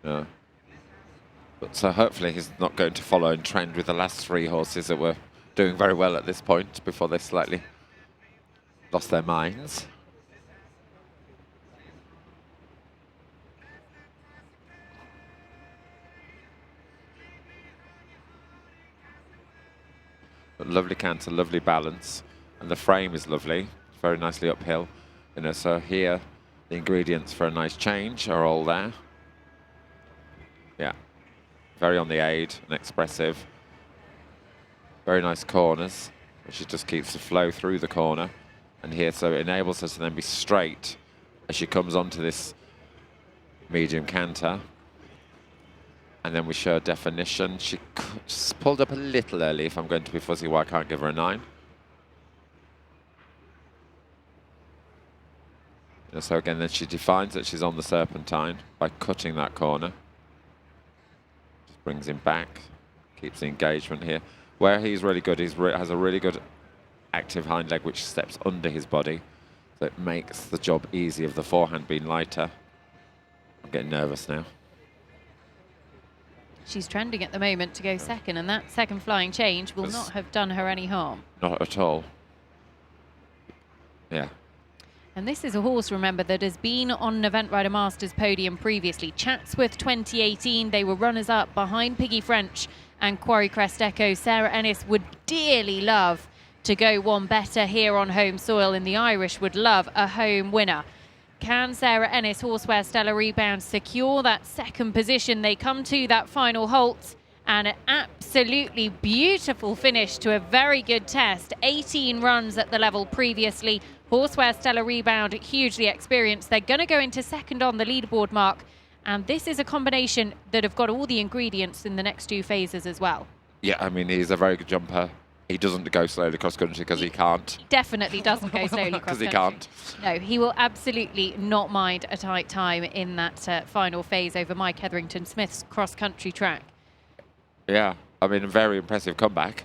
Yeah. But so hopefully he's not going to follow in trend with the last 3 horses that were doing very well at this point before they slightly lost their minds. But lovely canter, lovely balance, and the frame is lovely. Very nicely uphill, you know, so here the ingredients for a nice change are all there. Yeah, very on the aid and expressive. Very nice corners, which she just keeps the flow through the corner. And here, so it enables her to then be straight as she comes onto this medium canter. And then we show definition. She pulled up a little early. If I'm going to be fuzzy, why I can't give her a 9. So again, then she defines that she's on the serpentine by cutting that corner. Just brings him back, keeps the engagement here. Where he's really good, he has a really good active hind leg which steps under his body. So it makes the job easy of the forehand being lighter. I'm getting nervous now. She's trending at the moment to go second, and that second flying change will not have done her any harm. Not at all. Yeah. And this is a horse, remember, that has been on an Event Rider Masters podium previously. Chatsworth 2018, they were runners-up behind Piggy French and Quarry Crest Echo. Sarah Ennis would dearly love to go one better here on home soil, and the Irish would love a home winner. Can Sarah Ennis, Horseware Stellar Rebound, secure that second position? They come to that final halt, and an absolutely beautiful finish to a very good test. 18 runs at the level previously. Horseware Stellar Rebound, hugely experienced. They're going to go into second on the leaderboard, Mark. And this is a combination that have got all the ingredients in the next 2 phases as well. Yeah, I mean, he's a very good jumper. He doesn't go slowly cross-country because he can't. Definitely doesn't go slowly Because he cross-country. can't. No, he will absolutely not mind a tight time in that final phase over Mike Hetherington-Smith's cross-country track. Yeah, I mean, a very impressive comeback.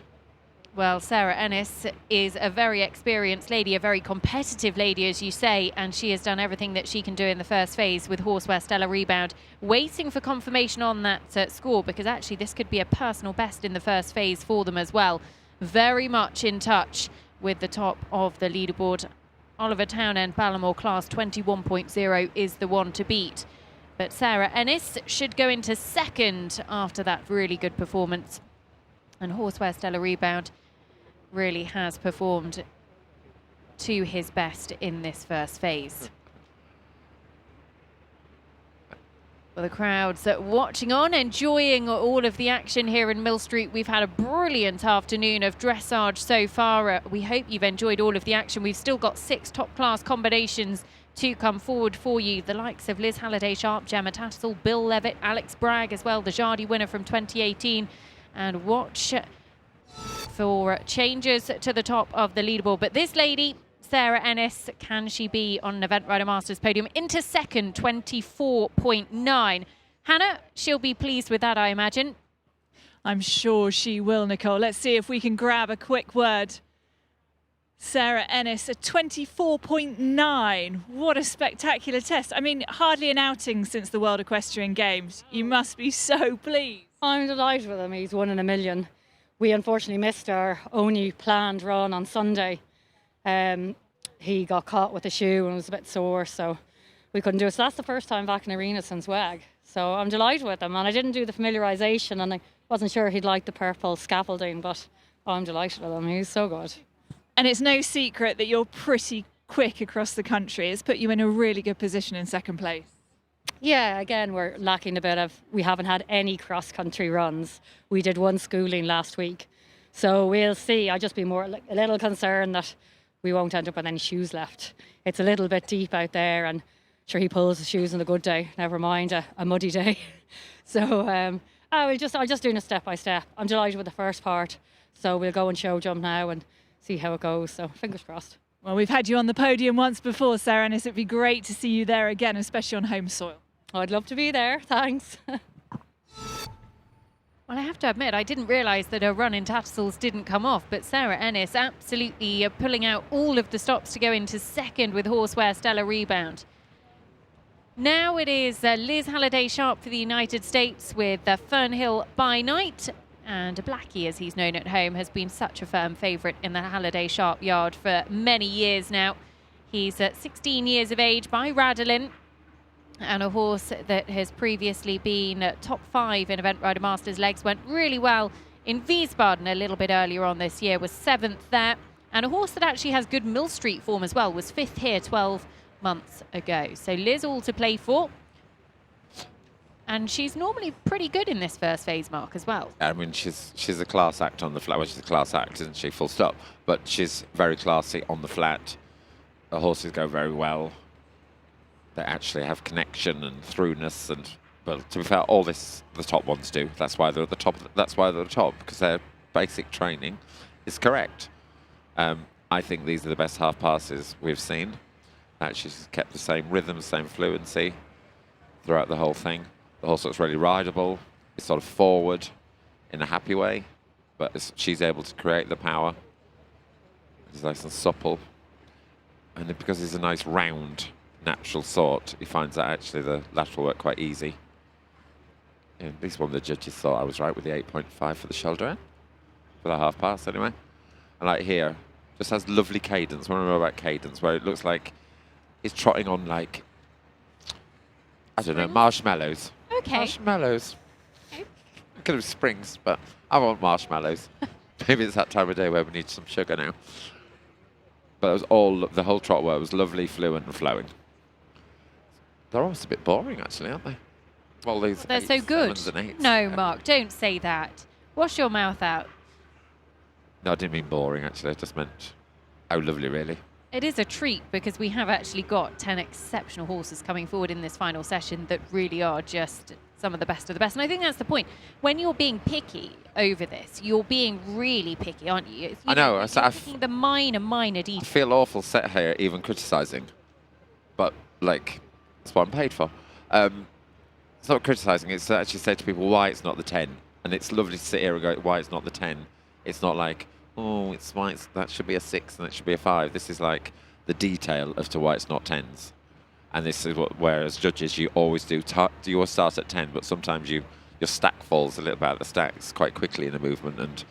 Well, Sarah Ennis is a very experienced lady, a very competitive lady, as you say, and she has done everything that she can do in the first phase with Horseware Stellar Rebound, waiting for confirmation on that score, because actually this could be a personal best in the first phase for them as well. Very much in touch with the top of the leaderboard. Oliver Townend, Ballamore class 21.0 is the one to beat. But Sarah Ennis should go into second after that really good performance. And Horseware Stellar Rebound really has performed to his best in this first phase. Well, the crowd's watching on, enjoying all of the action here in Millstreet. We've had a brilliant afternoon of dressage so far. We hope you've enjoyed all of the action. We've still got 6 top-class combinations to come forward for you. The likes of Liz Halliday-Sharp, Gemma Tattersall, Bill Levitt, Alex Bragg as well, the Jardy winner from 2018. And watch for changes to the top of the leaderboard. But this lady, Sarah Ennis, can she be on an Event Rider Masters podium? Into second, 24.9. Hannah, she'll be pleased with that, I imagine. I'm sure she will, Nicole. Let's see if we can grab a quick word. Sarah Ennis, a 24.9. What a spectacular test. I mean, hardly an outing since the World Equestrian Games. You must be so pleased. I'm delighted with him. He's 1 in a million. We unfortunately missed our only planned run on Sunday. He got caught with a shoe and was a bit sore, so we couldn't do it. So that's the first time back in arena since WEG. So I'm delighted with him. And I didn't do the familiarisation, and I wasn't sure he'd like the purple scaffolding, but I'm delighted with him. He's so good. And it's no secret that you're pretty quick across the country. It's put you in a really good position in second place. Yeah, again, we're lacking a bit of, we haven't had any cross-country runs. We did 1 schooling last week. So we'll see. I'd just be a little concerned that we won't end up with any shoes left. It's a little bit deep out there, and sure, he pulls the shoes on a good day, never mind a muddy day. So I'll just doing it step by step. I'm delighted with the first part. So we'll go and show jump now and see how it goes. So fingers crossed. Well, we've had you on the podium once before, Sarah Ennis. It'd be great to see you there again, especially on home soil. I'd love to be there. Thanks. Well, I have to admit, I didn't realise that her run in Tattersalls didn't come off, but Sarah Ennis absolutely pulling out all of the stops to go into second with Horseware Stellar Rebound. Now it is Liz Halliday-Sharp for the United States with Fernhill by Night. And Blackie, as he's known at home, has been such a firm favourite in the Halliday-Sharp yard for many years now. He's 16 years of age by Radlin, and a horse that has previously been top 5 in Event Rider Masters. Legs went really well in Wiesbaden a little bit earlier on this year, was 7th there. And a horse that actually has good Millstreet form as well, was 5th here 12 months ago. So Liz all to play for. And she's normally pretty good in this first phase, Mark, as well. I mean, she's a class act on the flat. Well, she's a class act, isn't she? Full stop. But she's very classy on the flat. The horses go very well. They actually have connection and throughness, and well, to be fair, all this the top ones do. That's why they're at the top. That's why they're at the top, because their basic training is correct. I think these are the best half passes we've seen. Actually, she's kept the same rhythm, same fluency throughout the whole thing. The horse looks really rideable. It's sort of forward in a happy way, but she's able to create the power. It's nice and supple, and because he's a nice round natural sort, he finds that actually the lateral work quite easy. And at least one of the judges thought I was right with the 8.5 for the shoulder end, for the half pass anyway. And like here, just has lovely cadence. What I know about cadence, where it looks like he's trotting on like, I don't know, marshmallows. Okay. Marshmallows. Okay. It could have springs, but I want marshmallows. Maybe it's that time of day where we need some sugar now. But it was all, the whole trot work was lovely, fluent and flowing. They're almost a bit boring, actually, aren't they? Well, these they're so good. No, Mark, don't say that. Wash your mouth out. No, I didn't mean boring, actually. I just meant how lovely, really. It is a treat because we have actually got 10 exceptional horses coming forward in this final session that really are just some of the best of the best. And I think that's the point. When you're being picky over this, you're being really picky, aren't you? I know. You're picking the minor I details. feel awful set here even criticising. But, like, that's what I'm paid for. It's not criticising. It's to actually say to people why it's not the 10. And it's lovely to sit here and go, why it's not the 10. It's not like, oh, that should be a 6 and that should be a 5. This is like the detail as to why it's not 10s. And this is where as judges you always do you always start at 10, but sometimes your stack falls a little bit out of the stacks quite quickly in the movement and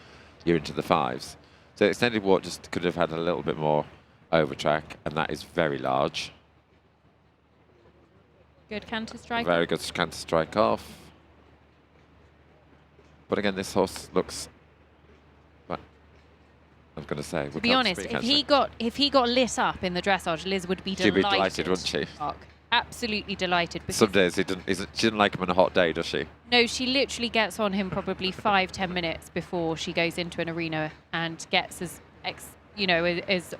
you're into the 5s. So extended walk just could have had a little bit more over track, and that is very large. Good canter strike. Very good canter strike off. But again, this horse looks. I was going to say. To be honest, if he got lit up in the dressage, Liz would be delighted. She'd be delighted, wouldn't she? Absolutely delighted. Some days she didn't like him on a hot day, does she? No, she literally gets on him probably 5-10 minutes before she goes into an arena and gets as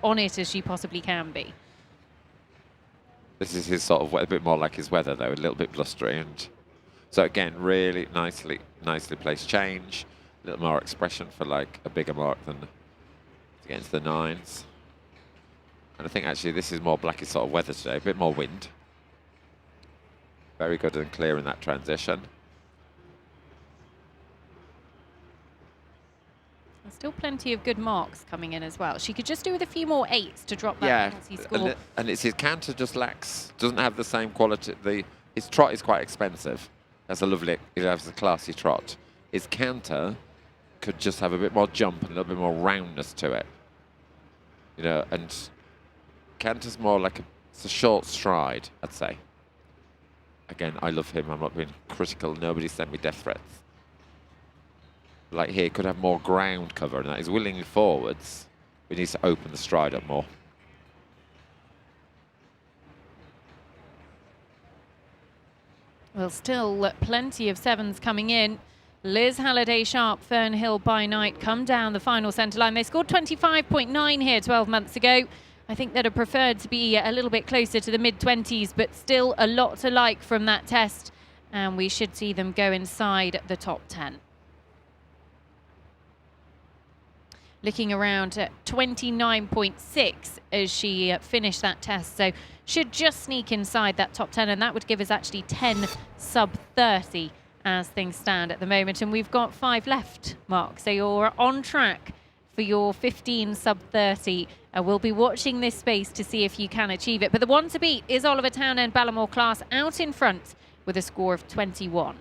on it as she possibly can be. This is his sort of a bit more like his weather though, a little bit blustery, and so again, really nicely placed change, a little more expression for like a bigger mark than to get into the 9s. And I think actually this is more Blackie sort of weather today, a bit more wind. Very good and clear in that transition. There's still plenty of good marks coming in as well. She could just do with a few more 8s to drop that penalty score. And it's his canter just doesn't have the same quality. His trot is quite expensive. That's he has a classy trot. His canter could just have a bit more jump and a little bit more roundness to it. And canter's more like it's a short stride, I'd say. Again, I love him. I'm not being critical. Nobody sent me death threats. Like here, could have more ground cover, and that is willingly forwards. We need to open the stride up more. Well, still plenty of 7s coming in. Liz Halliday-Sharp, Fernhill by Night come down the final centre line. They scored 25.9 here 12 months ago. I think they'd have preferred to be a little bit closer to the mid-20s, but still a lot to like from that test. And we should see them go inside the top 10. Looking around at 29.6 as she finished that test. So should just sneak inside that top 10, and that would give us actually 10 sub-30 as things stand at the moment. And we've got 5 left, Mark. So you're on track for your 15 sub-30. We'll be watching this space to see if you can achieve it. But the one to beat is Oliver Townend Ballamore Class out in front with a score of 21.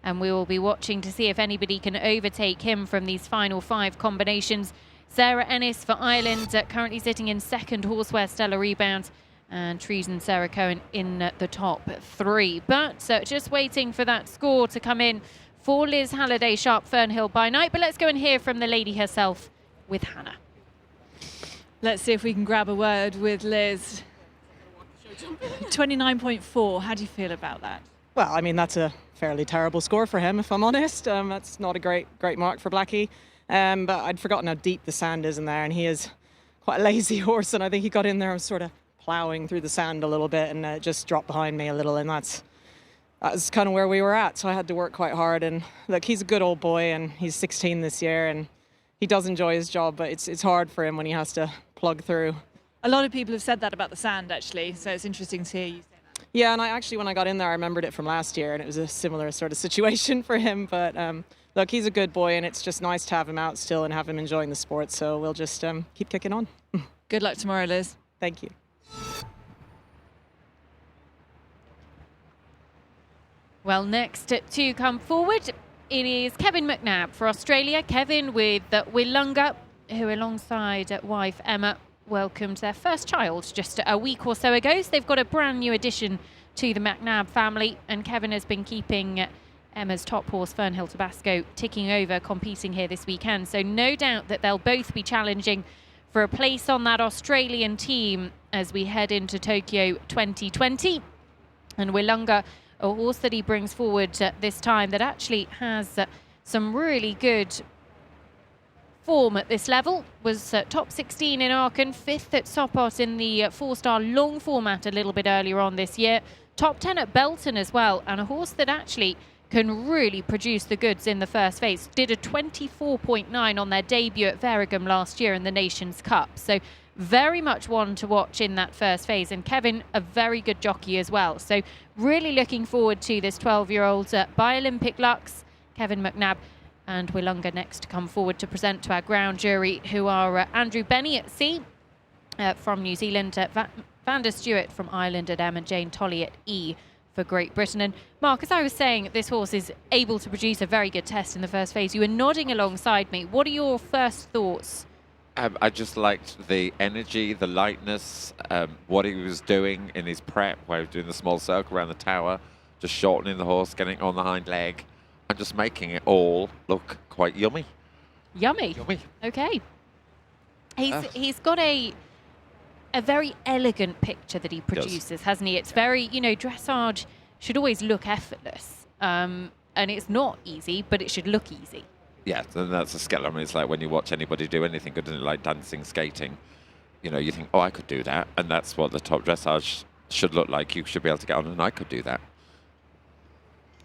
And we will be watching to see if anybody can overtake him from these final 5 combinations. Sarah Ennis for Ireland, currently sitting in 2nd, Horseware Stellar Rebound, and Trees and Sarah Cohen in the top 3. But just waiting for that score to come in for Liz Halliday-Sharp, Fernhill by Night. But let's go and hear from the lady herself with Hannah. Let's see if we can grab a word with Liz. 29.4, how do you feel about that? Well, I mean, that's a fairly terrible score for him, if I'm honest. That's not a great mark for Blackie. But I'd forgotten how deep the sand is in there, and he is quite a lazy horse, and I think he got in there and sort of ploughing through the sand a little bit, and it just dropped behind me a little, and that's kind of where we were at. So I had to work quite hard, and look, he's a good old boy, and he's 16 this year, and he does enjoy his job, but it's hard for him when he has to plug through. A lot of people have said that about the sand, actually, so it's interesting to hear you say that. Yeah, and when I got in there, I remembered it from last year, and it was a similar sort of situation for him. But look, he's a good boy, and it's just nice to have him out still and have him enjoying the sport. So we'll just keep kicking on. Good luck tomorrow, Liz. Thank you. Well, next to come forward, it is Kevin McNab for Australia. Kevin with Willunga, who alongside wife Emma welcomed their first child just a week or so ago. So they've got a brand new addition to the McNab family, and Kevin has been keeping Emma's top horse Fernhill Tabasco ticking over, competing here this weekend. So no doubt that they'll both be challenging for a place on that Australian team as we head into Tokyo 2020. And Willunga, a horse that he brings forward this time that actually has some really good form at this level. Was top 16 in Aachen, 5th at Sopot in the 4-star long format a little bit earlier on this year. Top 10 at Belton as well, and a horse that actually can really produce the goods in the first phase. Did a 24.9 on their debut at Verigam last year in the Nations Cup. So very much one to watch in that first phase. And Kevin, a very good jockey as well. So really looking forward to this 12-year-old by Olympic Lux, Kevin McNab. And Willunga next to come forward to present to our ground jury, who are Andrew Benny at C from New Zealand, Van der Stewart from Ireland at M, and Jane Tolley at E for Great Britain. And Mark, as I was saying, this horse is able to produce a very good test in the first phase. You were nodding alongside me. What are your first thoughts? I just liked the energy, the lightness, what he was doing in his prep, where he was doing the small circle around the tower, just shortening the horse, getting on the hind leg, and just making it all look quite yummy. Yummy. Okay. He's got a very elegant picture that he produces, hasn't he? It's very, dressage should always look effortless. And it's not easy, but it should look easy. Yeah, and that's a skill. I mean, it's like when you watch anybody do anything good, like dancing, skating, you think, oh, I could do that. And that's what the top dressage should look like. You should be able to get on, and I could do that.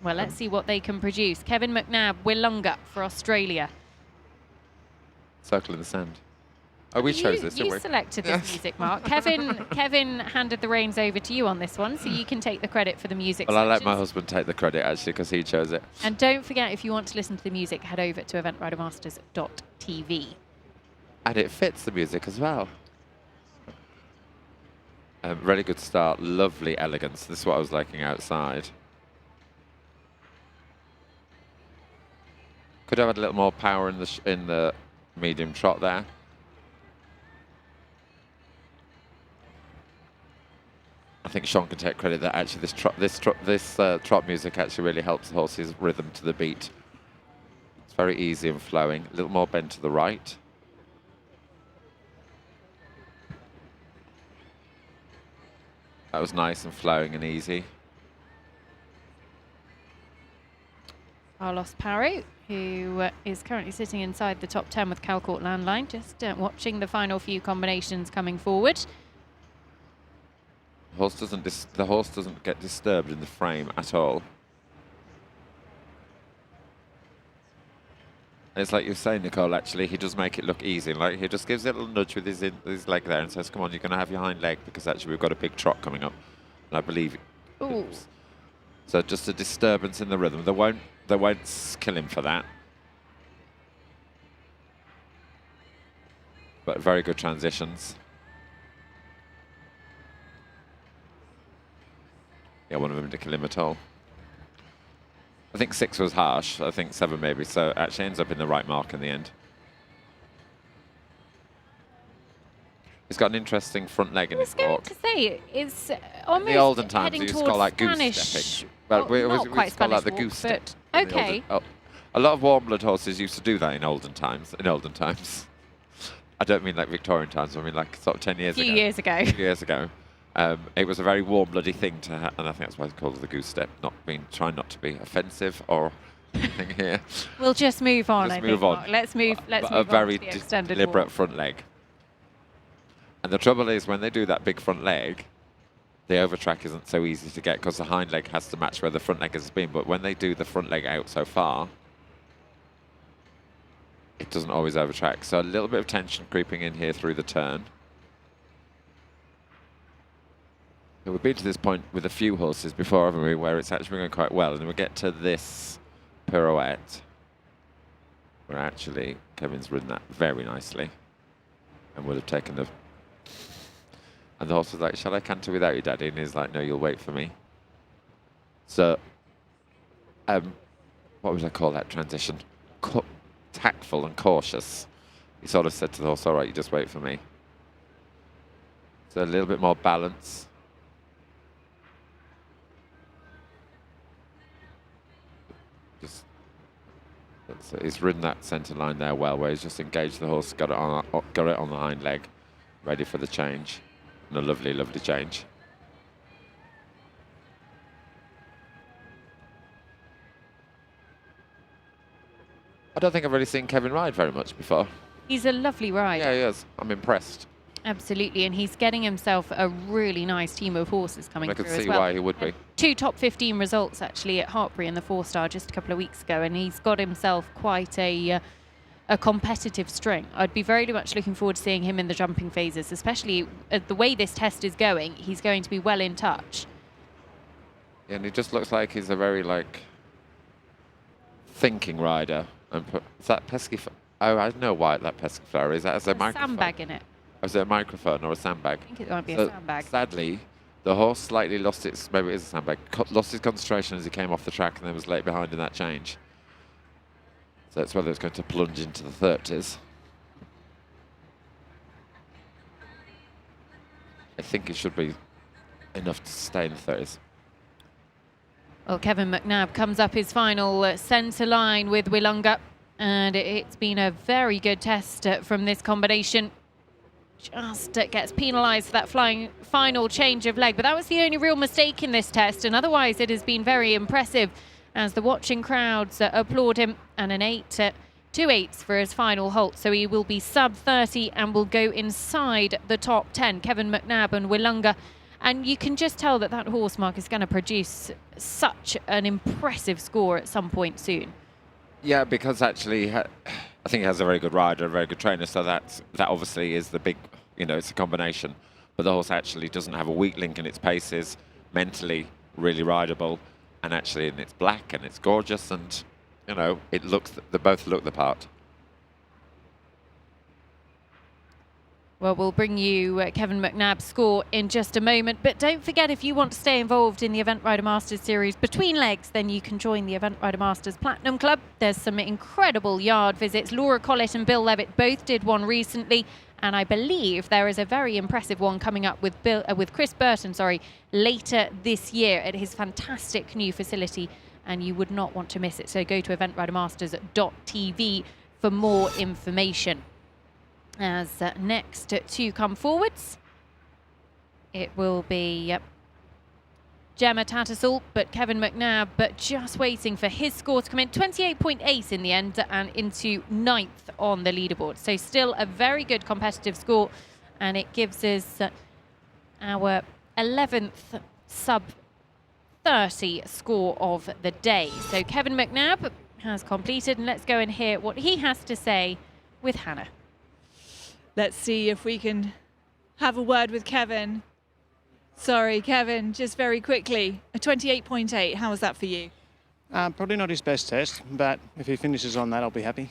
Well, let's see what they can produce. Kevin McNab, Willunga for Australia. Circle in the sand. Oh, we chose this, didn't we? You selected this music, Mark. Kevin handed the reins over to you on this one, so you can take the credit for the music. Well, I let my husband take the credit, actually, because he chose it. And don't forget, if you want to listen to the music, head over to eventridermasters.tv. And it fits the music as well. Really good start. Lovely elegance. This is what I was liking outside. Could have had a little more power in the medium trot there. I think Sean can take credit that actually this trot music actually really helps the horse's rhythm to the beat. It's very easy and flowing. A little more bend to the right. That was nice and flowing and easy. Carlos Parro, who is currently sitting inside the top 10 with Calcourt Landline, just watching the final few combinations coming forward. The horse doesn't get disturbed in the frame at all. And it's like you're saying, Nicole, actually, he does make it look easy. Like, he just gives it a little nudge with his leg there and says, come on, you're going to have your hind leg, because actually we've got a big trot coming up. And I believe it. So just a disturbance in the rhythm. They won't kill him for that. But very good transitions. Yeah, one of them to kill him at all. I think 6 was harsh. I think 7 maybe. So it actually ends up in the right mark in the end. He's got an interesting front leg in his walk. I was going to say, it's almost in the olden times, heading he used to towards call that goose Spanish. stepping. But Well, not we quite used to call that the Spanish goose step. walk, in the but okay. a lot of warm blood horses used to do that in olden times. I don't mean like Victorian times. I mean like sort of 10 years ago. A few years ago. A few years ago. It was a very warm-bloody thing to have, and I think that's why it's called the goose step. Trying not to be offensive or anything here. We'll just move on. Just move on. Mark. Let's move a on very to the extended deliberate walk. front leg. And the trouble is, when they do that big front leg, the overtrack isn't so easy to get because the hind leg has to match where the front leg has been. But when they do the front leg out so far, it doesn't always overtrack. So a little bit of tension creeping in here through the turn. We've been to this point with a few horses before, haven't we, where it's actually going quite well. And we get to this pirouette, where actually Kevin's ridden that very nicely and would have taken the... And the horse was like, shall I canter without you, Daddy? And he's like, no, you'll wait for me. So, what would I call that transition? Tactful and cautious. He sort of said to the horse, all right, you just wait for me. So a little bit more balance. He's ridden that centre line there well, where he's just engaged the horse, got it on the hind leg, ready for the change. And a lovely, lovely change. I don't think I've really seen Kevin ride very much before. He's a lovely rider. Yeah, he is. I'm impressed. Absolutely, and he's getting himself a really nice team of horses coming I through could as see well. why he would be. 2 top 15 results actually at Hartpury in the 4-star just a couple of weeks ago, and he's got himself quite a competitive string. I'd be very much looking forward to seeing him in the jumping phases, especially the way this test is going. He's going to be well in touch. Yeah, and he just looks like he's a very thinking rider. And is that pesky? Oh, I know why that pesky flower is. That as a microphone. Sandbag in it. Is it a microphone or a sandbag? I think it might be a sandbag. Sadly, the horse slightly lost its, maybe it is a sandbag, lost his concentration as he came off the track and then was late behind in that change. So it's whether it's going to plunge into the 30s. I think it should be enough to stay in the 30s. Well, Kevin McNab comes up his final centre line with Willunga, and it's been a very good test from this combination. Just gets penalised for that final change of leg, but that was the only real mistake in this test, and otherwise it has been very impressive as the watching crowds applaud him, and an 2 8s for his final halt, so he will be sub 30 and will go inside the top 10. Kevin McNab and Willunga, and you can just tell that that horse, Mark, is going to produce such an impressive score at some point soon. Yeah, because actually, I think he has a very good rider, a very good trainer, so that obviously is the big, it's a combination. But the horse actually doesn't have a weak link in its paces, mentally really rideable, and actually it's black and it's gorgeous, and, it looks, they both look the part. Well, we'll bring you Kevin McNab's score in just a moment. But don't forget, if you want to stay involved in the Event Rider Masters series between legs, then you can join the Event Rider Masters Platinum Club. There's some incredible yard visits. Laura Collett and Bill Levitt both did one recently. And I believe there is a very impressive one coming up with Chris Burton, later this year at his fantastic new facility. And you would not want to miss it. So go to eventridermasters.tv for more information. As next to come forwards, it will be Gemma Tattersall, but Kevin McNab, but just waiting for his score to come in. 28.8 in the end and into 9th on the leaderboard. So still a very good competitive score, and it gives us our 11th sub 30 score of the day. So Kevin McNab has completed, and let's go and hear what he has to say with Hannah. Let's see if we can have a word with Kevin. Sorry, Kevin, just very quickly, a 28.8, how was that for you? Probably not his best test, but if he finishes on that, I'll be happy.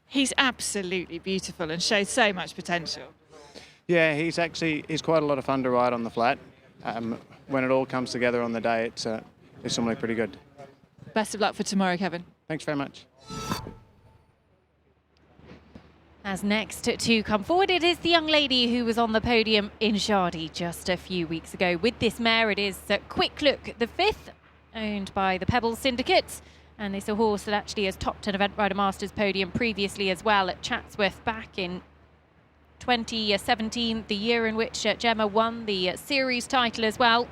He's absolutely beautiful and shows so much potential. Yeah, he's quite a lot of fun to ride on the flat. When it all comes together on the day, it's normally pretty good. Best of luck for tomorrow, Kevin. Thanks very much. As next to come forward, it is the young lady who was on the podium in Shardy just a few weeks ago. With this mare, it is Quick Look, the 5th, owned by the Pebbles Syndicate. And it's a horse that actually has topped an Event Rider Masters podium previously as well at Chatsworth back in 2017, the year in which Gemma won the series title as well.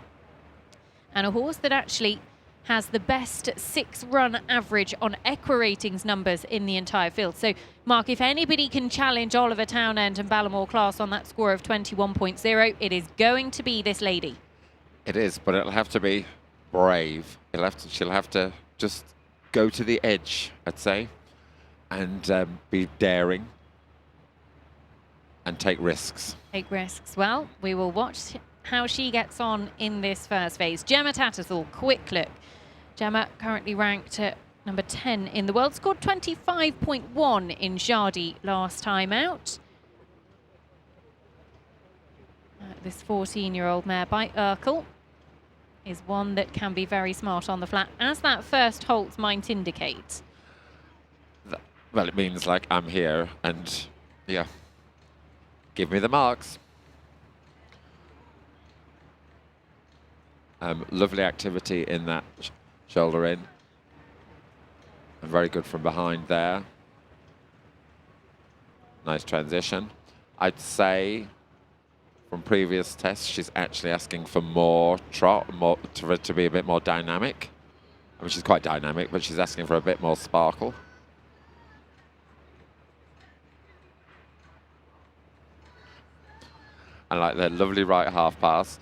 And a horse that actually has the best 6-run average on Equiratings numbers in the entire field. So, Mark, if anybody can challenge Oliver Townend and Ballamore Class on that score of 21.0, it is going to be this lady. It is, but it'll have to be brave. She'll have to just go to the edge, I'd say, and be daring and take risks. Take risks. Well, we will watch how she gets on in this first phase. Gemma Tattersall, Quick Look. Gemma currently ranked at number 10 in the world, scored 25.1 in Shardy last time out. This 14-year-old mare by Urkel is one that can be very smart on the flat, as that first halt might indicate. Well, it means I'm here and, yeah, give me the marks. Lovely activity in that shoulder in. And very good from behind there. Nice transition. I'd say from previous tests, she's actually asking for more trot, to be a bit more dynamic. I mean, she's quite dynamic, but she's asking for a bit more sparkle. And like the lovely right half pass.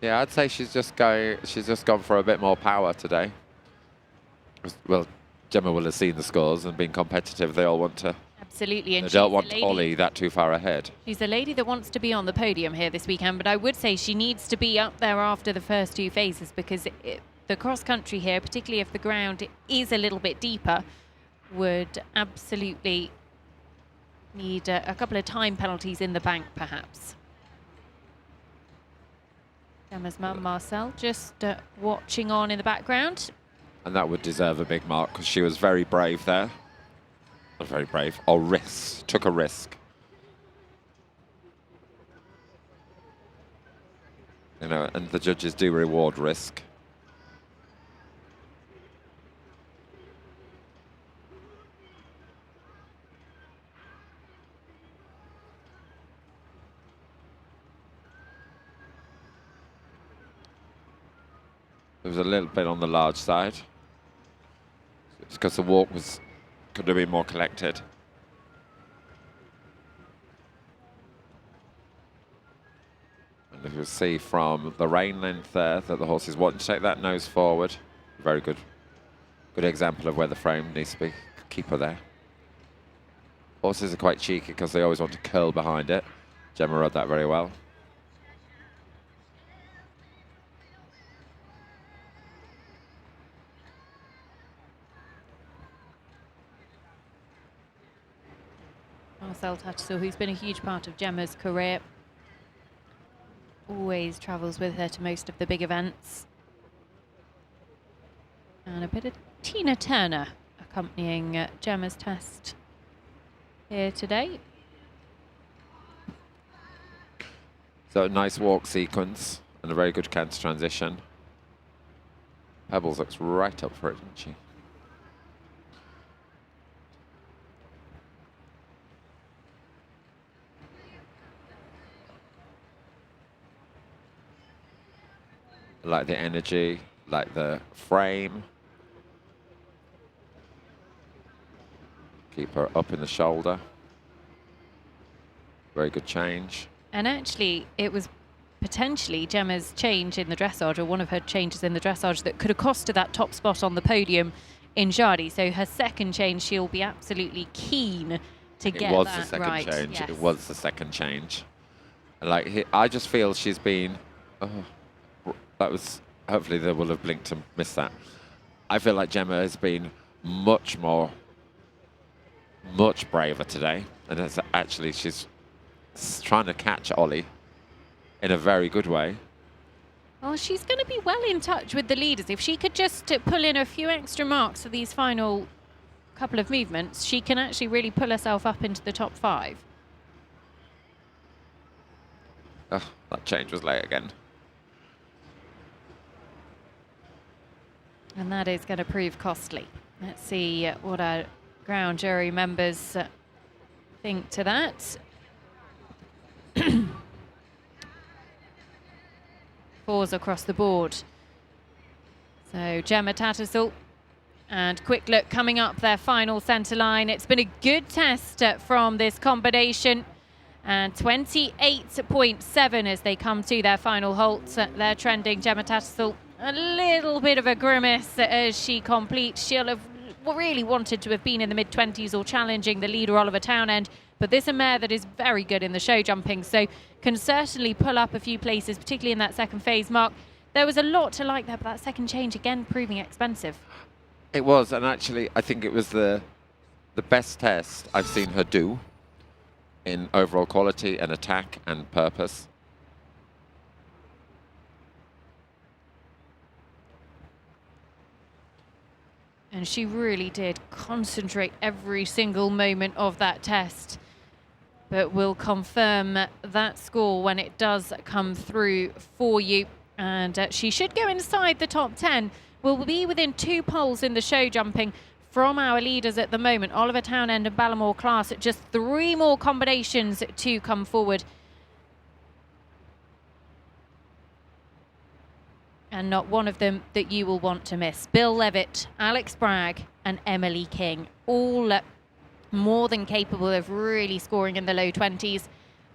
Yeah, I'd say she's just gone for a bit more power today. Well, Gemma will have seen the scores and been competitive. They all want to. Absolutely. And They don't want Ollie that too far ahead. She's a lady that wants to be on the podium here this weekend, but I would say she needs to be up there after the first two phases, because the cross country here, particularly if the ground is a little bit deeper, would absolutely need a couple of time penalties in the bank, perhaps. Gemma's mum, Marcel, just watching on in the background. And that would deserve a big mark, because she was very brave there. Not very brave, or took a risk. You know, and the judges do reward risk. It was a little bit on the large side. It's because the walk could have been more collected. And if you see from the rein length there that the horses want to take that nose forward, very good example of where the frame needs to be. Keep her there. Horses are quite cheeky because they always want to curl behind it. Gemma rode that very well. Marcel Tattersall, who's been a huge part of Gemma's career, always travels with her to most of the big events. And a bit of Tina Turner accompanying Gemma's test here today. So a nice walk sequence and a very good canter transition. Pebbles looks right up for it, doesn't she? Like the energy, like the frame. Keep her up in the shoulder. Very good change. And actually, it was potentially Gemma's change in the dressage, or one of her changes in the dressage, that could have cost her that top spot on the podium in Jardy. So her second change, she'll be absolutely keen to get that right. It was the second change. Yes. It was the second change. Like, I just feel she's been... that was... Hopefully they will have blinked and missed that. I feel like Gemma has been much braver today. And it's actually, she's trying to catch Ollie in a very good way. Well, she's going to be well in touch with the leaders. If she could just pull in a few extra marks for these final couple of movements, she can actually really pull herself up into the top 5. Oh, that change was late again. And that is going to prove costly. Let's see what our ground jury members think to that. Fours across the board. So Gemma Tattersall, and quick look coming up their final centre line. It's been a good test from this combination. And 28.7 as they come to their final halt. They're trending Gemma Tattersall a little bit of a grimace as she completes. She'll have really wanted to have been in the mid-20s or challenging the leader Oliver Townend, but this is a mare that is very good in the show jumping, so can certainly pull up a few places, particularly in that second phase. Mark, there was a lot to like there, but that second change again proving expensive. It was, and actually I think it was the best test I've seen her do in overall quality and attack and purpose. And she really did concentrate every single moment of that test. But we'll confirm that score when it does come through for you. And she should go inside the top 10. We'll be within 2 poles in the show jumping from our leaders at the moment. Oliver Townend and Ballamore Class at just 3 more combinations to come forward. And not one of them that you will want to miss. Bill Levitt, Alex Bragg and Emily King, all more than capable of really scoring in the low 20s,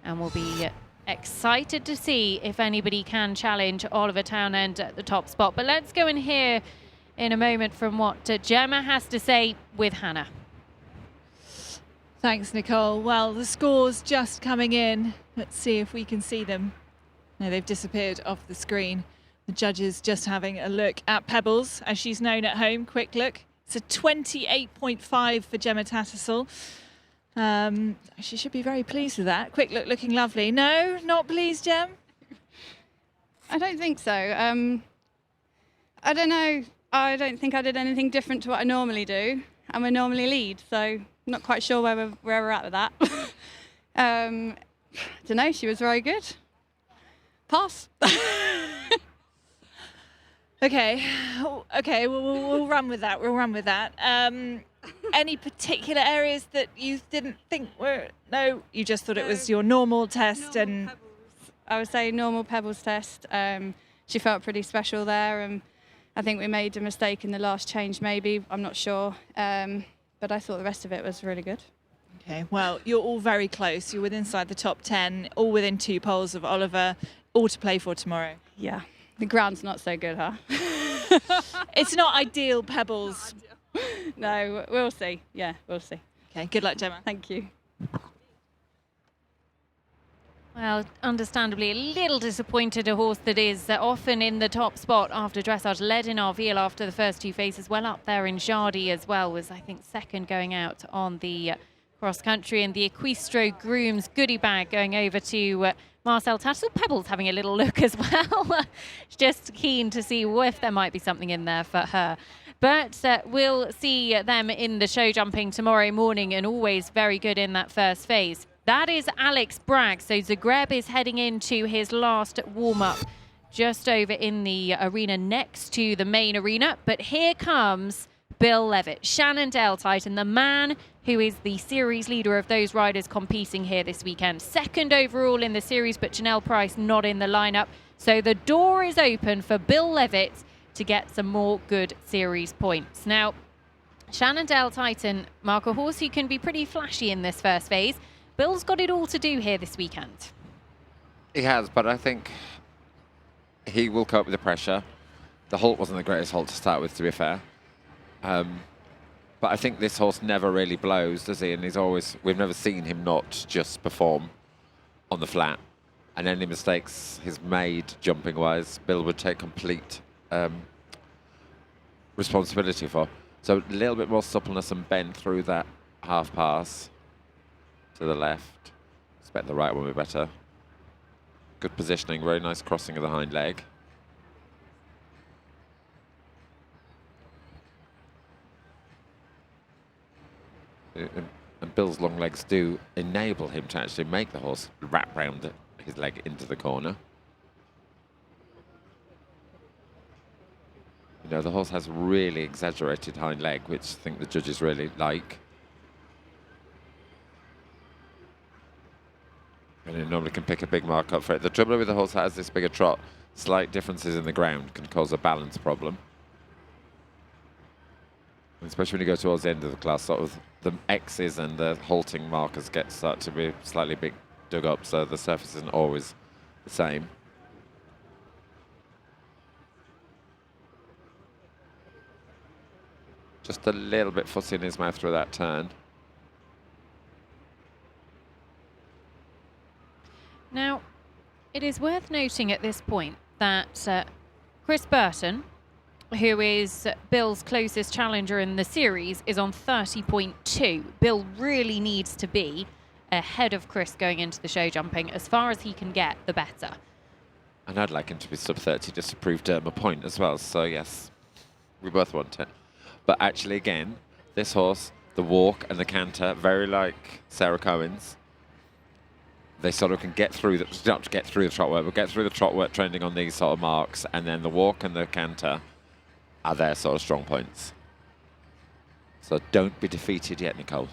and we'll be excited to see if anybody can challenge Oliver Townend at the top spot. But let's go and hear in a moment from what Gemma has to say with Hannah. Thanks, Nicole. Well, the scores just coming in. Let's see if we can see them. No, they've disappeared off the screen. The judges just having a look at Pebbles, as she's known at home. Quick look. It's a 28.5 for Gemma Tattersall. She should be very pleased with that. Quick look, looking lovely. No, not pleased, Gem? I don't think so. I don't know. I don't think I did anything different to what I normally do, and we normally lead, so not quite sure where we're at with that. I don't know. She was very good. Pass. Okay, we'll run with that. We'll run with that. Any particular areas that you didn't think were... No, you just thought it was your normal test? And I would say normal Pebbles test. She felt pretty special there, and I think we made a mistake in the last change maybe, I'm not sure. But I thought the rest of it was really good. Okay, well, you're all very close. You're within inside the top 10, all within 2 poles of Oliver, all to play for tomorrow. Yeah, the ground's not so good, huh? It's not ideal, Pebbles. No, we'll see. Yeah, we'll see. Okay, good luck, Gemma. Thank you. Well, understandably, a little disappointed, a horse that is often in the top spot after dressage, led in Arville after the first 2 phases, well up there in Jardy as well, was, I think, second going out on the cross-country, and the Equistro Groom's goodie bag going over to Marcel Tattersall. Pebbles having a little look as well. Just keen to see if there might be something in there for her. But we'll see them in the show jumping tomorrow morning, and always very good in that first phase. That is Alex Bragg. So Zagreb is heading into his last warm-up just over in the arena next to the main arena. But here comes Bill Levitt, Shannon Dale Titan, the man who is the series leader of those riders competing here this weekend. Second overall in the series, but Janelle Price not in the lineup. So the door is open for Bill Levitt to get some more good series points. Now, Shannon Dale Titan, Mark, a horse who can be pretty flashy in this first phase. Bill's got it all to do here this weekend. He has, but I think he will cope with the pressure. The halt wasn't the greatest halt to start with, to be fair. But I think this horse never really blows, does he? And we've never seen him not just perform on the flat. And any mistakes he's made jumping-wise, Bill would take complete responsibility for. So a little bit more suppleness and bend through that half pass to the left. Expect the right one will be better. Good positioning, very nice crossing of the hind leg. And Bill's long legs do enable him to actually make the horse wrap round his leg into the corner. You know, the horse has really exaggerated hind leg, which I think the judges really like. And he normally can pick a big mark up for it. The trouble with the horse that has this bigger trot, slight differences in the ground can cause a balance problem. And especially when you go towards the end of the class, sort of the X's and the halting markers start to be slightly big dug up, so the surface isn't always the same. Just a little bit fussy in his mouth through that turn. Now, it is worth noting at this point that Chris Burton, who is Bill's closest challenger in the series, is on 30.2. Bill really needs to be ahead of Chris going into the show jumping. As far as he can get, the better. And I'd like him to be sub 30 just to prove Derm a point as well. So yes, we both want it. But actually, again, this horse, the walk and the canter, very like Sarah Cohen's. They sort of can get through the, not get through the trot work, but get through the trot work trending on these sort of marks, and then the walk and the canter are their sort of strong points. So don't be defeated yet, Nicole.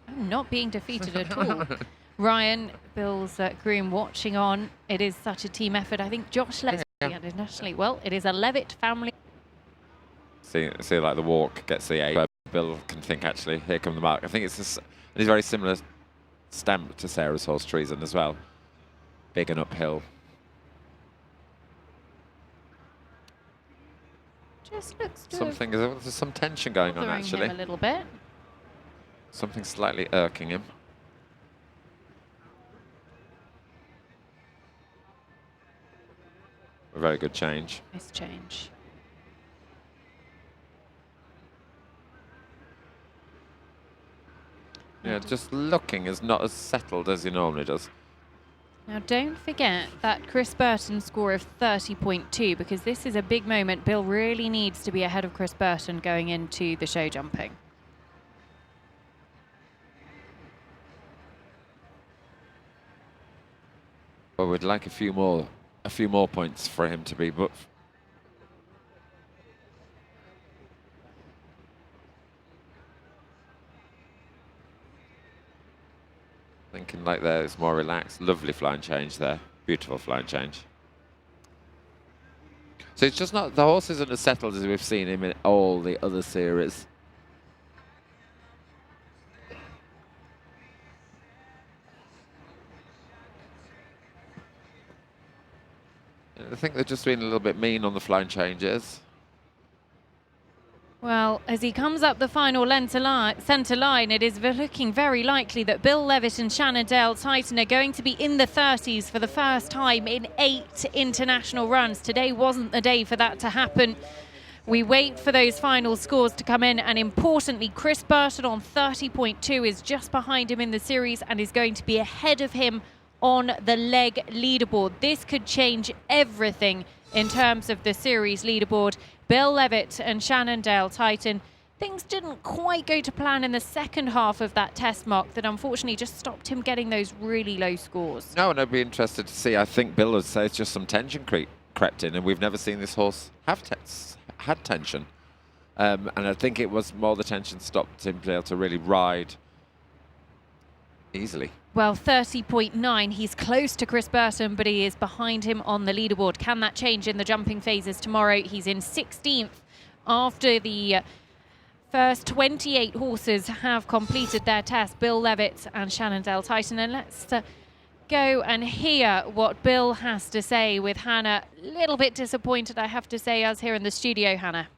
I'm not being defeated at all. Ryan, Bill's groom, watching on. It is such a team effort. I think Josh Levitt internationally. Well, it is a Levitt family. See, like the walk gets the A. Bill can think, actually, here come the mark. I think it's very similar stamp to Sarah's horse, Treason, as well. Big and uphill. Just looks to Something, there's some tension going on, bothering actually. him a little bit. Something slightly irking him. A very good change. Nice change. Yeah, just looking is not as settled as he normally does. Now, don't forget that Chris Burton score of 30.2, because this is a big moment. Bill really needs to be ahead of Chris Burton going into the show jumping. Well, we'd like a few more points for him to be, but thinking like there, it's more relaxed. Lovely flying change there. Beautiful flying change. So it's just not, the horse isn't as settled as we've seen him in all the other series. I think they've just been a little bit mean on the flying changes. Well, as he comes up the final centre line, it is looking very likely that Bill Levitt and Halliday-Sharp are going to be in the 30s for the first time in 8 international runs. Today wasn't the day for that to happen. We wait for those final scores to come in, and importantly, Chris Burton on 30.2 is just behind him in the series and is going to be ahead of him on the leg leaderboard. This could change everything in terms of the series leaderboard. Bill Levitt and Halliday-Sharp, things didn't quite go to plan in the second half of that test mark that unfortunately just stopped him getting those really low scores. No, and I'd be interested to see. I think Bill would say it's just some tension crept in, and we've never seen this horse have had tension. And I think it was more the tension stopped him being able to really ride easily. Well, 30.9, he's close to Chris Burton, but he is behind him on the leaderboard. Can that change in the jumping phases tomorrow? He's in 16th after the first 28 horses have completed their test, Bill Levitt and Halliday-Sharp. And let's go and hear what Bill has to say with Hannah. A little bit disappointed, I have to say, us here in the studio, Hannah.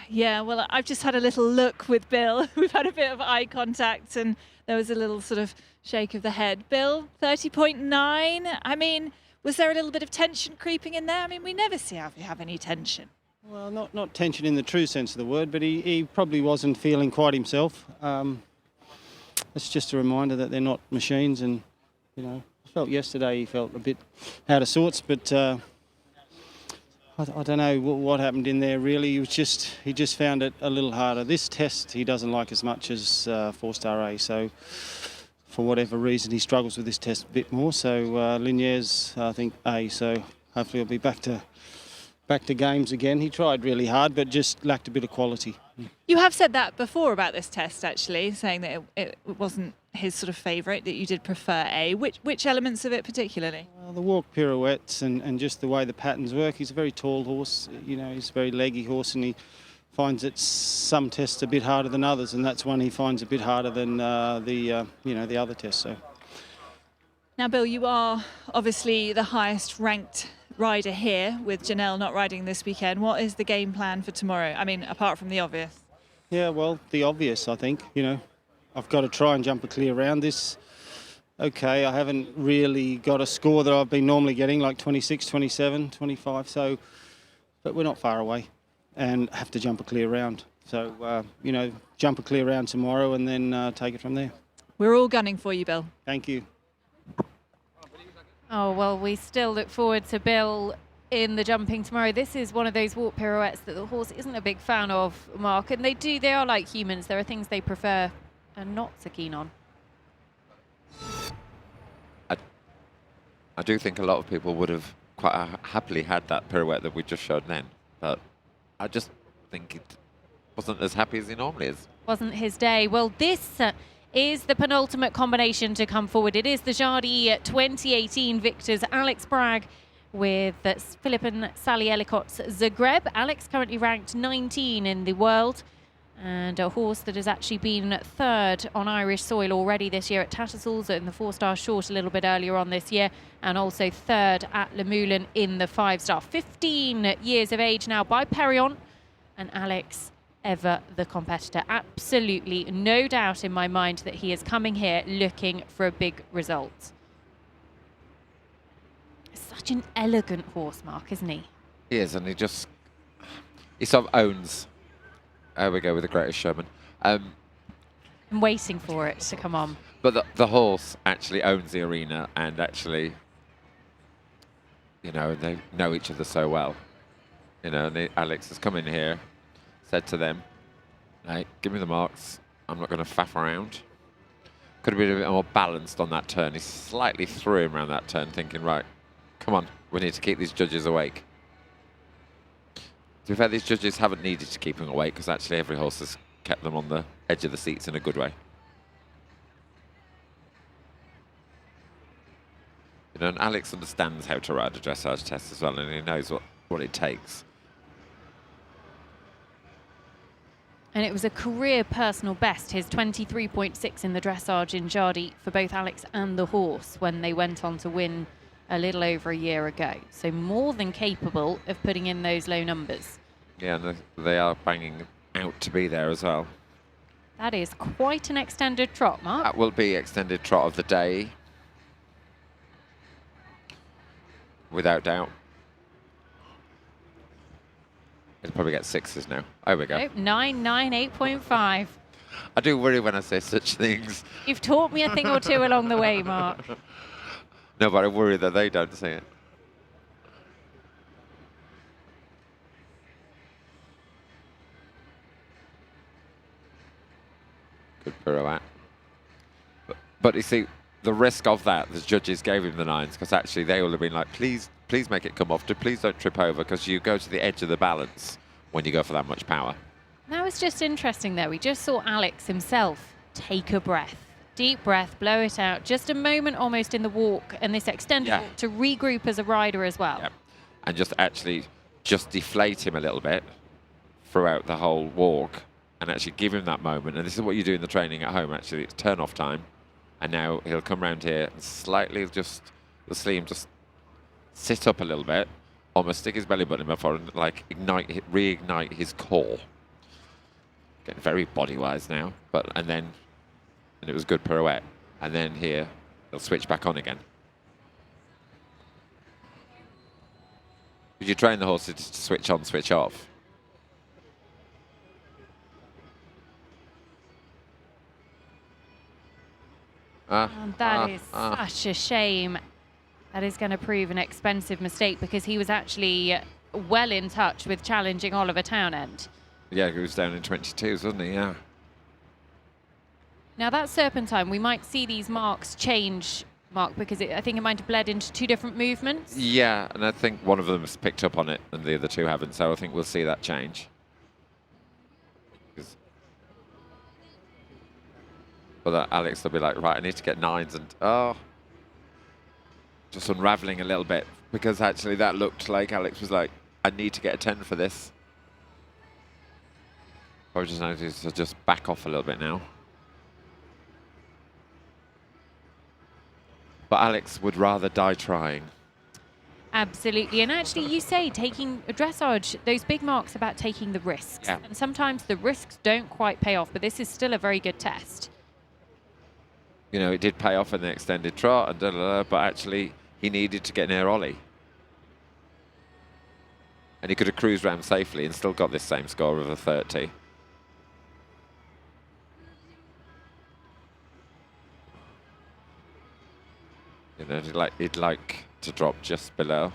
Yeah, well, I've just had a little look with Bill. We've had a bit of eye contact and there was a little sort of shake of the head. Bill, 30.9. I mean, was there a little bit of tension creeping in there? I mean, we never see how we have any tension. Well, not tension in the true sense of the word, but he probably wasn't feeling quite himself. It's just a reminder that they're not machines, and, you know, I felt yesterday he felt a bit out of sorts, but I don't know what happened in there really. He just found it a little harder. This test he doesn't like as much as 4-star A, so for whatever reason he struggles with this test a bit more. So Linier's I think A, so hopefully he'll be back to games again. He tried really hard but just lacked a bit of quality. You have said that before about this test, actually, saying that it wasn't his sort of favourite, that you did prefer A. Which elements of it particularly? Well, the walk pirouettes and just the way the patterns work. He's a very tall horse, you know, he's a very leggy horse, and he finds that some tests a bit harder than others, and that's one he finds a bit harder than the other tests. So. Now, Bill, you are obviously the highest ranked rider here, with Janelle not riding this weekend. What is the game plan for tomorrow? I mean, apart from the obvious. Yeah, well, the obvious, I think. You know, I've got to try and jump a clear round this. Okay, I haven't really got a score that I've been normally getting, like 26, 27, 25. So, but we're not far away, and have to jump a clear round. So, jump a clear round tomorrow, and then take it from there. We're all gunning for you, Bill. Thank you. Oh, well, we still look forward to Bill in the jumping tomorrow. This is one of those walk pirouettes that the horse isn't a big fan of, Mark, and they are like humans. There are things they prefer and not so keen on. I do think a lot of people would have quite happily had that pirouette that we just showed then, but I just think it wasn't as happy as he normally is. Wasn't his day. Well, this is the penultimate combination to come forward. It is the Jardy 2018 victors, Alex Bragg with Philip and Sally Ellicott's Zagreb. Alex currently ranked 19 in the world, And a horse that has actually been third on Irish soil already this year at Tattersall's in the 4-star short a little bit earlier on this year, and also third at Lemulan in the 5-star. 15 years of age now by Perrion, and Alex, ever the competitor. Absolutely no doubt in my mind that he is coming here looking for a big result. Such an elegant horse, Mark, isn't he? He is, and he sort of owns. There we go with the Greatest Showman. I'm waiting for it to come on. But the horse actually owns the arena, and actually, you know, they know each other so well. You know, and Alex has come in here, said to them, "Hey, give me the marks. I'm not going to faff around." Could have been a bit more balanced on that turn. He slightly threw him around that turn, thinking, right, come on, we need to keep these judges awake. To be fair, these judges haven't needed to keep them awake because actually every horse has kept them on the edge of the seats in a good way. You know, and Alex understands how to ride a dressage test as well, and he knows what it takes. And it was a career personal best, his 23.6 in the dressage in Jardy for both Alex and the horse when they went on to win a little over a year ago. So more than capable of putting in those low numbers. Yeah, and they are banging out to be there as well. That is quite an extended trot, Mark. That will be extended trot of the day. Without doubt. He'll probably get 6s now. There we go. Nope, 9, 9, 8.5. I do worry when I say such things. You've taught me a thing or two along the way, Mark. No, but I worry that they don't see it. Good pirouette. But you see, the risk of that, the judges gave him the 9s because actually they would have been like, please make it come off. Please don't trip over, because you go to the edge of the balance when you go for that much power. That was just interesting there. We just saw Alex himself take a breath. Deep breath, blow it out. Just a moment almost in the walk and this extended walk to regroup as a rider as well. Yeah. And just deflate him a little bit throughout the whole walk and actually give him that moment. And this is what you do in the training at home, actually. It's turn off time. And now he'll come round here and slightly you'll see him just sit up a little bit, almost stick his belly button in my forehead and like reignite his core. Getting very body-wise now, and it was good pirouette. And then here, they'll switch back on again. Would you train the horses to switch on, switch off? That is such a shame. That is going to prove an expensive mistake because he was actually well in touch with challenging Oliver Townend. Yeah, he was down in 22s, wasn't he? Yeah. Now that Serpentine, we might see these marks change, Mark, because I think it might have bled into 2 different movements. Yeah, and I think one of them has picked up on it and the other 2 haven't, so I think we'll see that change. But Alex will be like, right, I need to get 9s, and just unravelling a little bit, because actually that looked like Alex was like, I need to get a 10 for this. Or just noticed to just back off a little bit now. But Alex would rather die trying. Absolutely. And actually, you say taking a dressage, those big marks about taking the risks. Yeah. And sometimes the risks don't quite pay off, but this is still a very good test. You know, it did pay off in the extended trot, and but actually he needed to get near Ollie. And he could have cruised round safely and still got this same score of a 30. You know, he'd like to drop just below.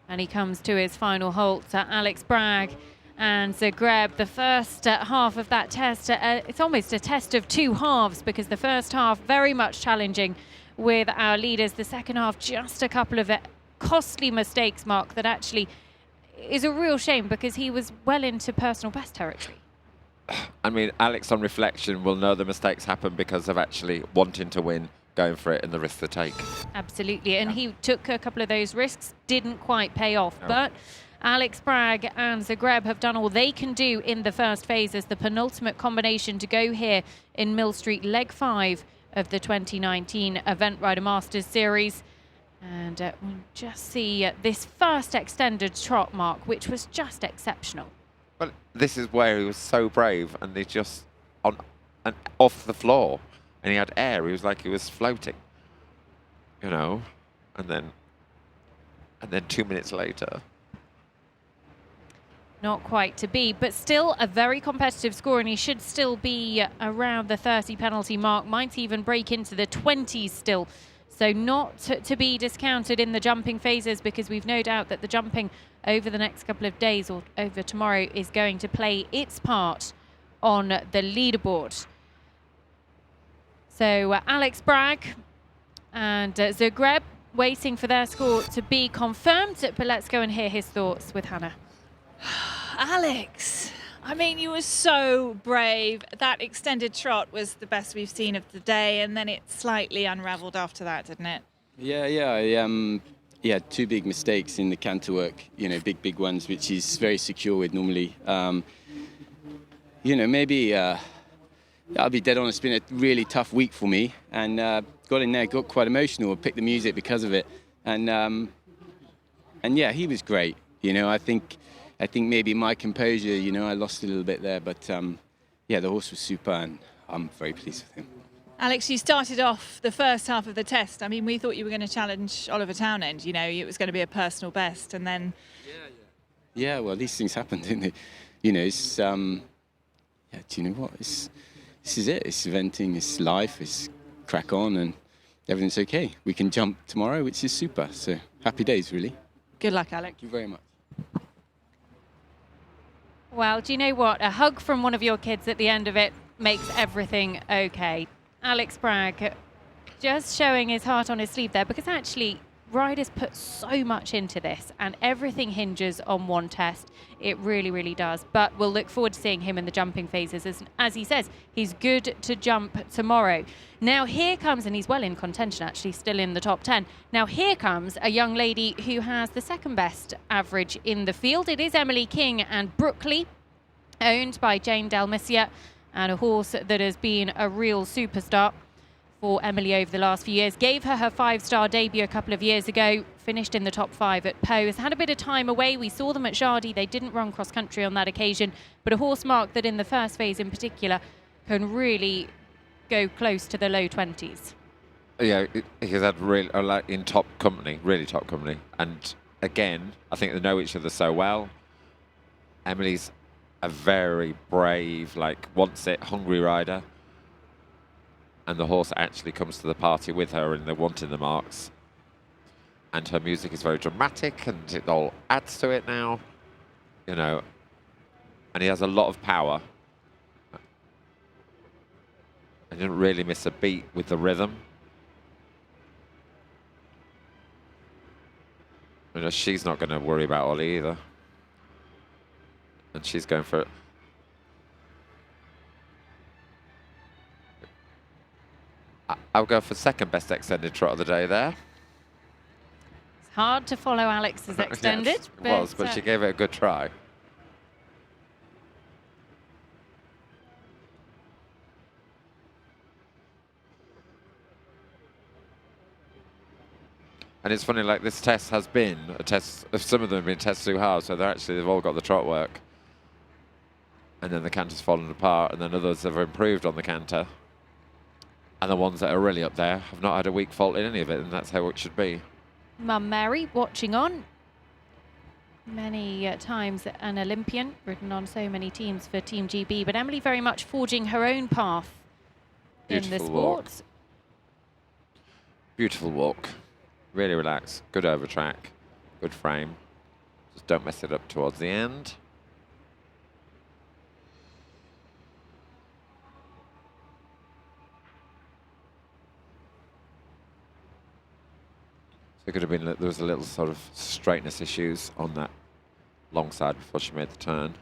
And he comes to his final halt, Alex Bragg and Zagreb. The first half of that test, it's almost a test of 2 halves, because the first half very much challenging with our leaders. The second half, just a couple of costly mistakes, Mark, that actually is a real shame because he was well into personal best territory. I mean, Alex, on reflection, will know the mistakes happen because of actually wanting to win, going for it, and the risks they take. Absolutely, and he took a couple of those risks, didn't quite pay off, but Alex Bragg and Zagreb have done all they can do in the first phase as the penultimate combination to go here in Millstreet, leg 5 of the 2019 Event Rider Masters Series. And we'll just see this first extended trot, Mark, which was just exceptional. Well, this is where he was so brave, and he just on and off the floor, and he had air. He was like he was floating, you know, and then 2 minutes later. Not quite to be, but still a very competitive score, and he should still be around the 30 penalty mark, might even break into the 20s still. So not to be discounted in the jumping phases, because we've no doubt that the jumping over the next couple of days or over tomorrow is going to play its part on the leaderboard. So Alex Bragg and Zagreb waiting for their score to be confirmed, but let's go and hear his thoughts with Hannah. Alex, I mean, you were so brave. That extended trot was the best we've seen of the day, and then it slightly unravelled after that, didn't it? Yeah, 2 big mistakes in the canter work, big ones, which he's very secure with normally. Maybe, I'll be dead honest, it's been a really tough week for me, and got in there, got quite emotional, picked the music because of it, and yeah, he was great. I think maybe my composure, I lost a little bit there, but yeah, the horse was super, and I'm very pleased with him. Alex, you started off the first half of the test. I mean, we thought you were going to challenge Oliver Townend. It was going to be a personal best, and then... Yeah, well, these things happen, didn't they? It's... do you know what? This is it. It's eventing, it's life, it's crack on, and everything's okay. We can jump tomorrow, which is super. So, happy days, really. Good luck, Alex. Thank you very much. Well, do you know what? A hug from one of your kids at the end of it makes everything okay. Alex Bragg just showing his heart on his sleeve there, because actually riders put so much into this and everything hinges on one test. It really, really does. But we'll look forward to seeing him in the jumping phases. As he says, he's good to jump tomorrow. Now here comes, and he's well in contention actually, still in the top 10. Now here comes a young lady who has the second best average in the field. It is Emily King and Brookley, owned by Jane Delmissier, and a horse that has been a real superstar for Emily over the last few years. Gave her 5-star debut a couple of years ago, finished in the top 5 at Pau. Has had a bit of time away. We saw them at Jardy. They didn't run cross-country on that occasion, but a horse, Mark, that in the first phase in particular can really go close to the low 20s. Yeah, he's had really, in top company, really top company. And again, I think they know each other so well. Emily's a very brave, wants it, hungry rider. And the horse actually comes to the party with her, and they're wanting the marks. And her music is very dramatic, and it all adds to it now, And he has a lot of power. I didn't really miss a beat with the rhythm. She's not going to worry about Ollie either. And she's going for it. I'll go for second best extended trot of the day there. It's hard to follow Alex's extended. Yes, it was, but she gave it a good try. And it's funny, this test has been a test, some of them have been tested too hard, so they've all got the trot work. And then the canter's fallen apart, and then others have improved on the canter. And the ones that are really up there have not had a weak fault in any of it, and that's how it should be. Mum Mary watching on. Many times an Olympian, ridden on so many teams for Team GB, but Emily very much forging her own path in the sport. Beautiful walk. Really relaxed. Good over track. Good frame. Just don't mess it up towards the end. It could have been, there was a little sort of straightness issues on that long side before she made the turn.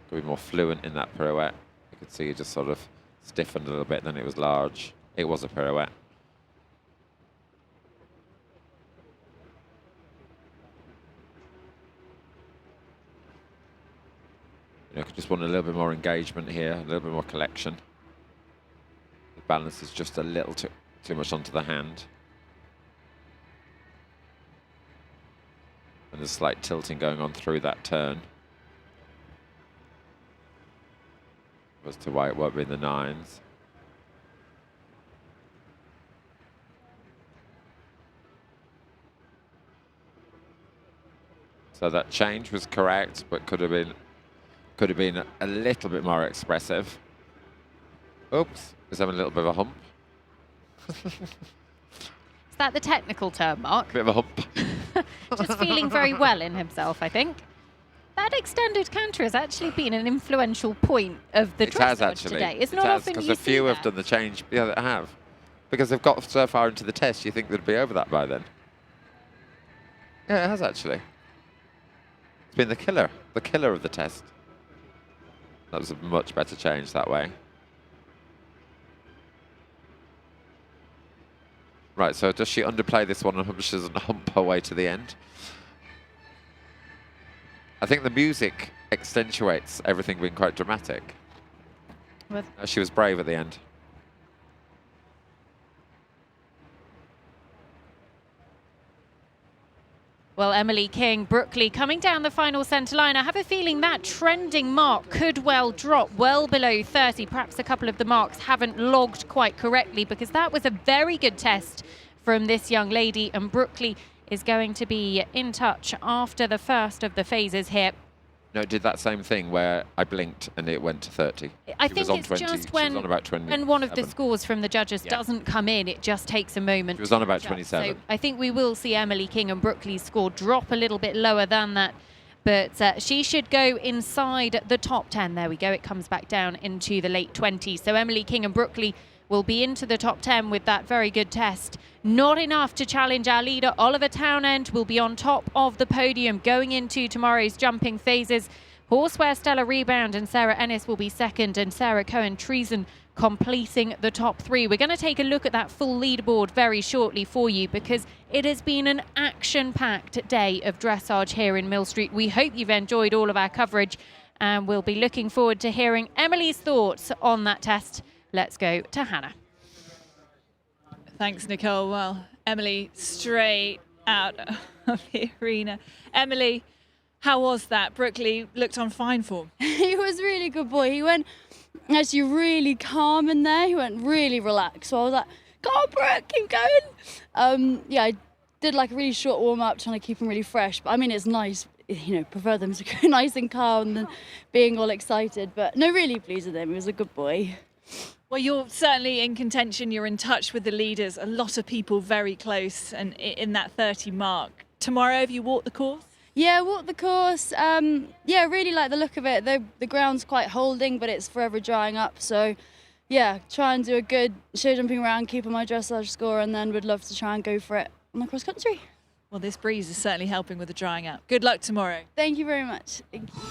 Could be more fluent in that pirouette. You could see it just sort of stiffened a little bit, then it was large. It was a pirouette. could just want a little bit more engagement here, a little bit more collection. The balance is just a little too much onto the hand. And there's slight tilting going on through that turn. As to why it won't be in the 9s. So that change was correct, but could have been a little bit more expressive. Oops, is having a little bit of a hump. Is that the technical term, Mark? Bit of a hump. Just feeling very well in himself, I think. That extended canter has actually been an influential point of the dressage today. It's not often you see because a few that. have done the change. Yeah, they have. Because they've got so far into the test, you think they'd be over that by then. Yeah, it has actually. It's been the killer of the test. That was a much better change that way. Right, so does she underplay this one and hope she doesn't hump her way to the end? I think the music accentuates everything being quite dramatic. She was brave at the end. Well, Emily King, Brookley coming down the final centre line. I have a feeling that trending mark could well drop well below 30. Perhaps a couple of the marks haven't logged quite correctly, because that was a very good test from this young lady, and Brookley is going to be in touch after the first of the phases here. No, it did that same thing where I blinked and it went to 30. I think it's 20, just when one of the scores from the judges doesn't come in, it just takes a moment. She was on about to 27. So I think we will see Emily King and Brookley's score drop a little bit lower than that. But she should go inside the top 10. There we go. It comes back down into the late 20s. So Emily King and Brookley will be into the top 10 with that very good test. Not enough to challenge our leader. Oliver Townend will be on top of the podium going into tomorrow's jumping phases. Horseware Stella Rebound and Sarah Ennis will be second, and Sarah Cohen Treason completing the top 3. We're going to take a look at that full leaderboard very shortly for you, because it has been an action-packed day of dressage here in Millstreet. We hope you've enjoyed all of our coverage, and we'll be looking forward to hearing Emily's thoughts on that test. Let's go to Hannah. Thanks, Nicole. Well, Emily straight out of the arena. Emily, how was that? Brookley looked on fine form. He was a really good boy. He went actually really calm in there. He went really relaxed. So I was like, go on, Brooke, keep going. Yeah, I did like a really short warm-up, trying to keep him really fresh. But I mean, it's nice, you know, prefer them to go nice and calm than being all excited. But no, really pleased with him. He was a good boy. Well, you're certainly in contention. You're in touch with the leaders. A lot of people very close and in that 30 mark. Tomorrow, have you walked the course? Yeah, walked the course. Yeah, really like the look of it. The ground's quite holding, but it's forever drying up. So, yeah, try and do a good show jumping round, keep on my dressage score, and then would love to try and go for it on the cross country. Well, this breeze is certainly helping with the drying up. Good luck tomorrow. Thank you very much. Thank you.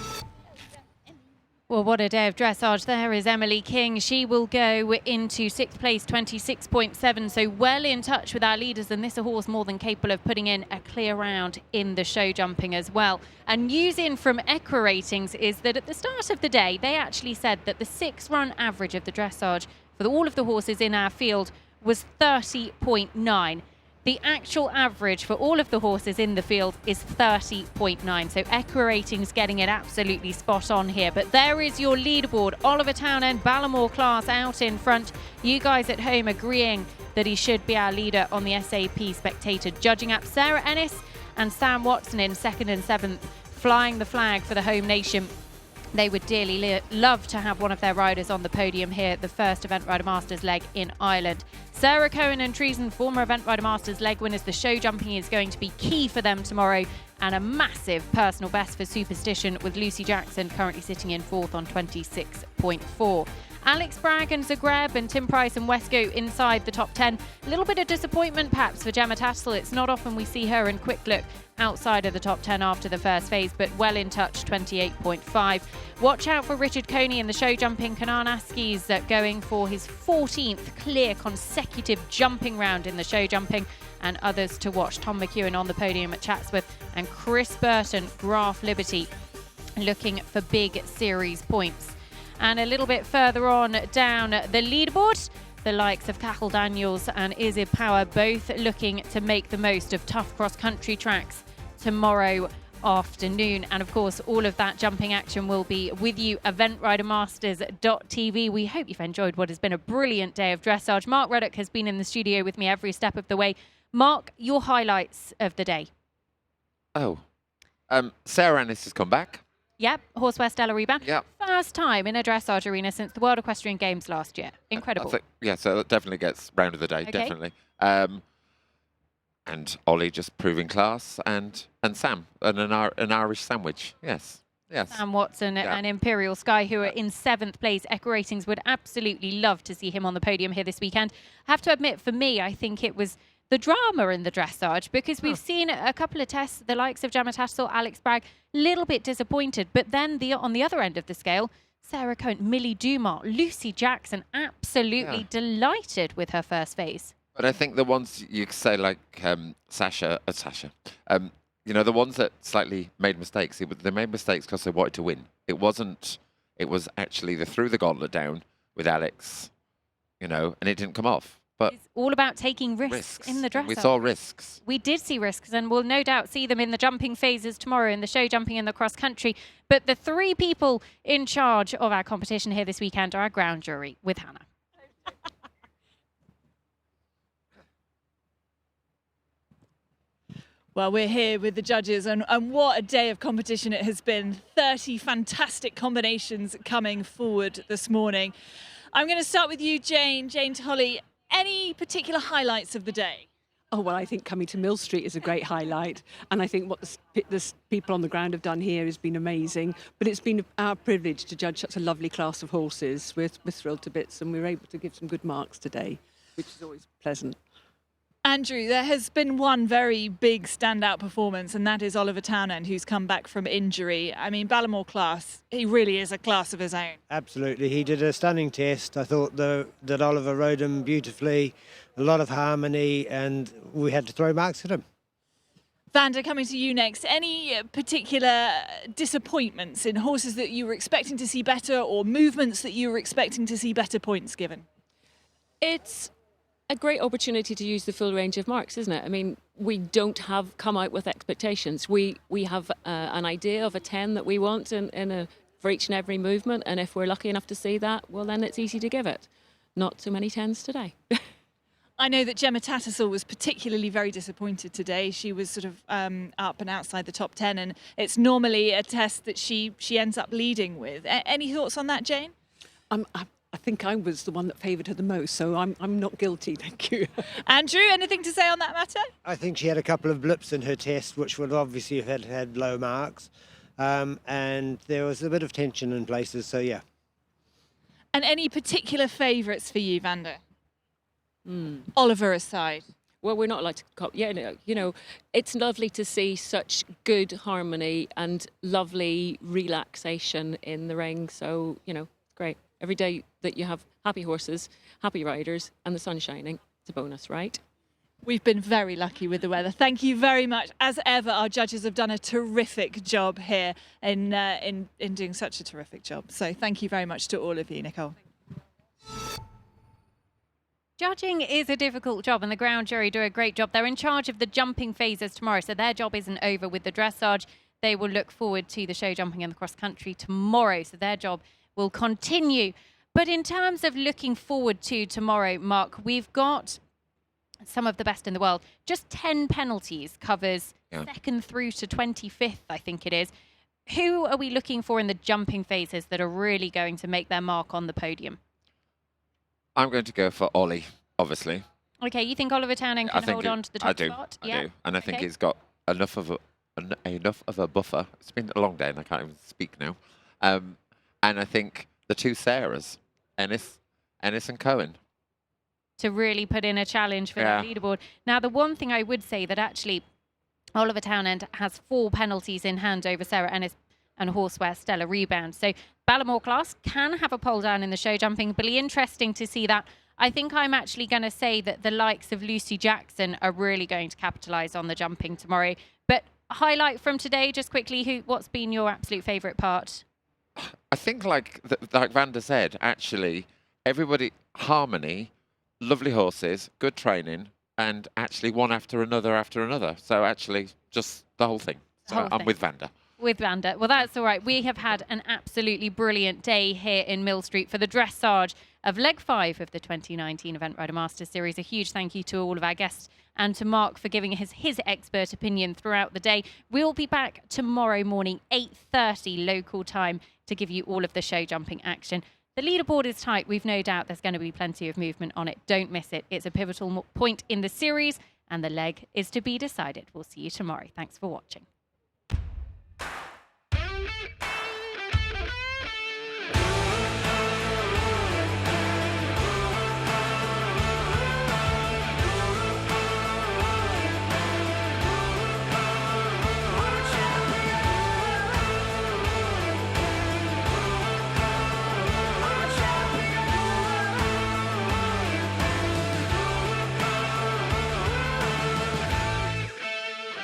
Well, what a day of dressage. There is Emily King. She will go into 6th place, 26.7. So well in touch with our leaders. And this a horse more than capable of putting in a clear round in the show jumping as well. And news in from Equa Ratings is that at the start of the day, they actually said that the 6-run average of the dressage for all of the horses in our field was 30.9. The actual average for all of the horses in the field is 30.9. So Equa Ratings getting it absolutely spot on here. But there is your leaderboard. Oliver Townend, Ballamore class out in front. You guys at home agreeing that he should be our leader on the SAP Spectator Judging app. Sarah Ennis and Sam Watson in 2nd and 7th, flying the flag for the home nation. They would dearly love to have one of their riders on the podium here at the first Event Rider Masters leg in Ireland. Sarah Cohen and Treason, former Event Rider Masters leg winners. The show jumping is going to be key for them tomorrow, and a massive personal best for Superstition, with Lucy Jackson currently sitting in 4th on 26.4. Alex Bragg and Zagreb and Tim Price and Wesco inside the top 10. A little bit of disappointment perhaps for Gemma Tattersall. It's not often we see her in quick look outside of the top 10 after the first phase, but well in touch, 28.5. Watch out for Richard Coney in the show jumping. Kanan Askies going for his 14th clear consecutive jumping round in the show jumping, and others to watch. Tom McEwen on the podium at Chatsworth, and Chris Burton, Graf Liberty, looking for big series points. And a little bit further on down the leaderboard, the likes of Cathal Daniels and Izzy Power both looking to make the most of tough cross-country tracks tomorrow afternoon. And of course, all of that jumping action will be with you, eventridermasters.tv. We hope you've enjoyed what has been a brilliant day of dressage. Mark Ruddock has been in the studio with me every step of the way. Mark, your highlights of the day. Sarah Ennis has come back. Yep, Horseware Stella Rebound. Yep. First time in a dressage arena since the World Equestrian Games last year. Incredible. So that definitely gets round of the day, Okay. definitely. And Ollie just proving class, and Sam, and an Irish sandwich. Yes. Sam Watson and Imperial Sky, who are in 7th place. Echo Ratings would absolutely love to see him on the podium here this weekend. I have to admit, for me, I think it was the drama in the dressage, because we've seen a couple of tests, the likes of Gemma Tattersall, Alex Bragg, little bit disappointed. But then on the other end of the scale, Sarah Cohen, Millie Dumas, Lucy Jackson, absolutely delighted with her first phase. But I think the ones you could say, like Sasha, you know, the ones that slightly made mistakes, they made mistakes because they wanted to win. It was actually they threw the gauntlet down with Alex, you know, and it didn't come off. But it's all about taking risks in the dressage. We saw risks. We did see risks, and we'll no doubt see them in the jumping phases tomorrow, in the show jumping and the cross country. But the 3 people in charge of our competition here this weekend are our ground jury with Hannah. Well, we're here with the judges, and what a day of competition it has been. 30 fantastic combinations coming forward this morning. I'm going to start with you, Jane Tully. Any particular highlights of the day? Oh, well, I think coming to Millstreet is a great highlight. And I think what the people on the ground have done here has been amazing. But it's been our privilege to judge such a lovely class of horses. We're thrilled to bits, and we were able to give some good marks today, which is always pleasant. Andrew, there has been one very big standout performance, and that is Oliver Townend, who's come back from injury. I mean, Ballamore class, he really is a class of his own. Absolutely. He did a stunning test. I thought that Oliver rode him beautifully, a lot of harmony, and we had to throw marks at him. Vanda, coming to you next. Any particular disappointments in horses that you were expecting to see better, or movements that you were expecting to see better points given? It's a great opportunity to use the full range of marks, isn't it? I mean, we don't have come out with expectations. We have an idea of a 10 that we want for each and every movement, and if we're lucky enough to see that, well, then it's easy to give it. Not too many 10s today. I know that Gemma Tattersall was particularly very disappointed today. She was sort of up and outside the top 10, and it's normally a test that she ends up leading with. Any thoughts on that, Jane? I think I was the one that favoured her the most, so I'm not guilty, thank you. Andrew, anything to say on that matter? I think she had a couple of blips in her test, which would obviously have had low marks. And there was a bit of tension in places, so yeah. And any particular favourites for you, Vanda? Oliver aside. Well, we're not allowed to... you know, it's lovely to see such good harmony and lovely relaxation in the ring, so, you know, great. Every day that you have happy horses, happy riders, and the sun shining, it's a bonus, right? We've been very lucky with the weather. Thank you very much. As ever, our judges have done a terrific job here in doing such a terrific job. So thank you very much to all of you, Nicole. Judging is a difficult job, and the ground jury do a great job. They're in charge of the jumping phases tomorrow, so their job isn't over with the dressage. They will look forward to the show jumping and the cross country tomorrow, so their job will continue. But in terms of looking forward to tomorrow, Mark, we've got some of the best in the world. Just 10 penalties covers 2nd through to 25th, I think it is. Who are we looking for in the jumping phases that are really going to make their mark on the podium? I'm going to go for Ollie, obviously. Okay, you think Oliver Townend can hold on to the top spot? I do. And I think he's got enough of a buffer. It's been a long day and I can't even speak now. And I think the 2 Sarahs, Ennis and Cohen, to really put in a challenge for that leaderboard. Now, the one thing I would say that actually Oliver Townend has 4 penalties in hand over Sarah Ennis and Horseware Stella Rebound. So Ballamore class can have a pole down in the show jumping. But interesting to see that. I think I'm actually going to say that the likes of Lucy Jackson are really going to capitalise on the jumping tomorrow. But highlight from today, just quickly, what's been your absolute favourite part? I think, like Vanda said, actually, everybody, harmony, lovely horses, good training, and actually one after another. So actually, just the whole thing. So I'm with Vanda. With Vanda. Well, that's all right. We have had an absolutely brilliant day here in Millstreet for the dressage of leg 5 of the 2019 Event Rider Masters Series. A huge thank you to all of our guests and to Mark for giving his expert opinion throughout the day. We'll be back tomorrow morning, 8:30 local time, to give you all of the show jumping action. The leaderboard is tight. We've no doubt there's going to be plenty of movement on it. Don't miss it. It's a pivotal point in the series, and the leg is to be decided. We'll see you tomorrow. Thanks for watching.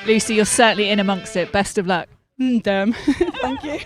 Lucy, you're certainly in amongst it. Best of luck. Damn. Thank you.